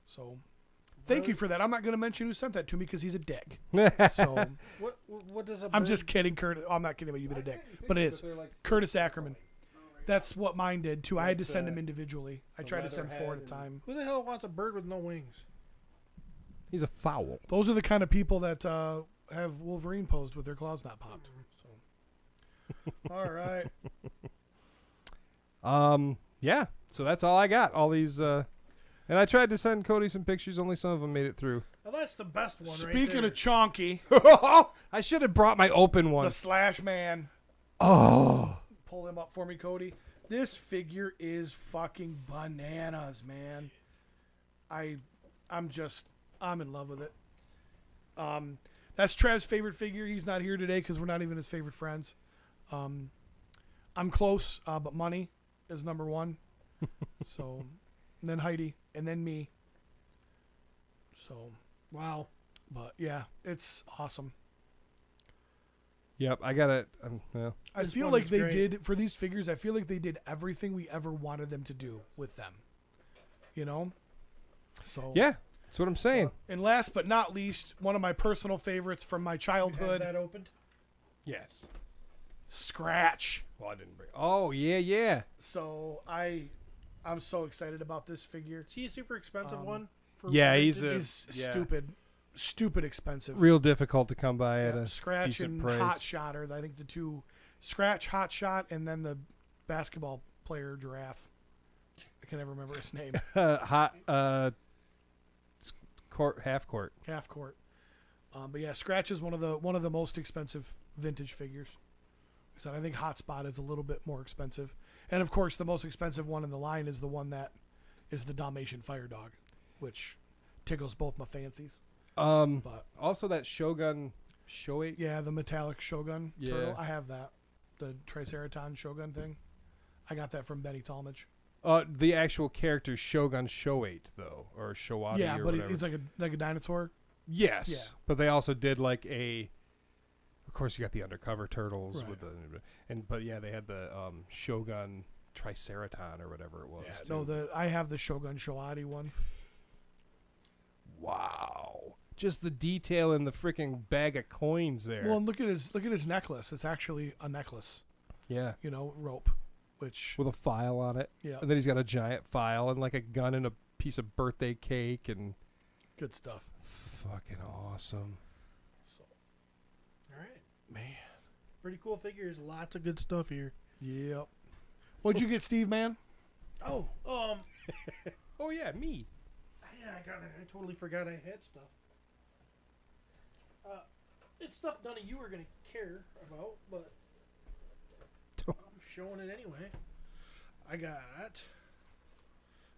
So, thank you for that. I'm not going to mention who sent that to me because he's a dick. So, What does a I'm bird- just kidding, Curtis. I'm not kidding about you being a dick, but it is Curtis Ackerman. That's what mine did too. I had to send them individually. I tried to send 4 at a time. Who the hell wants a bird with no wings? he's a fowl. Those are the kind of people that have Wolverine posed with their claws not popped. So, all right. Yeah. So that's all I got. All these and I tried to send Cody some pictures. Only some of them made it through. Well, that's the best one. Speaking right of chonky, I should have brought my open one. the Slash Man. Oh. Pull him up for me, Cody. This figure is fucking bananas, man. I'm in love with it. That's Trev's favorite figure. He's not here today because we're not even his favorite friends. I'm close, but money is number 1. So, and then Heidi, and then me. So, wow. but yeah, it's awesome. Yep. I got it. Yeah. I This feel one like is they great. did for these figures. I feel like they did everything we ever wanted them to do with them. You know. So Yeah. That's what I'm saying. And last but not least, one of my personal favorites from my You had childhood, that opened? Yes. Scratch. Well, I didn't bring. Oh yeah. So I'm so excited about this figure. Is he a super expensive one? For Yeah, vintage? he's a- It's yeah. stupid expensive. Real difficult to come by at Yeah, a Scratch decent and price. Hot Shot are, I think, the 2. Scratch, Hot Shot, and then the basketball player Giraffe. I can never remember his name. Half court. Half court. But yeah, Scratch is one of the most expensive vintage figures. So I think Hotspot is a little bit more expensive. And of course, the most expensive one in the line is the one that is the Dalmatian Fire Dog, which tickles both my fancies. But Also that Shogun Shoei. yeah, the metallic Shogun Yeah. turtle. I have that. The Triceraton Shogun thing. I got that from Benny Talmadge. The actual character Shogun Shoei though, or Shoati. Yeah, or but whatever. he's like a dinosaur. Yes. Yeah. But they also did like a. Of course, you got the undercover turtles Right. with the, but yeah, they had the Shogun Triceraton or whatever it was. Yeah, too. no, I have the Shogun Shoati one. Wow. Just the detail in the freaking bag of coins there. Well, and look at his necklace. It's actually a necklace, yeah. rope, which With a file on it. yeah, And then he's got a giant file and like a gun and a piece of birthday cake and good stuff. fucking awesome. All right. Man. Pretty cool figures. Lots of good stuff here. Yep. What'd you get, Steve, man? Oh, Oh yeah, me. yeah, I totally forgot I had stuff. It's stuff none of you are going to care about, but I'm showing it anyway. I got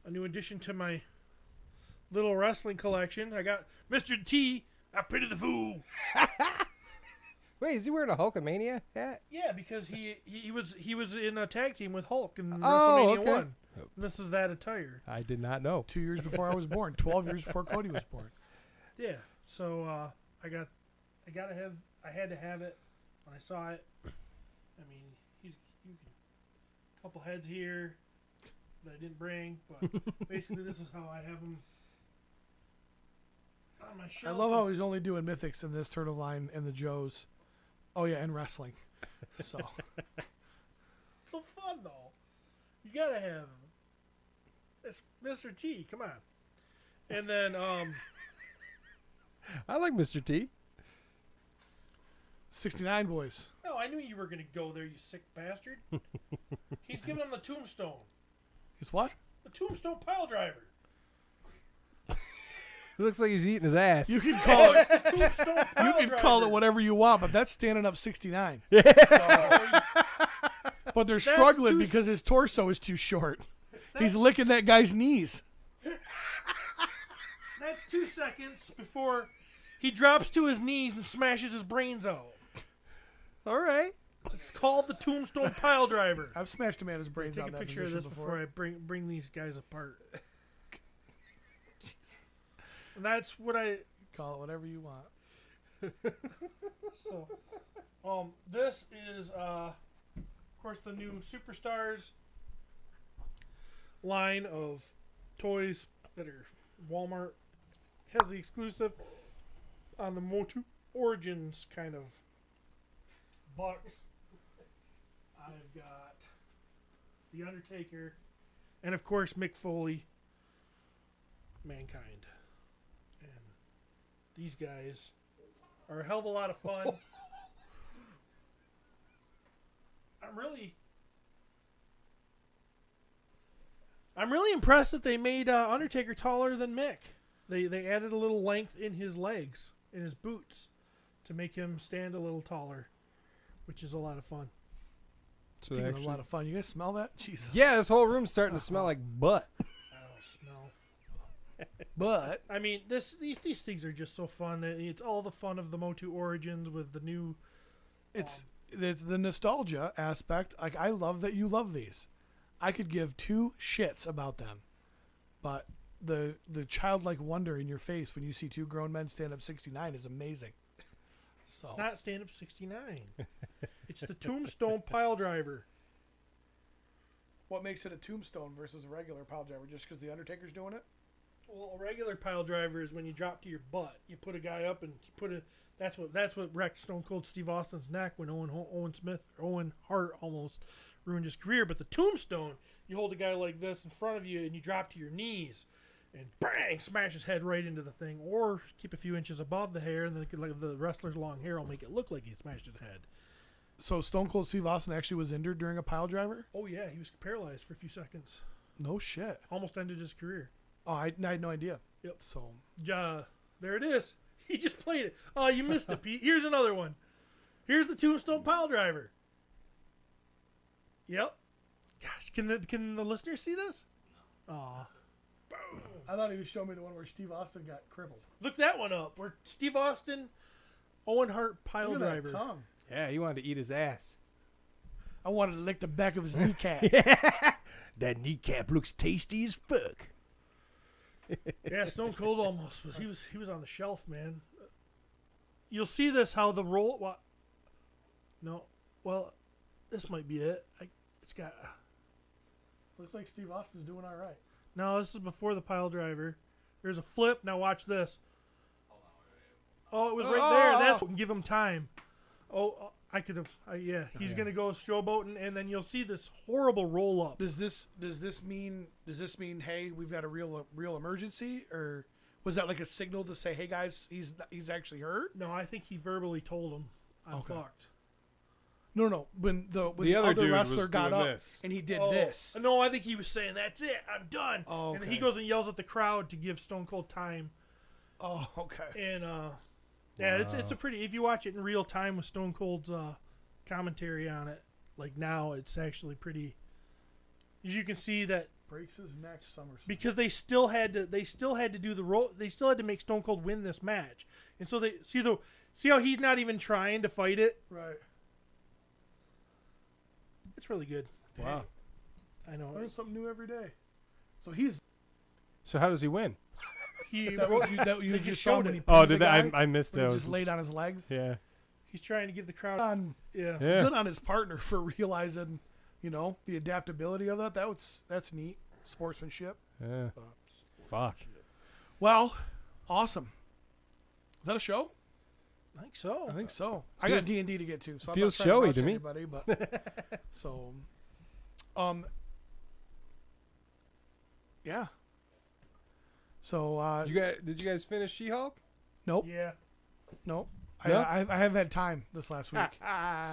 a new addition to my little wrestling collection. I got Mr. T. I pity the fool. Wait, is he wearing a Hulkamania hat? Yeah, because he was in a tag team with Hulk in Oh, WrestleMania okay. 1. And this is that attire. I did not know. 2 years before I was born. 12 years before Cody was born. Yeah. So I had to have it when I saw it. I mean, a couple heads here that I didn't bring, but basically this is how I have them on my I shelf. love how he's only doing mythics in this turtle line and the Joes. Oh yeah, and wrestling. So so fun though. You gotta have them. It's Mr. T. Come on. And then I like Mr. T. 69 boys. no, I knew you were gonna go there, you sick bastard. He's giving him the tombstone. It's what? The tombstone pile driver. It looks like he's eating his ass. You can call it. Tombstone You pile can driver. call it whatever you want, but that's standing up 69. But they're struggling too- because his torso is too short. He's licking that guy's knees. That's 2 seconds before he drops to his knees and smashes his brains out. All right. It's called the tombstone pile driver. I've smashed a man's brains Take out a in that picture of position this before. before I bring these guys apart. And that's what I Call it whatever you want. so. This is of course the new Superstars line of toys that are Walmart has the exclusive on the Motu Origins kind of box. I've got the Undertaker, and of course Mick Foley, Mankind, and these guys are a hell of a lot of fun. I'm really impressed that they made Undertaker taller than Mick. They added a little length in his legs, in his boots, to make him stand a little taller, which is a lot of fun. So Speaking of actually, a lot of fun, you guys smell that? Jesus. yeah, this whole room's starting to smell like butt. I don't smell. But I mean, these things are just so fun. It's all the fun of the Motu Origins with the new. it's the nostalgia aspect. Like, I love that you love these. I could give two shits about them, but the childlike wonder in your face when you see two grown men stand up 69 is amazing. So It's not stand up 69. It's the Tombstone Pile Driver. what makes it a tombstone versus a regular pile driver? Just because the Undertaker's doing it? Well, a regular pile driver is when you drop to your butt. You put a guy up and you put a. That's what wrecked Stone Cold Steve Austin's neck when Owen Hart almost ruined his career. But the tombstone, you hold a guy like this in front of you and you drop to your knees, and bang, smash his head right into the thing, or keep a few inches above the hair, and then like the wrestler's long hair will make it look like he smashed his head. So Stone Cold Steve Austin actually was injured during a pile driver? Oh yeah, he was paralyzed for a few seconds, No shit. almost ended his career. Oh, I had no idea. Yep. So There it is. He just played it. Oh, you missed it, Pete. Here's another one. Here's the Tombstone Pile Driver. Yep. Gosh, can the listeners see this? Aw. I thought he was showing me the one where Steve Austin got crippled. Look that one up. Where Steve Austin, Owen Hart pile Look at that driver. tongue. Yeah, he wanted to eat his ass. I wanted to lick the back of his kneecap. That kneecap looks tasty as fuck. Yeah, Stone Cold almost was. He was on the shelf, man. You'll see this how the roll. What? No, well, this might be it. It's got. Looks like Steve Austin's doing all right. No, this is before the pile driver. There's a flip. Now watch this. Oh, it was right there. That's give him time. Oh, I could have. Yeah, he's gonna go showboating, and then you'll see this horrible roll up. Does this mean hey, we've got a real emergency, or was that like a signal to say, hey guys, he's actually hurt? No, I think he verbally told him, "I'm Okay. fucked." No. When the other other dude wrestler was got doing up this. and he did Oh, this. No, I think he was saying, "That's it, I'm done." Oh, And okay. he goes and yells at the crowd to give Stone Cold time. Oh, okay. And yeah, it's a pretty. If you watch it in real time with Stone Cold's commentary on it, like now, it's actually pretty. As you can see that Breaks his neck somersault. because they still had to do the role. They still had to make Stone Cold win this match, and so they see how he's not even trying to fight it. Right. It's really good. Wow. I know. Learn something new every day. So So how does he win? He that was you, that you They just just saw showed when it. he Oh, pinned did the that? guy, I missed when it. he just laid on his legs. Yeah. he's trying to give the crowd. Yeah. Yeah. Good on his partner for realizing, the adaptability of that. That's neat. Sportsmanship. Yeah. Fuck. Well, awesome. Is that a show? I think so. I think so. I got D&D to get to, so I'm feels not trying showy rush to me. anybody, but so yeah. So Did you guys finish She-Hulk? nope, Yeah. nope. No? I haven't had time this last week.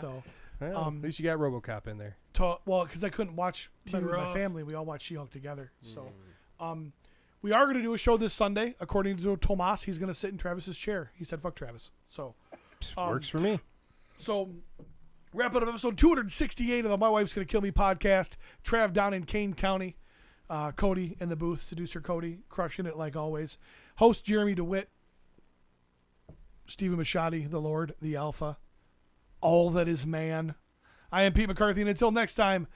So Well, at least you got RoboCop in there. because I couldn't watch TV Better with my off. family, we all watched She-Hulk together. So we are going to do a show this Sunday. According to Tomas, he's going to sit in Travis's chair. He said, "Fuck Travis." So Works for me. So, wrap it up episode 268 of the My Wife's Gonna Kill Me podcast. Trav down in Kane County. Cody in the booth. Seducer Cody, crushing it like always. Host Jeremy DeWitt. Stephen Bushotee, the Lord, the Alpha. All that is man. I am Pete McCarthy, and until next time,